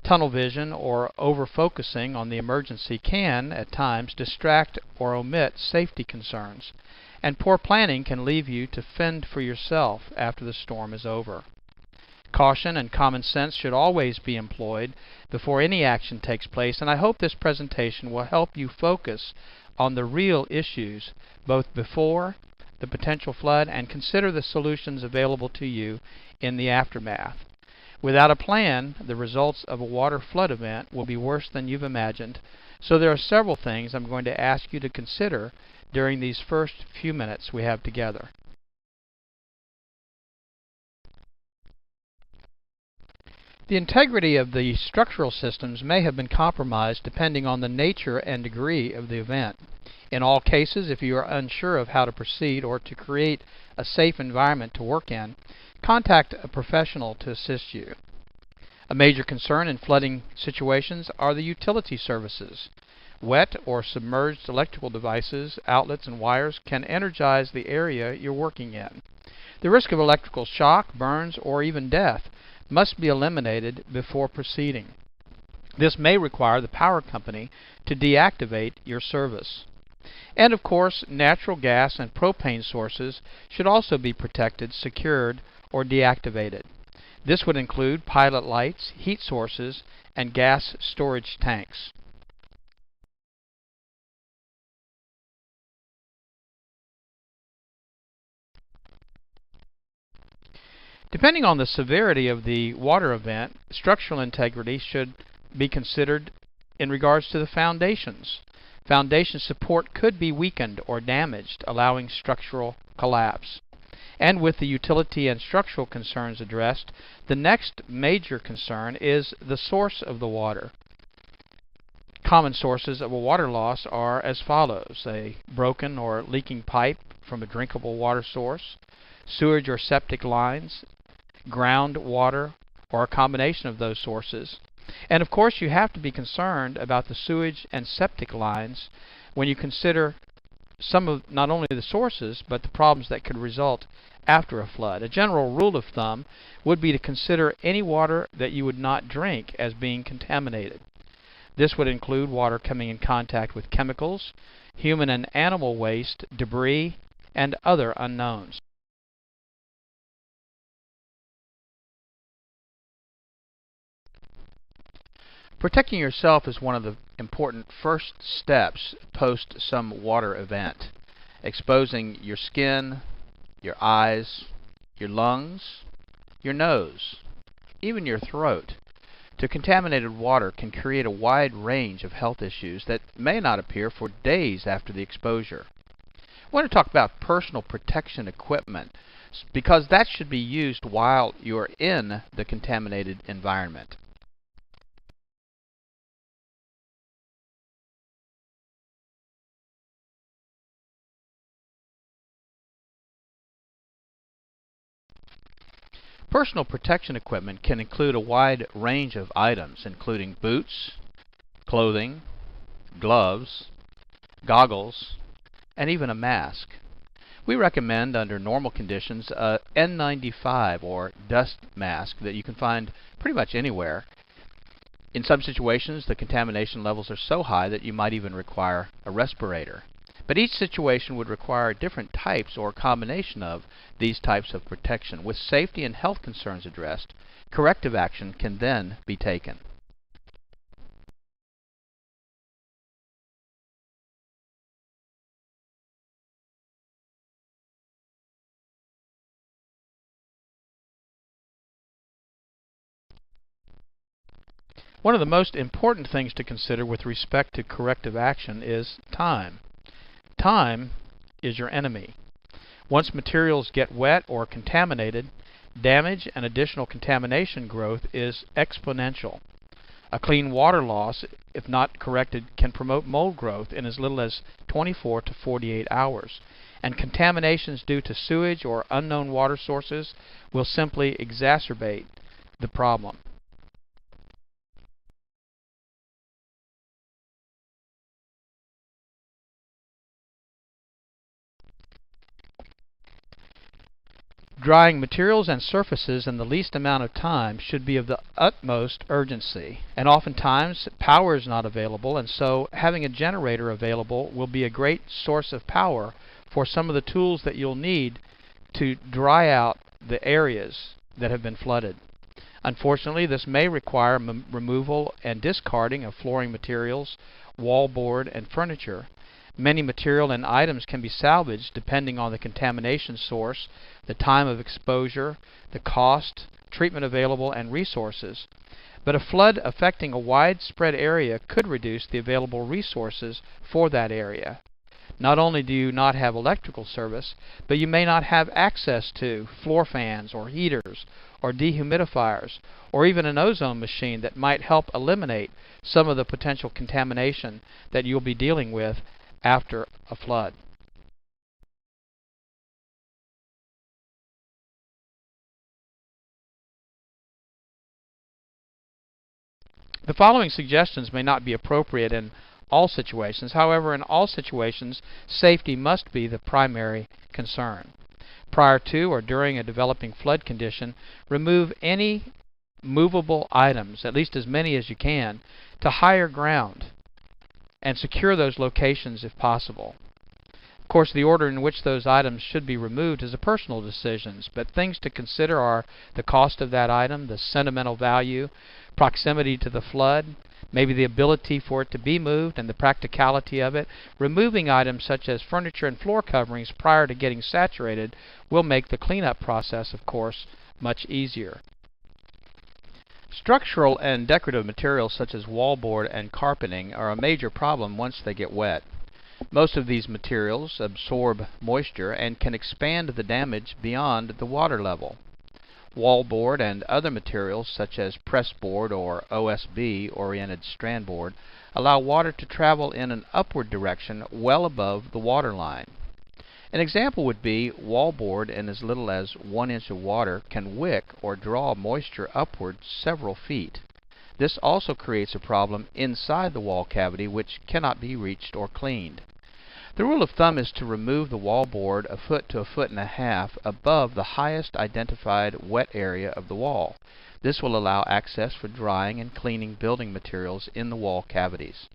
Tunnel vision or over-focusing on the emergency can, at times, distract or omit safety concerns, and poor planning can leave you to fend for yourself after the storm is over. Caution and common sense should always be employed before any action takes place, and I hope this presentation will help you focus on the real issues both before the potential flood and consider the solutions available to you in the aftermath. Without a plan, the results of a water flood event will be worse than you've imagined, so there are several things I'm going to ask you to consider during these first few minutes we have together. The integrity of the structural systems may have been compromised depending on the nature and degree of the event. In all cases, if you are unsure of how to proceed or to create a safe environment to work in, contact a professional to assist you. A major concern in flooding situations are the utility services. Wet or submerged electrical devices, outlets, and wires can energize the area you're working in. The risk of electrical shock, burns, or even death must be eliminated before proceeding. This may require the power company to deactivate your service. And of course, natural gas and propane sources should also be protected, secured, or deactivated. This would include pilot lights, heat sources, and gas storage tanks. Depending on the severity of the water event, structural integrity should be considered in regards to the foundations. Foundation support could be weakened or damaged, allowing structural collapse. And with the utility and structural concerns addressed, the next major concern is the source of the water. Common sources of a water loss are as follows: a broken or leaking pipe from a drinkable water source, sewage or septic lines, groundwater, or a combination of those sources. And of course, you have to be concerned about the sewage and septic lines when you consider some of not only the sources, but the problems that could result after a flood. A general rule of thumb would be to consider any water that you would not drink as being contaminated. This would include water coming in contact with chemicals, human and animal waste, debris, and other unknowns. Protecting yourself is one of the important first steps post some water event. Exposing your skin, your eyes, your lungs, your nose, even your throat to contaminated water can create a wide range of health issues that may not appear for days after the exposure. I want to talk about personal protection equipment because that should be used while you are in the contaminated environment. Personal protection equipment can include a wide range of items, including boots, clothing, gloves, goggles, and even a mask. We recommend, under normal conditions, a N95 or dust mask that you can find pretty much anywhere. In some situations, the contamination levels are so high that you might even require a respirator. But each situation would require different types or combination of these types of protection. With safety and health concerns addressed, corrective action can then be taken. One of the most important things to consider with respect to corrective action is time. Time is your enemy. Once materials get wet or contaminated, damage and additional contamination growth is exponential. A clean water loss, if not corrected, can promote mold growth in as little as 24 to 48 hours. And contaminations due to sewage or unknown water sources will simply exacerbate the problem. Drying materials and surfaces in the least amount of time should be of the utmost urgency, and oftentimes power is not available, and so having a generator available will be a great source of power for some of the tools that you'll need to dry out the areas that have been flooded. Unfortunately, this may require removal and discarding of flooring materials, wallboard, and furniture. Many material and items can be salvaged depending on the contamination source, the time of exposure, the cost, treatment available, and resources. But a flood affecting a widespread area could reduce the available resources for that area. Not only do you not have electrical service, but you may not have access to floor fans or heaters or dehumidifiers or even an ozone machine that might help eliminate some of the potential contamination that you'll be dealing with after a flood. The following suggestions may not be appropriate in all situations. However, in all situations, safety must be the primary concern. Prior to or during a developing flood condition, remove any movable items, at least as many as you can, to higher ground and secure those locations if possible. Of course, the order in which those items should be removed is a personal decision, but things to consider are the cost of that item, the sentimental value, proximity to the flood, maybe the ability for it to be moved and the practicality of it. Removing items such as furniture and floor coverings prior to getting saturated will make the cleanup process, of course, much easier. Structural and decorative materials such as wallboard and carpeting are a major problem once they get wet. Most of these materials absorb moisture and can expand the damage beyond the water level. Wallboard and other materials such as pressboard or OSB oriented strand board allow water to travel in an upward direction well above the water line. An example would be wallboard in as little as 1 inch of water can wick or draw moisture upward several feet. This also creates a problem inside the wall cavity which cannot be reached or cleaned. The rule of thumb is to remove the wallboard a foot to a foot and a half above the highest identified wet area of the wall. This will allow access for drying and cleaning building materials in the wall cavities.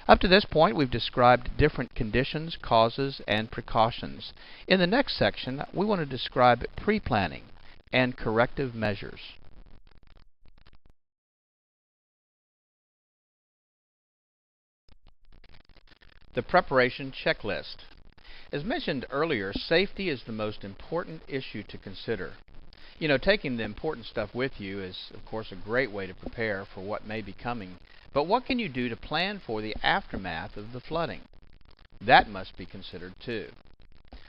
Up to this point, we've described different conditions, causes, and precautions. In the next section, we want to describe pre-planning and corrective measures. The preparation checklist. As mentioned earlier, safety is the most important issue to consider. You know, taking the important stuff with you is, of course, a great way to prepare for what may be coming. But what can you do to plan for the aftermath of the flooding? That must be considered too.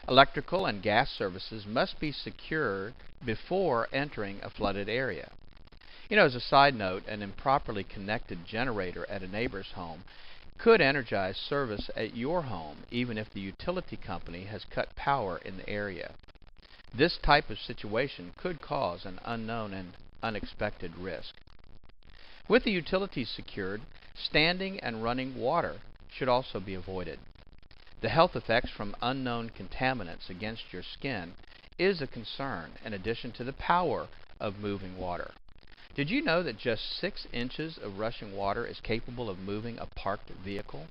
Electrical and gas services must be secured before entering a flooded area. You know, as a side note, an improperly connected generator at a neighbor's home could energize service at your home even if the utility company has cut power in the area. This type of situation could cause an unknown and unexpected risk. With the utilities secured, standing and running water should also be avoided. The health effects from unknown contaminants against your skin is a concern in addition to the power of moving water. Did you know that just 6 inches of rushing water is capable of moving a parked vehicle?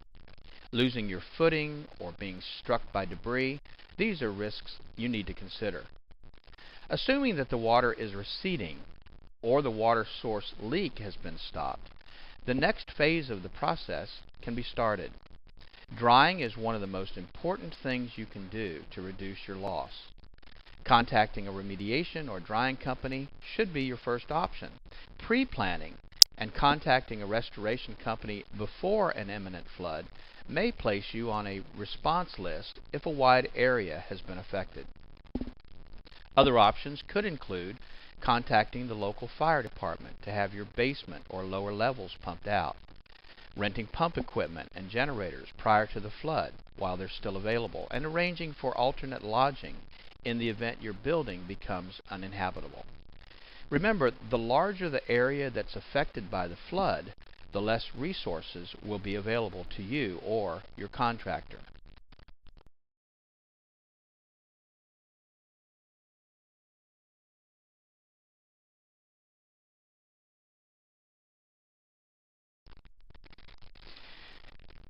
Losing your footing or being struck by debris, these are risks you need to consider. Assuming that the water is receding or the water source leak has been stopped, the next phase of the process can be started. Drying is one of the most important things you can do to reduce your loss. Contacting a remediation or drying company should be your first option. Pre-planning and contacting a restoration company before an imminent flood may place you on a response list if a wide area has been affected. Other options could include contacting the local fire department to have your basement or lower levels pumped out, renting pump equipment and generators prior to the flood while they're still available, and arranging for alternate lodging in the event your building becomes uninhabitable. Remember, the larger the area that's affected by the flood, the less resources will be available to you or your contractor.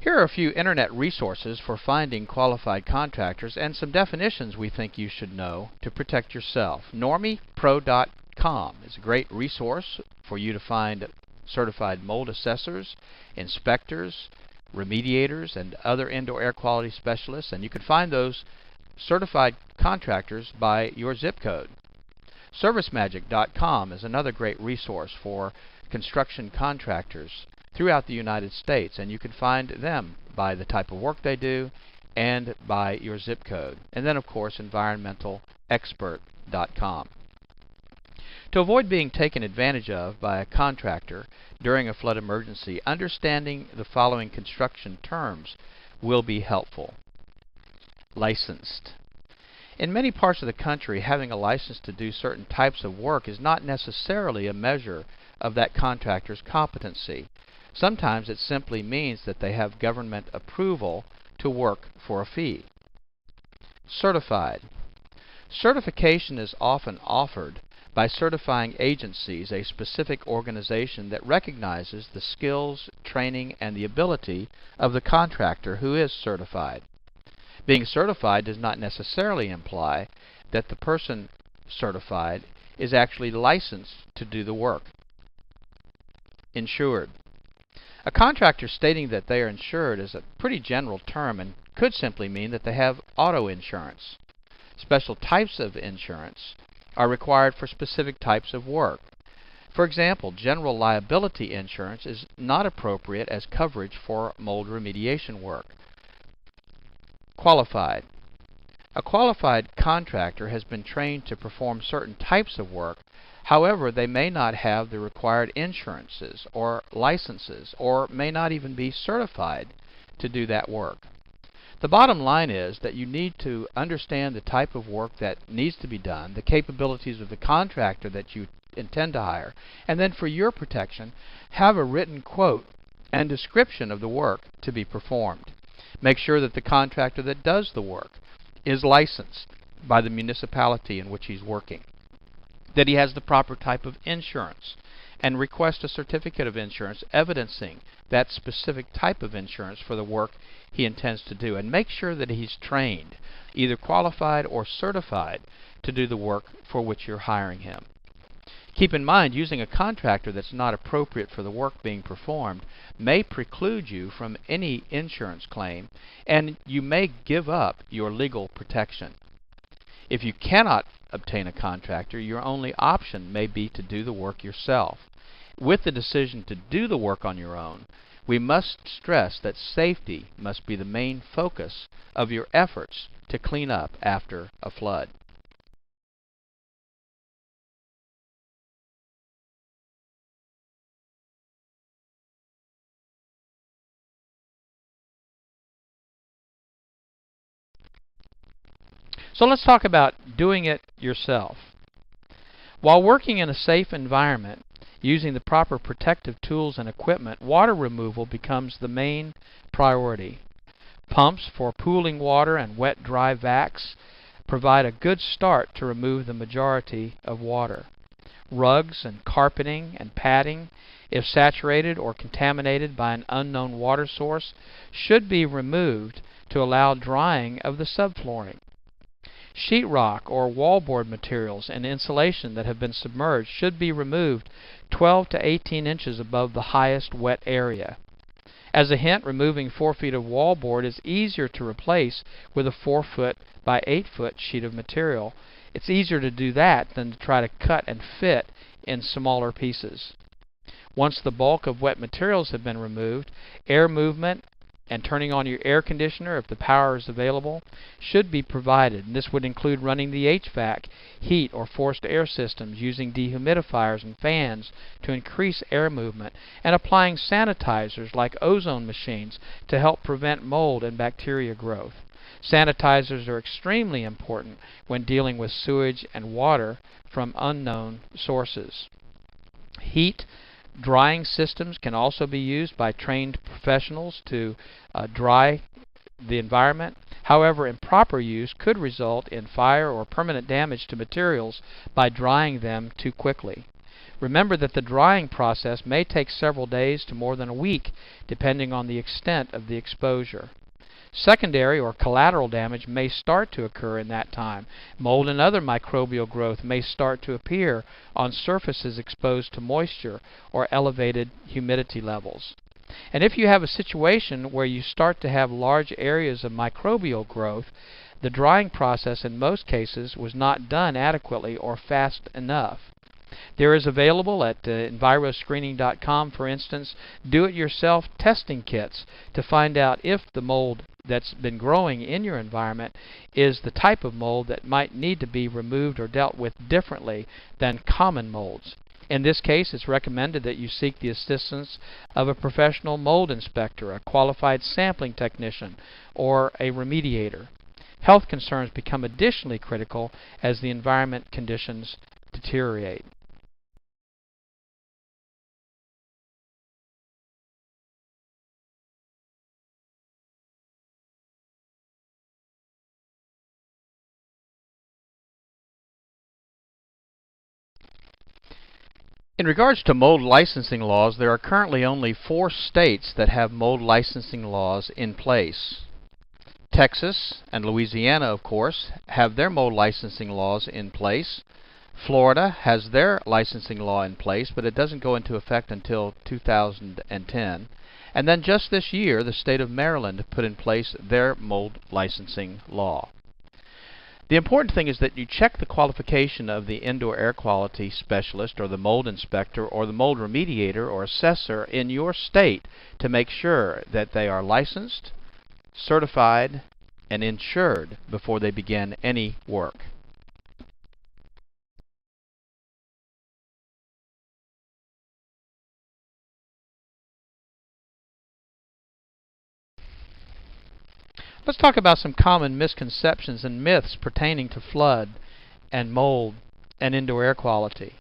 Here are a few internet resources for finding qualified contractors and some definitions we think you should know to protect yourself. NormiePro.com certified.com is a great resource for you to find certified mold assessors, inspectors, remediators, and other indoor air quality specialists, and you can find those certified contractors by your zip code. ServiceMagic.com is another great resource for construction contractors throughout the United States, and you can find them by the type of work they do and by your zip code. And then, of course, EnvironmentalExpert.com. To avoid being taken advantage of by a contractor during a flood emergency, understanding the following construction terms will be helpful. Licensed. In many parts of the country, having a license to do certain types of work is not necessarily a measure of that contractor's competency. Sometimes it simply means that they have government approval to work for a fee. Certified. Certification is often offered by certifying agencies, a specific organization that recognizes the skills, training, and the ability of the contractor who is certified. Being certified does not necessarily imply that the person certified is actually licensed to do the work. Insured. A contractor stating that they are insured is a pretty general term and could simply mean that they have auto insurance. Special types of insurance are required for specific types of work. For example, general liability insurance is not appropriate as coverage for mold remediation work. Qualified. A qualified contractor has been trained to perform certain types of work. However, they may not have the required insurances or licenses, or may not even be certified to do that work. The bottom line is that you need to understand the type of work that needs to be done, the capabilities of the contractor that you intend to hire, and then for your protection, have a written quote and description of the work to be performed. Make sure that the contractor that does the work is licensed by the municipality in which he's working, that he has the proper type of insurance, and request a certificate of insurance evidencing that specific type of insurance for the work he intends to do, and make sure that he's trained, either qualified or certified, to do the work for which you're hiring him. Keep in mind, using a contractor that's not appropriate for the work being performed may preclude you from any insurance claim, and you may give up your legal protection. If you cannot obtain a contractor, your only option may be to do the work yourself. With the decision to do the work on your own, we must stress that safety must be the main focus of your efforts to clean up after a flood. So let's talk about doing it yourself. While working in a safe environment, using the proper protective tools and equipment, water removal becomes the main priority. Pumps for pooling water and wet-dry vacs provide a good start to remove the majority of water. Rugs and carpeting and padding, if saturated or contaminated by an unknown water source, should be removed to allow drying of the subflooring. Sheetrock or wallboard materials and insulation that have been submerged should be removed 12 to 18 inches above the highest wet area. As a hint, removing 4 feet of wallboard is easier to replace with a 4 foot by 8 foot sheet of material. It's easier to do that than to try to cut and fit in smaller pieces. Once the bulk of wet materials have been removed, air movement and turning on your air conditioner, if the power is available, should be provided. And this would include running the HVAC, heat, or forced air systems, using dehumidifiers and fans to increase air movement, and applying sanitizers like ozone machines to help prevent mold and bacteria growth. Sanitizers are extremely important when dealing with sewage and water from unknown sources. Heat drying systems can also be used by trained professionals to dry the environment. However, improper use could result in fire or permanent damage to materials by drying them too quickly. Remember that the drying process may take several days to more than a week, depending on the extent of the exposure. Secondary or collateral damage may start to occur in that time. Mold and other microbial growth may start to appear on surfaces exposed to moisture or elevated humidity levels. And if you have a situation where you start to have large areas of microbial growth, the drying process in most cases was not done adequately or fast enough. There is available at enviroscreening.com, for instance, do-it-yourself testing kits to find out if the mold that's been growing in your environment is the type of mold that might need to be removed or dealt with differently than common molds. In this case, it's recommended that you seek the assistance of a professional mold inspector, a qualified sampling technician, or a remediator. Health concerns become additionally critical as the environment conditions deteriorate. In regards to mold licensing laws, there are currently only 4 states that have mold licensing laws in place. Texas and Louisiana, of course, have their mold licensing laws in place. Florida has their licensing law in place, but it doesn't go into effect until 2010. And then just this year, the state of Maryland put in place their mold licensing law. The important thing is that you check the qualification of the indoor air quality specialist or the mold inspector or the mold remediator or assessor in your state to make sure that they are licensed, certified, and insured before they begin any work. Let's talk about some common misconceptions and myths pertaining to flood and mold and indoor air quality.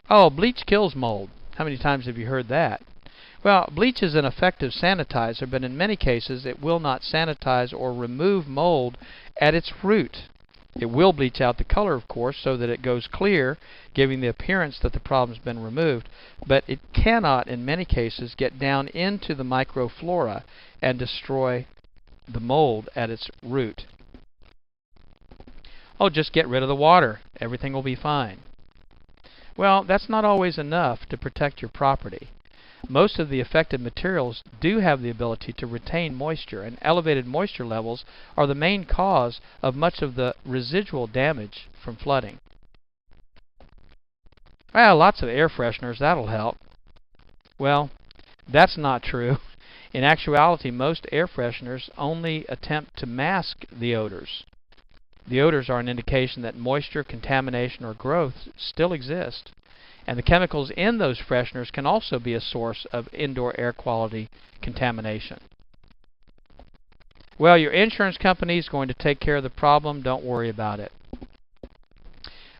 Oh, bleach kills mold. How many times have you heard that? Well, bleach is an effective sanitizer, but in many cases it will not sanitize or remove mold at its root. It will bleach out the color, of course, so that it goes clear, giving the appearance that the problem's been removed, but it cannot, in many cases, get down into the microflora and destroy the mold at its root. Oh, just get rid of the water. Everything will be fine. Well, that's not always enough to protect your property. Most of the affected materials do have the ability to retain moisture, and elevated moisture levels are the main cause of much of the residual damage from flooding. Well, lots of air fresheners, that'll help. Well, that's not true. In actuality, most air fresheners only attempt to mask the odors. The odors are an indication that moisture, contamination, or growth still exist. And the chemicals in those fresheners can also be a source of indoor air quality contamination. Well, your insurance company is going to take care of the problem. Don't worry about it.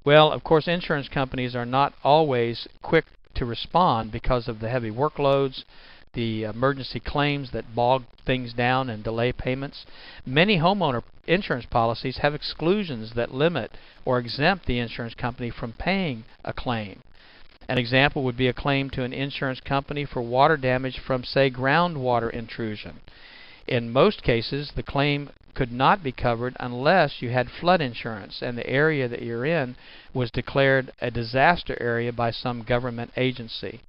Well, of course, insurance companies are not always quick to respond because of the heavy workloads, the emergency claims that bog things down and delay payments. Many homeowner insurance policies have exclusions that limit or exempt the insurance company from paying a claim. An example would be a claim to an insurance company for water damage from, say, groundwater intrusion. In most cases, the claim could not be covered unless you had flood insurance and the area that you're in was declared a disaster area by some government agency.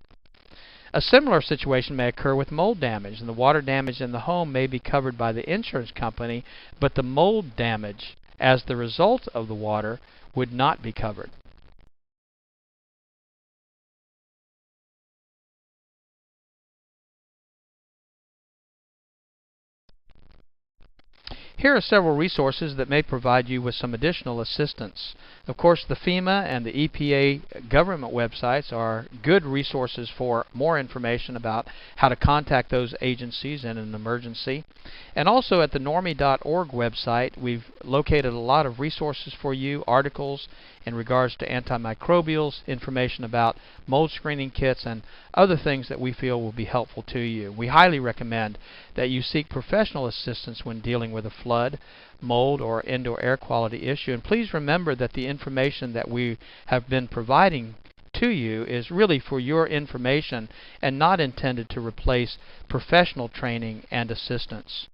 A similar situation may occur with mold damage, and the water damage in the home may be covered by the insurance company, but the mold damage as the result of the water would not be covered. Here are several resources that may provide you with some additional assistance. Of course, the FEMA and the EPA government websites are good resources for more information about how to contact those agencies in an emergency. And also at the normie.org website, we've located a lot of resources for you, articles in regards to antimicrobials, information about mold screening kits, and other things that we feel will be helpful to you. We highly recommend that you seek professional assistance when dealing with a flood, mold, or indoor air quality issue. And please remember that the information that we have been providing to you is really for your information and not intended to replace professional training and assistance.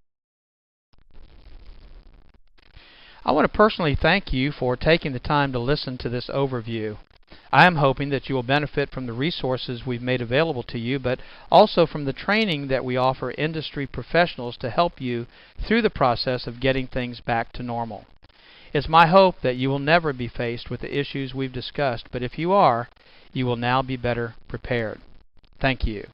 I want to personally thank you for taking the time to listen to this overview. I am hoping that you will benefit from the resources we've made available to you, but also from the training that we offer industry professionals to help you through the process of getting things back to normal. It's my hope that you will never be faced with the issues we've discussed, but if you are, you will now be better prepared. Thank you.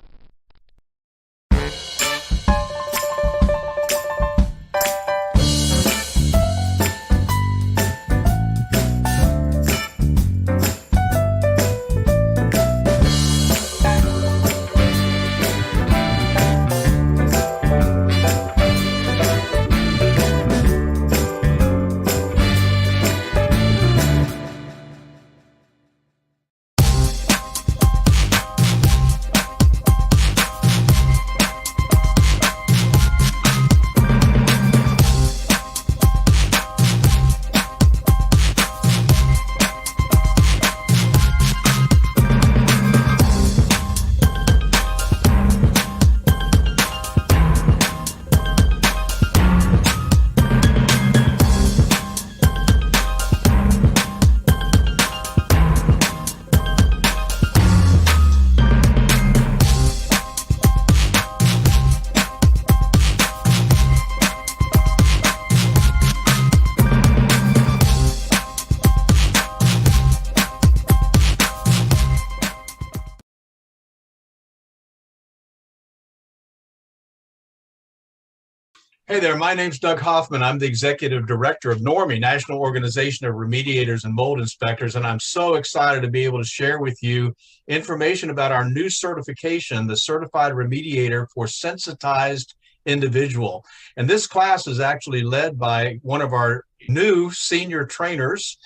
Hey there, my name's Doug Hoffman. I'm the Executive Director of NORMI, National Organization of Remediators and Mold Inspectors, and I'm so excited to be able to share with you information about our new certification, the Certified Remediator for Sensitized Individual. And this class is actually led by one of our new senior trainers,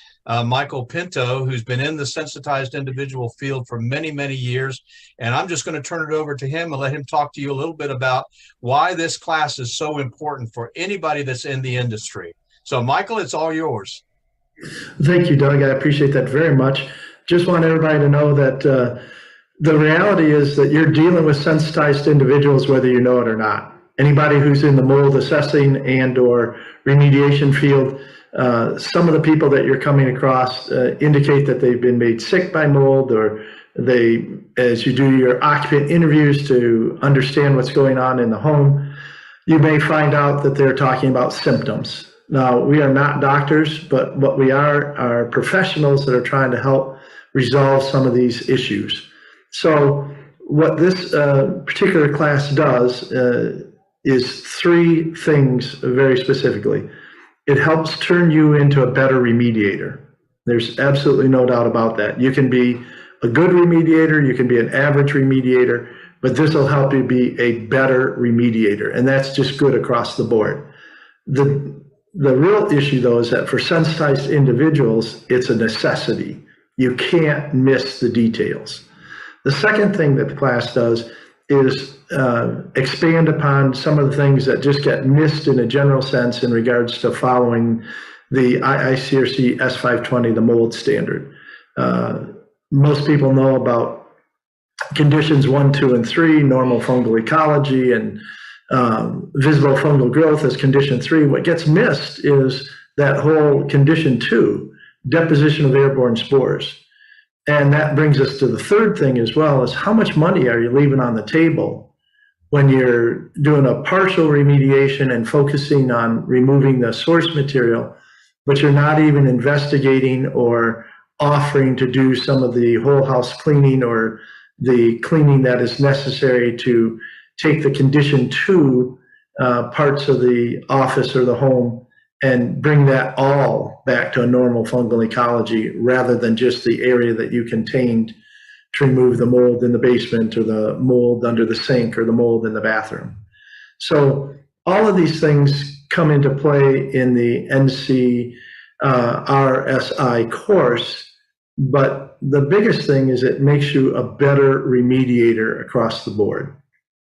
Michael Pinto, who's been in the sensitized individual field for many, many years. And I'm just going to turn it over to him and let him talk to you a little bit about why this class is so important for anybody that's in the industry. So, Michael, it's all yours. Thank you, Doug. I appreciate that very much. Just want everybody to know that the reality is that you're dealing with sensitized individuals, whether you know it or not. Anybody who's in the mold assessing and or remediation field, some of the people that you're coming across indicate that they've been made sick by mold, or they, as you do your occupant interviews to understand what's going on in the home, you may find out that they're talking about symptoms. Now, we are not doctors, but what we are professionals that are trying to help resolve some of these issues. So what this particular class does is three things very specifically. It helps turn you into a better remediator. There's absolutely no doubt about that. You can be a good remediator, you can be an average remediator, but this will help you be a better remediator, and that's just good across the board. The real issue, though, is that for sensitized individuals, it's a necessity. You can't miss the details. The second thing that the class does is expand upon some of the things that just get missed in a general sense in regards to following the IICRC S520, the mold standard. Most people know about conditions 1, 2, and 3, normal fungal ecology and visible fungal growth as condition 3. What gets missed is that whole condition 2, deposition of airborne spores. And that brings us to the third thing as well, is how much money are you leaving on the table when you're doing a partial remediation and focusing on removing the source material, but you're not even investigating or offering to do some of the whole house cleaning or the cleaning that is necessary to take the condition 2 parts of the office or the home and bring that all back to a normal fungal ecology, rather than just the area that you contained to remove the mold in the basement or the mold under the sink or the mold in the bathroom. So all of these things come into play in the NCRSI course, but the biggest thing is it makes you a better remediator across the board.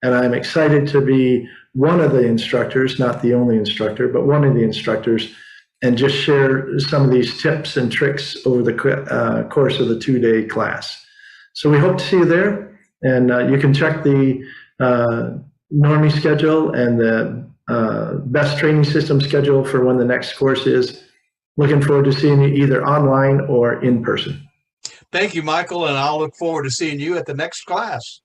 And I'm excited to be one of the instructors, not the only instructor, but one of the instructors, and just share some of these tips and tricks over the course of the 2-day class. So we hope to see you there, and you can check the NORMI schedule and the best training system schedule for when the next course is Looking forward to seeing you either online or in person. Thank you, Michael, and I'll look forward to seeing you at the next class.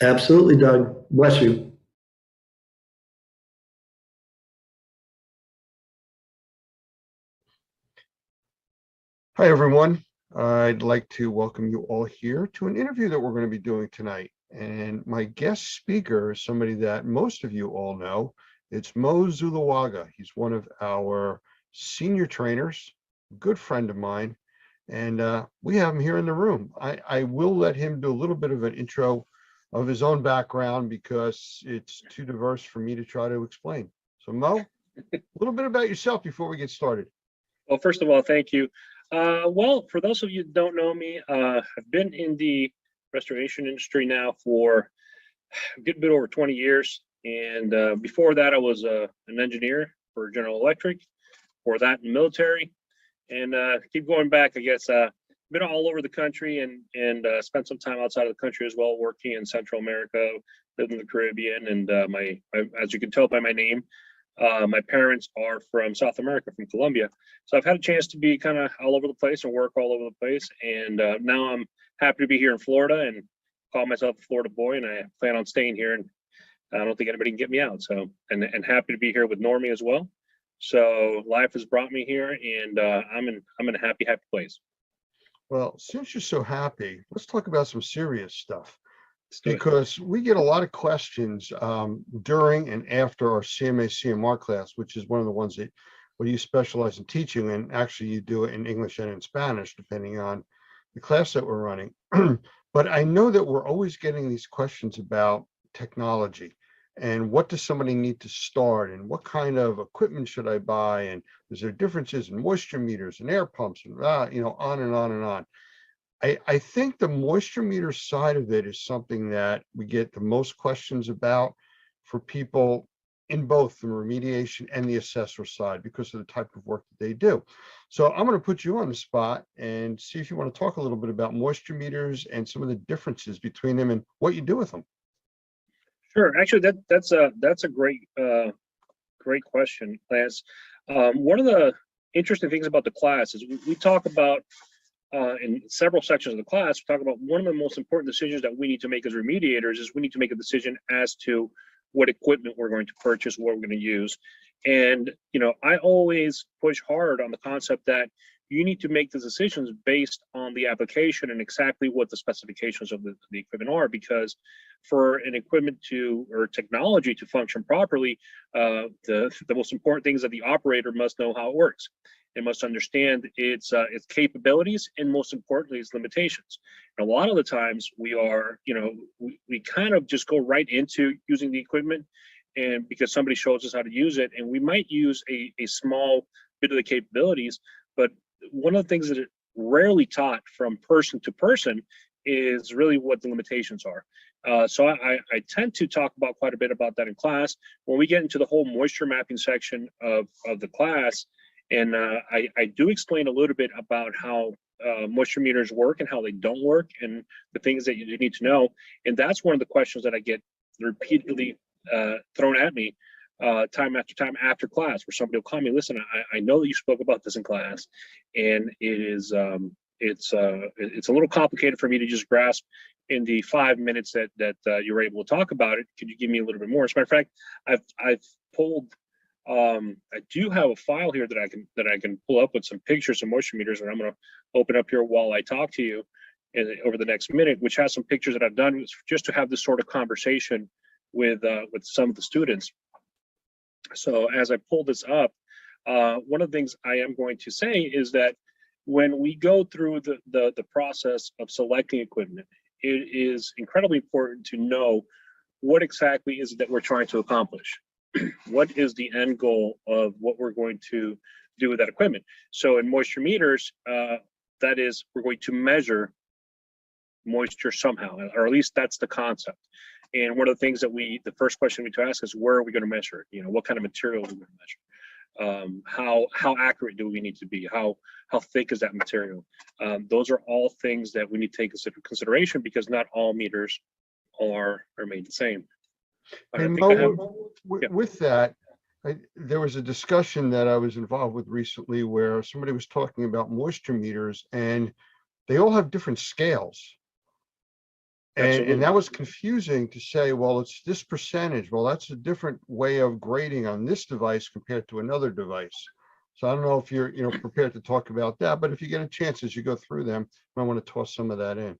Absolutely, Doug. Bless you. Hi, everyone. I'd like to welcome you all here to an interview that we're going to be doing tonight. And my guest speaker is somebody that most of you all know. It's Mo Zulawaga. He's one of our senior trainers, a good friend of mine, and we have him here in the room. I will let him do a little bit of an intro of his own background because it's too diverse for me to try to explain. So Mo, a little bit about yourself before we get started. Well, first of all, thank you. Well, for those of you that don't know me, I've been in the restoration industry now for a good bit over 20 years. And before that, I was an engineer for General Electric, for that in the military. And keep going back, I guess, been all over the country and spent some time outside of the country as well, working in Central America, lived in the Caribbean. And as you can tell by my name, my parents are from South America, from Colombia. So I've had a chance to be kind of all over the place and work all over the place. And now I'm happy to be here in Florida and call myself a Florida boy. And I plan on staying here. And I don't think anybody can get me out. So, and happy to be here with Normie as well. So life has brought me here, and I'm in a happy place. Well, since you're so happy, let's talk about some serious stuff. Because we get a lot of questions during and after our CMA CMR class, which is one of the ones that where you specialize in teaching, and actually you do it in English and in Spanish, depending on the class that we're running. But I know that we're always getting these questions about technology and what does somebody need to start and what kind of equipment should I buy, and is there differences in moisture meters and air pumps and on and on and on. I think the moisture meter side of it is something that we get the most questions about for people in both the remediation and the assessor side because of the type of work that they do. So I'm going to put you on the spot and see if you want to talk a little bit about moisture meters and some of the differences between them and what you do with them. Sure. Actually, that's a great question, Lance. One of the interesting things about the class is we talk about in several sections of the class, we talk about one of the most important decisions that we need to make as remediators is we need to make a decision as to what equipment we're going to purchase, what we're going to use. And, I always push hard on the concept that you need to make the decisions based on the application and exactly what the specifications of the equipment are, because for an equipment or technology to function properly, the most important thing is that the operator must know how it works. It must understand its capabilities and, most importantly, its limitations. And a lot of the times we are, we kind of just go right into using the equipment, and because somebody shows us how to use it, and we might use a small bit of the capabilities, but one of the things that is rarely taught from person to person is really what the limitations are. So I tend to talk about quite a bit about that in class. When we get into the whole moisture mapping section of the class, and I do explain a little bit about how moisture meters work and how they don't work and the things that you need to know. And that's one of the questions that I get repeatedly thrown at me time after time after class, where somebody will call me, listen, I know that you spoke about this in class, and it is it's a little complicated for me to just grasp in the 5 minutes that you were able to talk about it. Could you give me a little bit more? As a matter of fact, I've pulled I do have a file here that I can pull up with some pictures of moisture meters, and I'm going to open up here while I talk to you over the next minute, which has some pictures that I've done just to have this sort of conversation with some of the students. So as I pull this up, one of the things I am going to say is that when we go through the process of selecting equipment, it is incredibly important to know what exactly is it that we're trying to accomplish. What is the end goal of what we're going to do with that equipment? So in moisture meters, that is, we're going to measure moisture somehow, or at least that's the concept. And one of the things that the first question we need to ask is, where are we going to measure it? What kind of material are we going to measure? How accurate do we need to be? How thick is that material? Those are all things that we need to take into consideration, because not all meters are made the same. Hey, Mo, with that, there was a discussion that I was involved with recently where somebody was talking about moisture meters, and they all have different scales. And that was confusing to say, well, it's this percentage. Well, that's a different way of grading on this device compared to another device. So I don't know if you're, prepared to talk about that, but if you get a chance as you go through them, you might want to toss some of that in.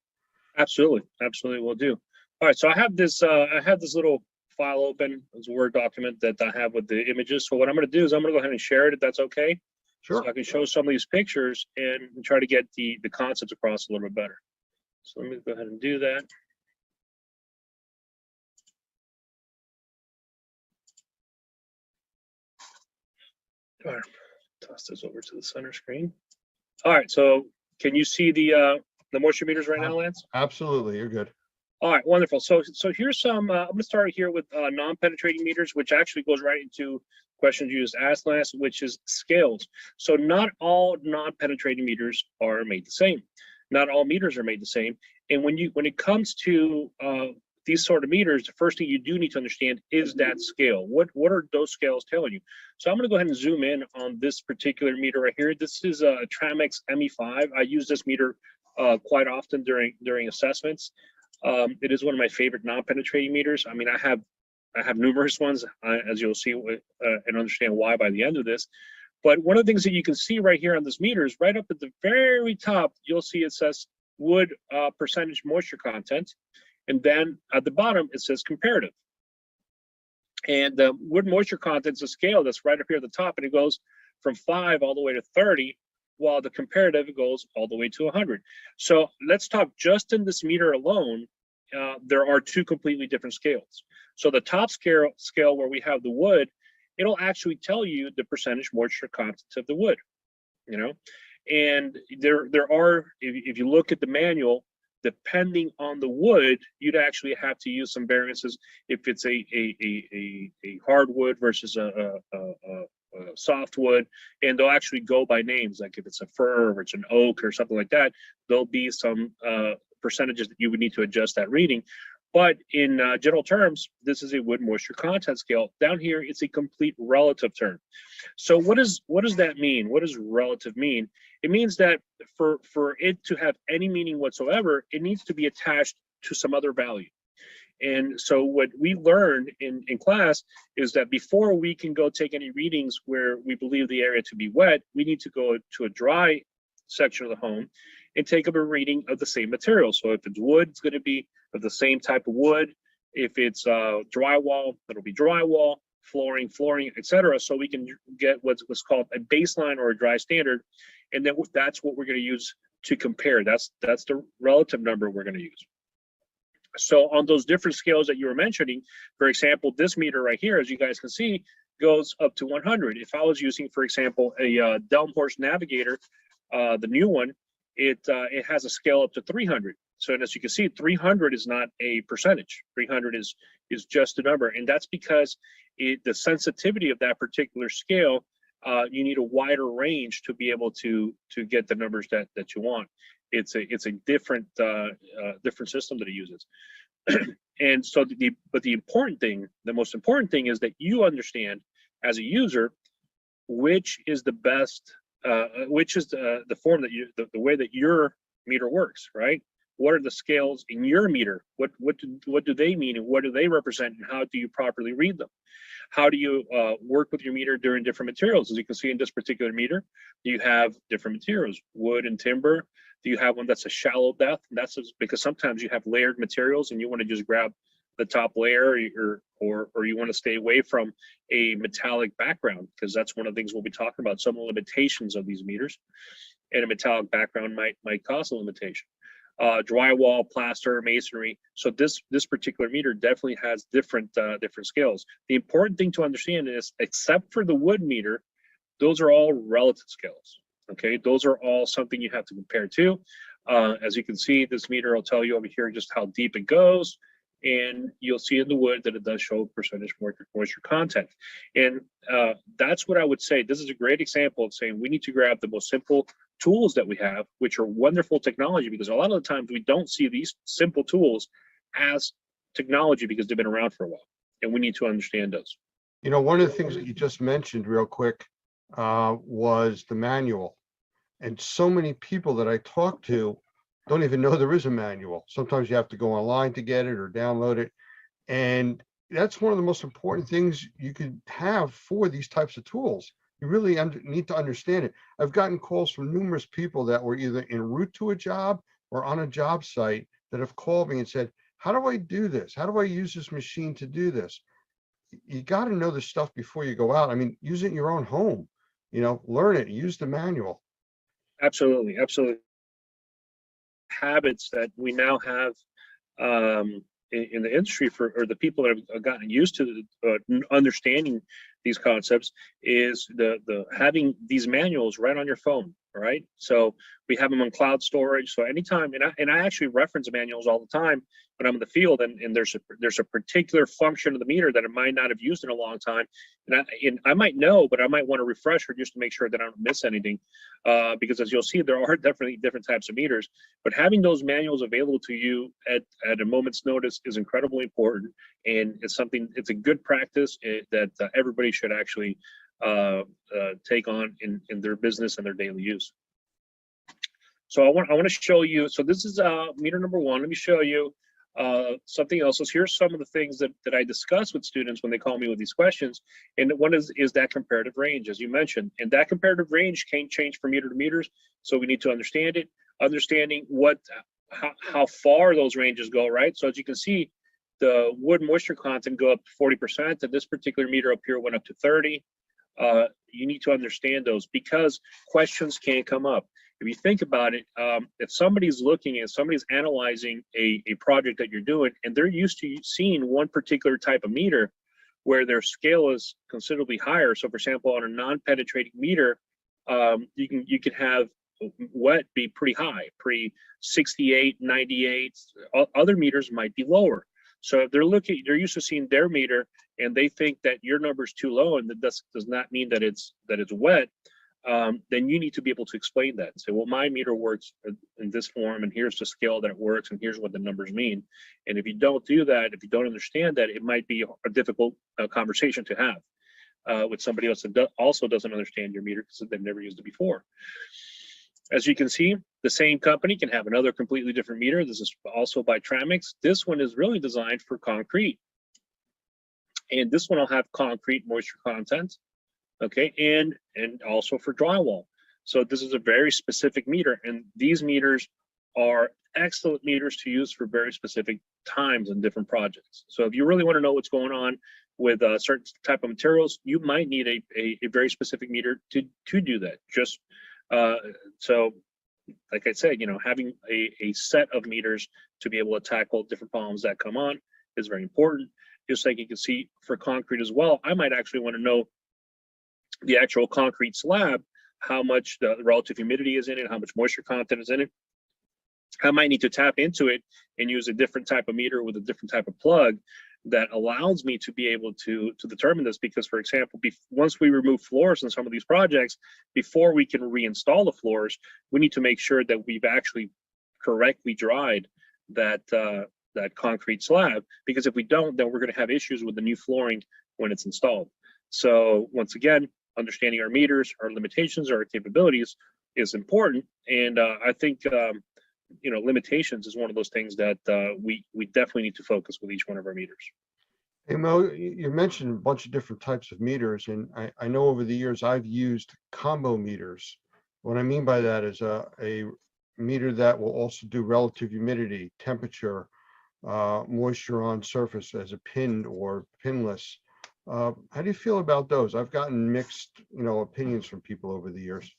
Absolutely, absolutely, will do. All right, so I have this little file open. It's a Word document that I have with the images. So what I'm going to do is I'm going to go ahead and share it, if that's okay. Sure. So I can show some of these pictures and try to get the concepts across a little bit better. So let me go ahead and do that. All right, toss this over to the center screen. All right, so can you see the moisture meters right now, Lance? Absolutely, you're good. All right, wonderful. So here's some, I'm going to start here with non-penetrating meters, which actually goes right into questions you just asked, Lance, which is scales. So not all non-penetrating meters are made the same. Not all meters are made the same. And when it comes to these sort of meters, the first thing you do need to understand is that scale. What are those scales telling you? So I'm going to go ahead and zoom in on this particular meter right here. This is a Tramex ME5. I use this meter quite often during assessments. It is one of my favorite non-penetrating meters. I mean, I have numerous ones, as you'll see and understand why by the end of this. But one of the things that you can see right here on this meter is right up at the very top, you'll see it says wood percentage moisture content. And then at the bottom, it says comparative. And the wood moisture content is a scale that's right up here at the top, and it goes from 5 all the way to 30, while the comparative goes all the way to 100. So let's talk just in this meter alone. There are two completely different scales. So the top scale where we have the wood, it'll actually tell you the percentage moisture content of the wood, and there are, if you look at the manual, depending on the wood, you'd actually have to use some variances if it's a hardwood versus a softwood, and they'll actually go by names, like if it's a fir or it's an oak or something like that, there'll be some percentages that you would need to adjust that reading. But in general terms, this is a wood moisture content scale. Down here, it's a complete relative term. So what does that mean? What does relative mean? It means that for it to have any meaning whatsoever, it needs to be attached to some other value. And so what we learned in class is that before we can go take any readings where we believe the area to be wet, we need to go to a dry section of the home and take up a reading of the same material. So if it's wood, it's going to be of the same type of wood. If it's drywall, it'll be drywall, flooring, etc. So we can get what's called a baseline or a dry standard, and then that's what we're going to use to compare. That's the relative number we're going to use. So on those different scales that you were mentioning, for example, this meter right here, as you guys can see, goes up to 100. If I was using, for example, a Delmhorst Navigator, the new one, it has a scale up to 300. So as you can see, 300 is not a percentage. 300 is just a number, and that's because the sensitivity of that particular scale, you need a wider range to be able to get the numbers that you want. It's a different system that it uses. And so the most important thing is that you understand as a user which is the best, which is the form that the way that your meter works, right? What are the scales in your meter? What do they mean, and what do they represent, and how do you properly read them? How do you work with your meter during different materials? As you can see in this particular meter, you have different materials, wood and timber. Do you have one that's a shallow depth? And that's because sometimes you have layered materials and you want to just grab the top layer, or you want to stay away from a metallic background, because that's one of the things we'll be talking about, some limitations of these meters. And a metallic background might cause a limitation. Drywall, plaster, masonry. So this particular meter definitely has different scales. The important thing to understand is, except for the wood meter, those are all relative scales. Okay, those are all something you have to compare to. As you can see, this meter will tell you over here just how deep it goes, and you'll see in the wood that it does show percentage moisture content. And that's what I would say. This is a great example of saying we need to grab the most simple tools that we have, which are wonderful technology, because a lot of the times we don't see these simple tools as technology because they've been around for a while, and we need to understand those. You know, one of the things that you just mentioned real quick was the manual. And so many people that I talk to don't even know there is a manual. Sometimes you have to go online to get it or download it. And that's one of the most important things you could have for these types of tools. You really need to understand it. I've gotten calls from numerous people that were either en route to a job or on a job site that have called me and said, how do I do this? How do I use this machine to do this? You got to know this stuff before you go out. I mean, use it in your own home, you know, learn it, use the manual. Absolutely, absolutely. Habits that we now have in the industry or the people that have gotten used to understanding these concepts is the having these manuals right on your phone, right? So we have them on cloud storage. So anytime, and I actually reference manuals all the time when I'm in the field, and there's a particular function of the meter that I might not have used in a long time, and I might know, but I might want to refresh her just to make sure that I don't miss anything, because as you'll see, there are definitely different types of meters. But having those manuals available to you at a moment's notice is incredibly important, and it's a good practice that everybody should actually take on in their business and their daily use. So I want to show you. So this is meter number one. Let me show you something else. So here's some of the things that I discuss with students when they call me with these questions. And one is that comparative range, as you mentioned. And that comparative range can change from meter to meters. So we need to understand it. Understanding how far those ranges go, right? So as you can see, the wood moisture content go up to 40%, and this particular meter up here went up to 30. You need to understand those because questions can come up. If you think about it, if somebody's analyzing a project that you're doing, and they're used to seeing one particular type of meter where their scale is considerably higher. So for example, on a non-penetrating meter, you can have wet be pretty high, pre 68, 98. Other meters might be lower. So if they're used to seeing their meter and they think that your number is too low and that does not mean that it's wet, then you need to be able to explain that and say, well, my meter works in this form, and here's the scale that it works, and here's what the numbers mean. And if you don't do that, if you don't understand that, it might be a difficult conversation to have with somebody else that also doesn't understand your meter because they've never used it before. As you can see, the same company can have another completely different meter. This is also by Tramix. This one is really designed for concrete. And this one will have concrete moisture content, okay, and also for drywall. So this is a very specific meter, and these meters are excellent meters to use for very specific times and different projects. So if you really want to know what's going on with certain type of materials, you might need a very specific meter to do that. Just so like I said, having a set of meters to be able to tackle different problems that come on is very important. Just like you can see for concrete as well, I might actually want to know the actual concrete slab, how much the relative humidity is in it, how much moisture content is in it. I might need to tap into it and use a different type of meter with a different type of plug that allows me to be able to determine this. Because, for example, once we remove floors in some of these projects, before we can reinstall the floors, we need to make sure that we've actually correctly dried that concrete slab. Because if we don't, then we're going to have issues with the new flooring when it's installed. So once again, understanding our meters, our limitations, our capabilities is important. And I think limitations is one of those things that we definitely need to focus with each one of our meters. Hey Mo, you mentioned a bunch of different types of meters, and I know over the years I've used combo meters. What I mean by that is a meter that will also do relative humidity, temperature, moisture on surface as a pinned or pinless. How do you feel about those? I've gotten mixed, opinions from people over the years.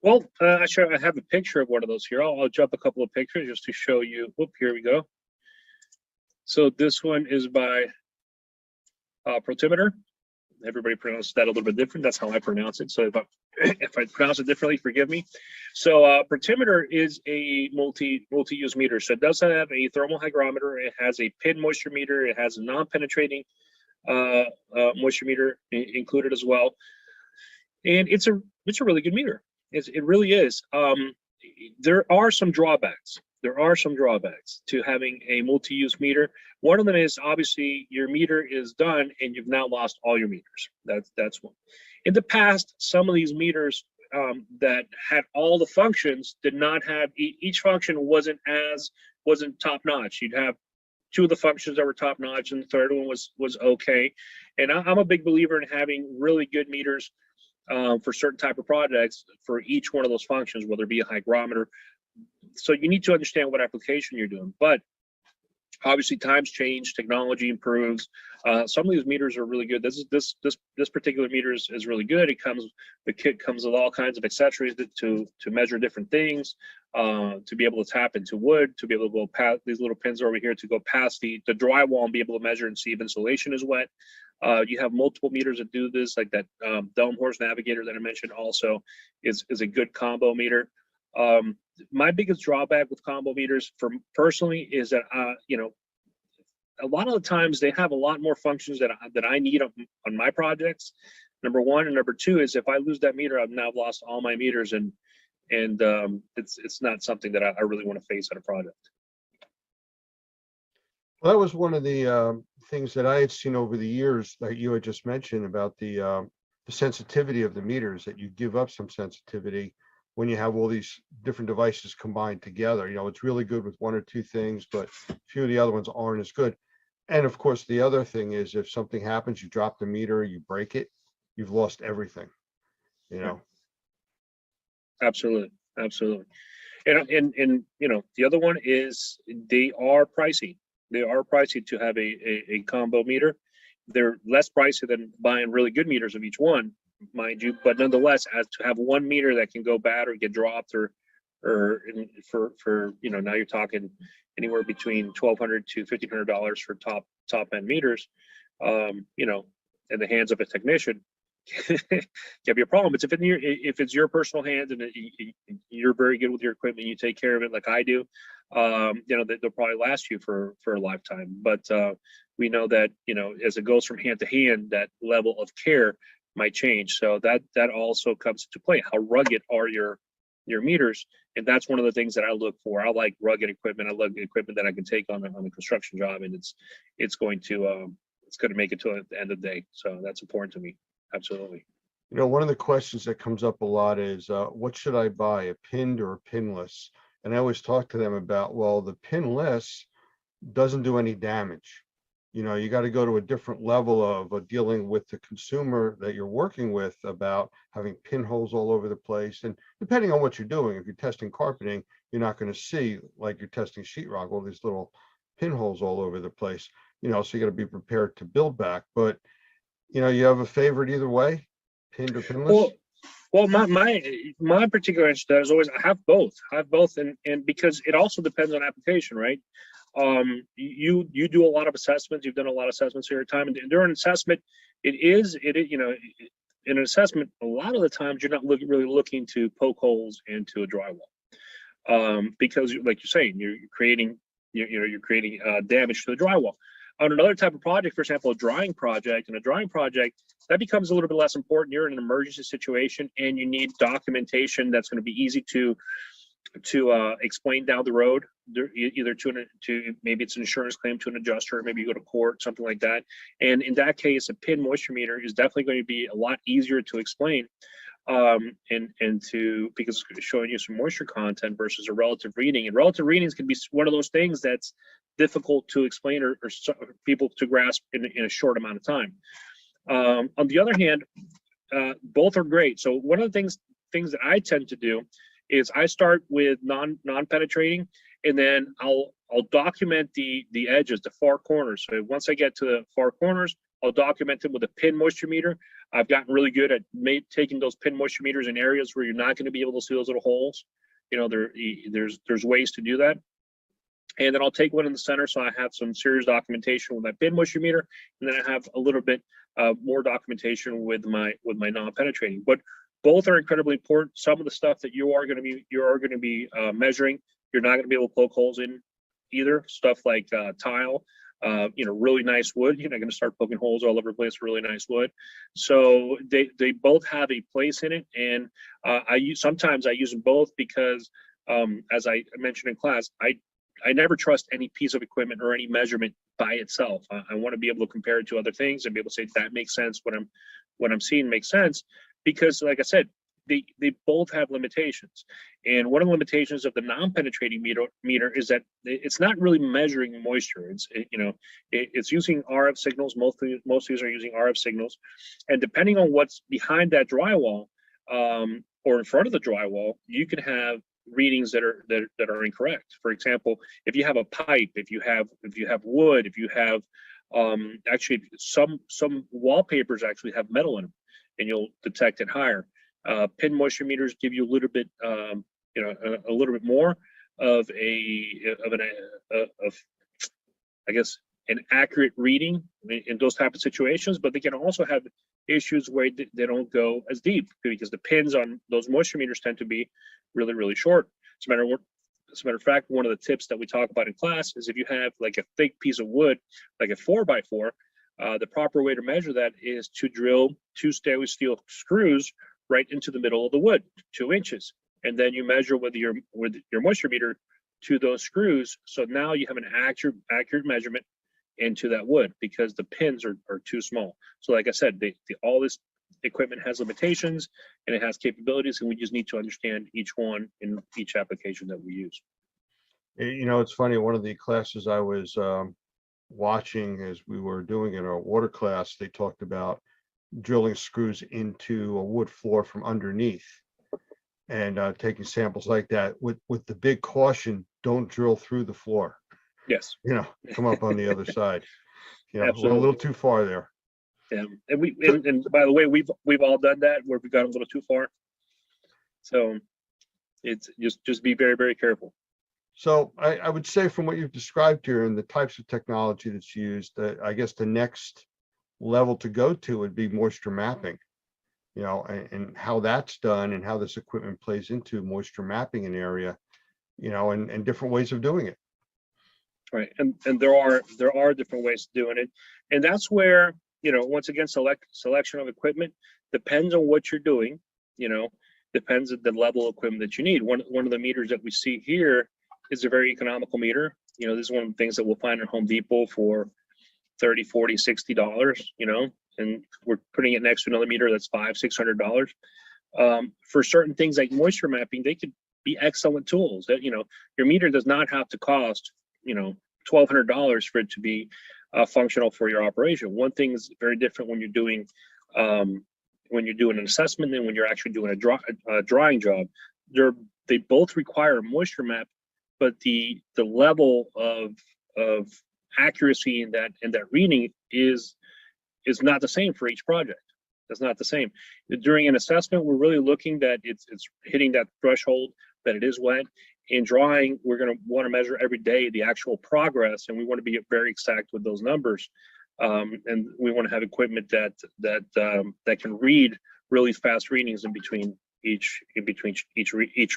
Well, actually, I have a picture of one of those here. I'll jump a couple of pictures just to show you. Whoop, here we go. So this one is by Protimeter. Everybody pronounces that a little bit different. That's how I pronounce it. So if I pronounce it differently, forgive me. So Protimeter is a multi-use meter. So it does have a thermal hygrometer. It has a pin moisture meter. It has a non-penetrating moisture meter included as well. And it's a really good meter. It really is. There are some drawbacks. there are some drawbacks to having a multi-use meter. One of them is obviously your meter is done and you've now lost all your meters. That's one. In the past, some of these meters that had all the functions did not have, each function wasn't top notch. You'd have two of the functions that were top notch and the third one was okay. And I'm a big believer in having really good meters for certain type of projects for each one of those functions, whether it be a hygrometer. So you need to understand what application you're doing, but obviously times change, technology improves. Some of these meters are really good. This particular meter is really good. The kit comes with all kinds of accessories to measure different things, to be able to tap into wood, to be able to go past these little pins over here to go past the drywall and be able to measure and see if insulation is wet. You have multiple meters that do this, like that Delmhorst Navigator that I mentioned also is a good combo meter. My biggest drawback with combo meters for personally is that, a lot of the times they have a lot more functions that I need on my projects. Number one, and number two is if I lose that meter, I've now lost all my meters, and it's not something that I really want to face on a project. Well, that was one of the things that I had seen over the years, like you had just mentioned about the sensitivity of the meters, that you give up some sensitivity when you have all these different devices combined together. It's really good with one or two things, but a few of the other ones aren't as good. And of course, the other thing is if something happens, you drop the meter, you break it, you've lost everything, Absolutely. And the other one is they are pricey. They are pricey to have a combo meter. They're less pricey than buying really good meters of each one, mind you, but nonetheless, as to have one meter that can go bad or get dropped or now you're talking anywhere between $1,200 to $1,500 for top end meters, in the hands of a technician can be a problem. It's if it's your personal hands and you're very good with your equipment, you take care of it like I do, they'll probably last you for a lifetime. But we know that as it goes from hand to hand, that level of care might change. So that also comes into play. How rugged are your meters? And that's one of the things that I look for. I like rugged equipment. I like equipment that I can take on a construction job, and it's going to make it to the end of the day. So that's important to me. Absolutely. One of the questions that comes up a lot is, what should I buy, a pinned or a pinless? And I always talk to them about, well, the pinless doesn't do any damage. You got to go to a different level of dealing with the consumer that you're working with about having pinholes all over the place. And depending on what you're doing, if you're testing carpeting, you're not going to see, like you're testing sheetrock, all these little pinholes all over the place, so you got to be prepared to build back. But, you have a favorite either way, pinned or pinless? Well, my particular answer to that is always I have both. And because it also depends on application, right? You do a lot of assessments. You've done a lot of assessments in your time, and during an assessment, in an assessment, a lot of the times you're not really looking to poke holes into a drywall, because like you're saying, you're creating damage to the drywall. On another type of project, for example, a drying project, that becomes a little bit less important. You're in an emergency situation and you need documentation that's going to be easy to explain down the road, either to maybe it's an insurance claim to an adjuster, or maybe you go to court, something like that. And in that case, a pin moisture meter is definitely going to be a lot easier to explain, because it's showing you some moisture content versus a relative reading. And relative readings can be one of those things that's difficult to explain or people to grasp in a short amount of time. On the other hand, both are great. So one of the things that I tend to do is I start with non-penetrating, and then I'll document the edges, the far corners. So once I get to the far corners, I'll document them with a pin moisture meter. I've gotten really good at taking those pin moisture meters in areas where you're not going to be able to see those little holes. There's ways to do that. And then I'll take one in the center, so I have some serious documentation with my pin moisture meter, and then I have a little bit more documentation with my non-penetrating. But both are incredibly important. Some of the stuff that you are going to be measuring, you're not going to be able to poke holes in either. Stuff like tile, really nice wood. You're not going to start poking holes all over the place. Really nice wood. So they both have a place in it, and sometimes I use them both because as I mentioned in class, I never trust any piece of equipment or any measurement by itself. I want to be able to compare it to other things and be able to say that makes sense. What I'm seeing makes sense, because like I said, they both have limitations. And one of the limitations of the non-penetrating meter is that it's not really measuring moisture. It's using RF signals. Most of these are using RF signals, and depending on what's behind that drywall or in front of the drywall, you can have readings that are incorrect. For example, if you have a pipe, if you have wood, if you have actually some wallpapers actually have metal in them, and you'll detect it higher. Pin moisture meters give you a little bit a little bit more of I guess an accurate reading in those type of situations, but they can also have issues where they don't go as deep, because the pins on those moisture meters tend to be really, really short. As a matter of fact, one of the tips that we talk about in class is if you have like a thick piece of wood, like a 4x4, the proper way to measure that is to drill 2 stainless steel screws right into the middle of the wood, 2 inches, and then you measure with your moisture meter to those screws. So now you have an accurate measurement into that wood, because the pins are too small. So like I said, all this equipment has limitations and it has capabilities, and we just need to understand each one in each application that we use. It's funny, one of the classes I was watching as we were doing in our water class, they talked about drilling screws into a wood floor from underneath and taking samples like that with the big caution, don't drill through the floor. Yes. Come up on the other side. A Absolutely. little too far there. Yeah, and by the way, we've all done that where we got a little too far. So it's just be very, very careful. So I would say, from what you've described here and the types of technology that's used, I guess the next level to go to would be moisture mapping, and how that's done and how this equipment plays into moisture mapping an area, and different ways of doing it. Right, and there are different ways of doing it, and that's where, once again, selection of equipment depends on what you're doing. Depends on the level of equipment that you need. One of the meters that we see here is a very economical meter. This is one of the things that we'll find at Home Depot for $30, $40, $60. And we're putting it next to another meter that's $500, $600. For certain things like moisture mapping, they could be excellent tools. That your meter does not have to cost $1,200 for it to be functional for your operation. One thing is very different when you're doing an assessment and when you're actually doing a drawing job. They both require a moisture map, but the level of accuracy in that reading is not the same for each project. It's not the same. During an assessment, we're really looking that it's hitting that threshold, that it is wet. In drawing, we're going to want to measure every day the actual progress, and we want to be very exact with those numbers. And we want to have equipment that can read really fast readings in between each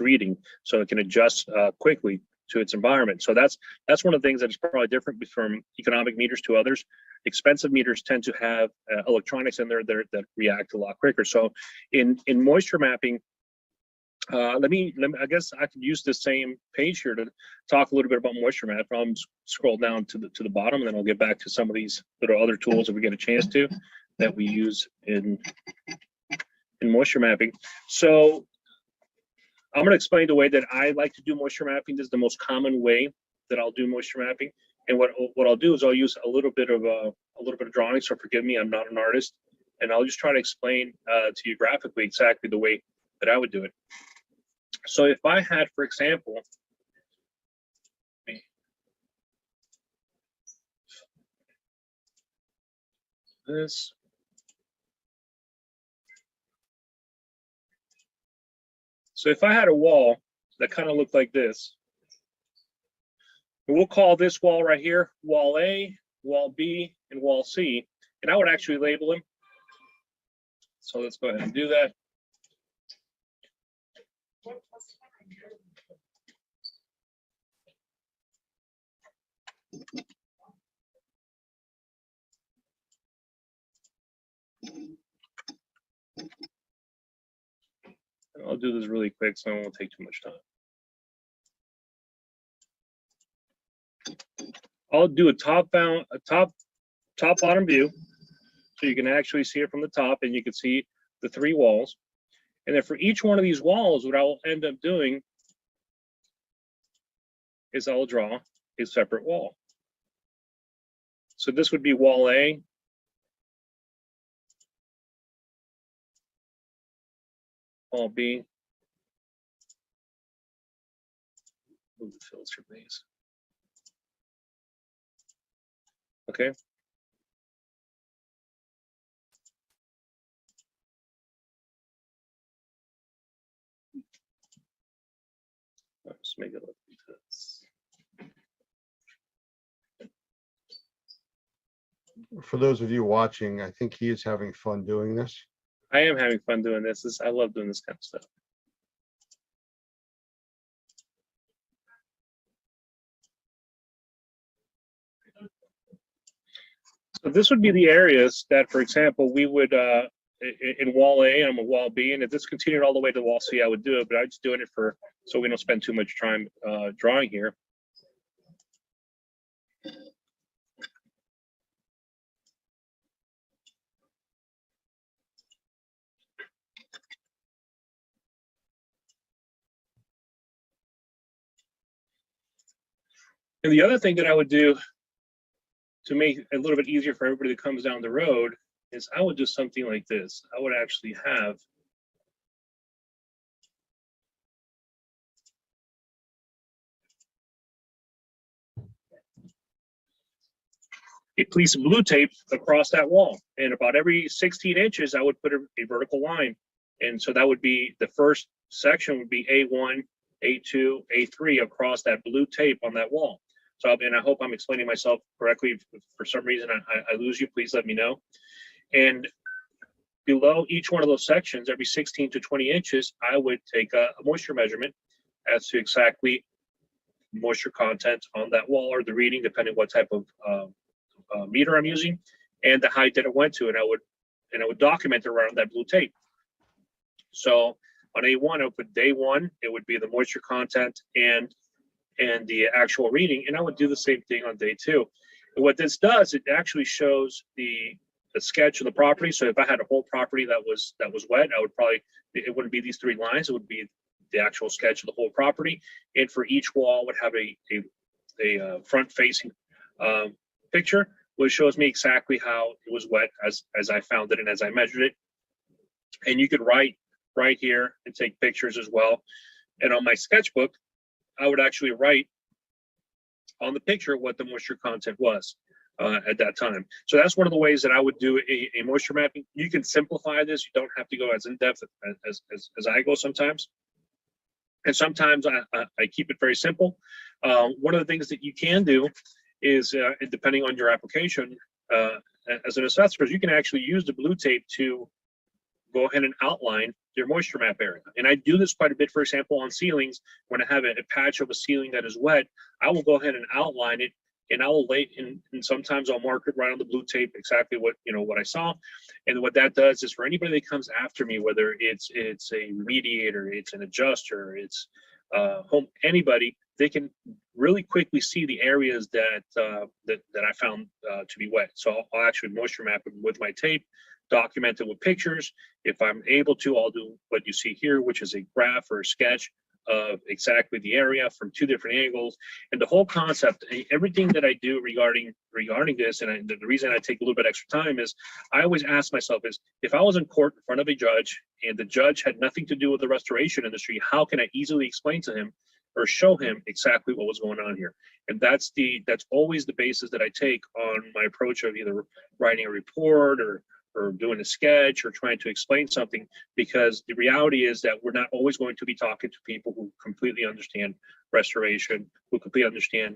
reading, so it can adjust quickly to its environment. So that's one of the things that is probably different from economic meters to others. Expensive meters tend to have electronics in there that react a lot quicker. So in moisture mapping, let me I guess I could use the same page here to talk a little bit about moisture map. I'll scroll down to the bottom, and then I'll get back to some of these little other tools if we get a chance to, that we use in moisture mapping. So I'm going to explain the way that I like to do moisture mapping. This is the most common way that I'll do moisture mapping. And what I'll do is I'll use a little bit of drawing. So forgive me, I'm not an artist, and I'll just try to explain to you graphically exactly the way that I would do it. So if I had, for example, this. So if I had a wall that kind of looked like this, and we'll call this wall right here wall A, wall B, and wall C, and I would actually label them. So let's go ahead and do that. I'll do this really quick so it won't take too much time. I'll do a top bottom view, so you can actually see it from the top, and you can see the 3 walls. And then for each one of these walls, what I'll end up doing is I'll draw a separate wall. So this would be wall A. Wall B. Move the filter base. Okay. Let's make it look like this. For those of you watching, I think he is having fun doing this. I am having fun doing this. I love doing this kind of stuff. So this would be the areas that, for example, we would in wall A, I'm a wall B, and if this continued all the way to wall C, I would do it, but I'm just doing it for so we don't spend too much time drawing here. And the other thing that I would do to make it a little bit easier for everybody that comes down the road is I would do something like this. I would actually have a piece of blue tape across that wall. And about every 16 inches, I would put a vertical line. And so that would be the first section would be A1, A2, A3 across that blue tape on that wall. So, and I hope I'm explaining myself correctly. If for some reason I lose you, please let me know. And below each one of those sections, every 16 to 20 inches, I would take a moisture measurement as to exactly moisture content on that wall or the reading, depending what type of meter I'm using, and the height that it went to, and I would document it around that blue tape. So on A1, I would put day 1, it would be the moisture content and the actual reading, and I would do the same thing on day 2. And what this does, it actually shows the sketch of the property. So if I had a whole property that was wet, I would probably, it wouldn't be these 3 lines, it would be the actual sketch of the whole property. And for each wall would have a front facing picture, which shows me exactly how it was wet as I found it and as I measured it. And you could write right here and take pictures as well. And on my sketchbook, I would actually write on the picture what the moisture content was at that time. So that's one of the ways that I would do a moisture mapping. You can simplify this. You don't have to go as in depth as I go sometimes. And sometimes I keep it very simple. One of the things that you can do is, depending on your application, as an assessor, you can actually use the blue tape to go ahead and outline your moisture map area. And I do this quite a bit, for example, on ceilings. When I have a patch of a ceiling that is wet, I will go ahead and outline it, and I will lay in, and sometimes I'll mark it right on the blue tape exactly what what I saw. And what that does is for anybody that comes after me, whether it's a mediator, it's an adjuster, it's anybody, they can really quickly see the areas that I found to be wet. So I'll actually moisture map it with my tape, document it with pictures. If I'm able to, I'll do what you see here, which is a graph or a sketch of exactly the area from 2 different angles. And the whole concept, everything that I do regarding this, and the reason I take a little bit extra time is I always ask myself is, if I was in court in front of a judge and the judge had nothing to do with the restoration industry, how can I easily explain to him or show him exactly what was going on here? And that's always the basis that I take on my approach of either writing a report or doing a sketch or trying to explain something, because the reality is that we're not always going to be talking to people who completely understand restoration, who completely understand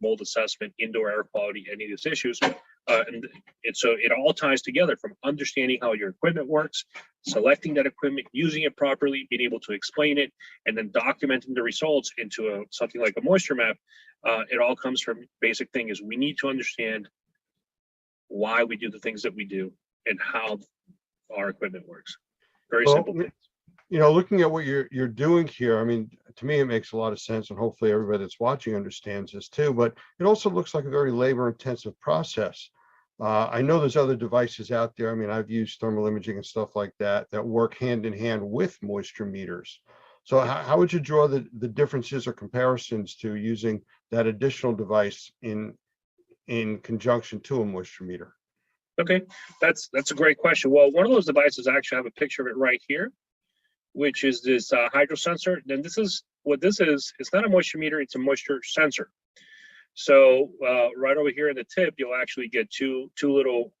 mold assessment, indoor air quality, any of these issues. And so it all ties together, from understanding how your equipment works, selecting that equipment, using it properly, being able to explain it, and then documenting the results into something like a moisture map. It all comes from basic thing is we need to understand why we do the things that we do and how our equipment works. Very simple things. You know, looking at what you're doing here, I mean, to me, it makes a lot of sense, and hopefully everybody that's watching understands this too, but it also looks like a very labor-intensive process. I know there's other devices out there. I mean, I've used thermal imaging and stuff like that that work hand in hand with moisture meters. So how would you draw the differences or comparisons to using that additional device in conjunction to a moisture meter? Okay, that's a great question. Well, one of those devices, I actually have a picture of it right here, which is this hydro sensor. Then this is what this is. It's not a moisture meter, it's a moisture sensor. So right over here in the tip, you'll actually get two little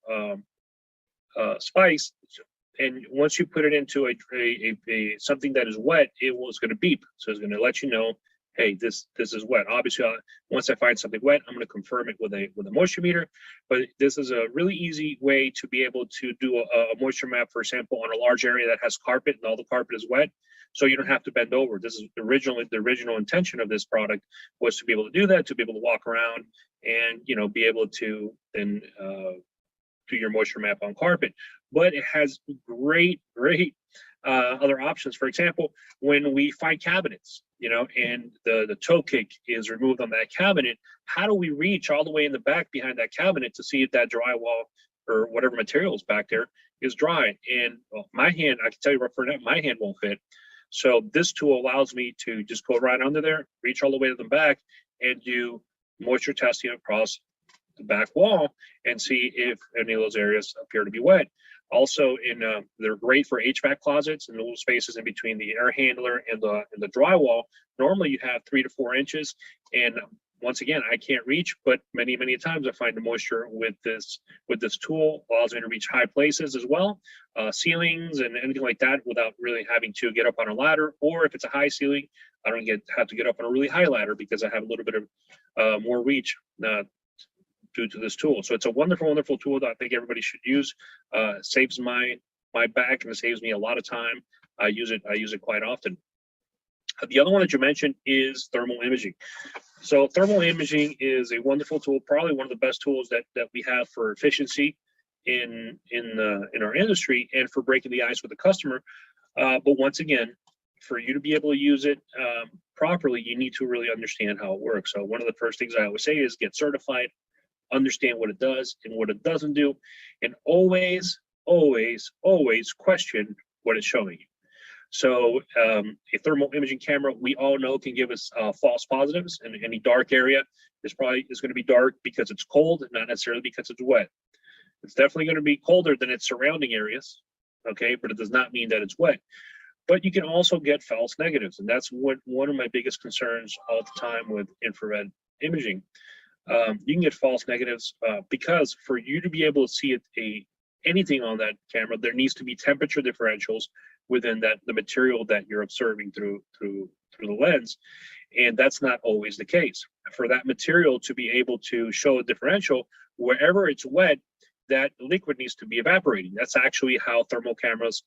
spikes. And once you put it into a something that is wet, it's going to beep. So it's going to let you know, hey, this is wet. Obviously, once I find something wet, I'm going to confirm it with a moisture meter. But this is a really easy way to be able to do a moisture map, for example, on a large area that has carpet and all the carpet is wet. So you don't have to bend over. This is the original intention of this product was to be able to do that, to be able to walk around and, you know, be able to then do your moisture map on carpet. But it has great other options. For example, when we find cabinets, you know, and the toe kick is removed on that cabinet, how do we reach all the way in the back behind that cabinet to see if that drywall or whatever material is back there is dry? And well, my hand, I can tell you right for now, my hand won't fit. So this tool allows me to just go right under there, reach all the way to the back, and do moisture testing across the back wall and see if any of those areas appear to be wet. Also, they're great for HVAC closets and the little spaces in between the air handler and the drywall. Normally, you have 3 to 4 inches, and once again, I can't reach, but many times I find the moisture with this tool allows me to reach high places as well, ceilings and anything like that, without really having to get up on a ladder. Or if it's a high ceiling, I don't have to get up on a really high ladder because I have a little bit of more reach due to this tool. So it's a wonderful tool that I think everybody should use. Saves my back and it saves me a lot of time. I use it quite often. The other one that you mentioned is thermal imaging. So thermal imaging is a wonderful tool, probably one of the best tools that we have for efficiency in our industry and for breaking the ice with the customer. But once again, for you to be able to use it properly, you need to really understand how it works. So one of the first things I always say is get certified, understand what it does and what it doesn't do, and always question what it's showing you. So a thermal imaging camera, we all know, can give us false positives, and any dark area is going to be dark because it's cold, not necessarily because it's wet. It's definitely going to be colder than its surrounding areas, okay, but it does not mean that it's wet. But you can also get false negatives, and that's one of my biggest concerns all the time with infrared imaging. You can get false negatives because for you to be able to see anything on that camera, there needs to be temperature differentials within the material that you're observing through the lens, and that's not always the case. For that material to be able to show a differential, wherever it's wet, that liquid needs to be evaporating. That's actually how thermal cameras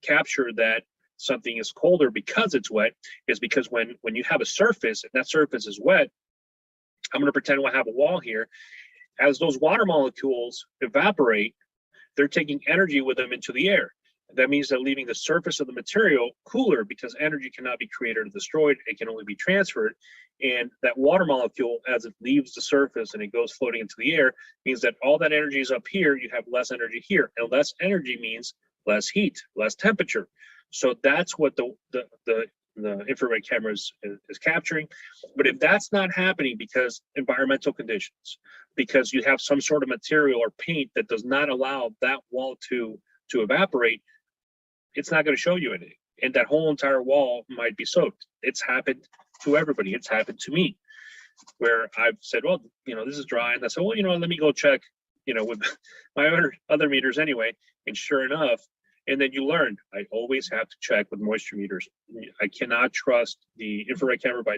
capture that something is colder because it's wet, is because when you have a surface and that surface is wet, I'm going to pretend I have a wall here. As those water molecules evaporate, they're taking energy with them into the air. That means they're leaving the surface of the material cooler because energy cannot be created or destroyed. It can only be transferred. And that water molecule, as it leaves the surface and it goes floating into the air, means that all that energy is up here. You have less energy here. And less energy means less heat, less temperature. So that's what the infrared camera is capturing. But if that's not happening because environmental conditions, because you have some sort of material or paint that does not allow that wall to evaporate, it's not going to show you anything. And that whole entire wall might be soaked. It's happened to everybody. It's happened to me, where I've said, well, this is dry. And I said, well, let me go check, with my other meters anyway. And sure enough, and then you learn, I always have to check with moisture meters. I cannot trust the infrared camera by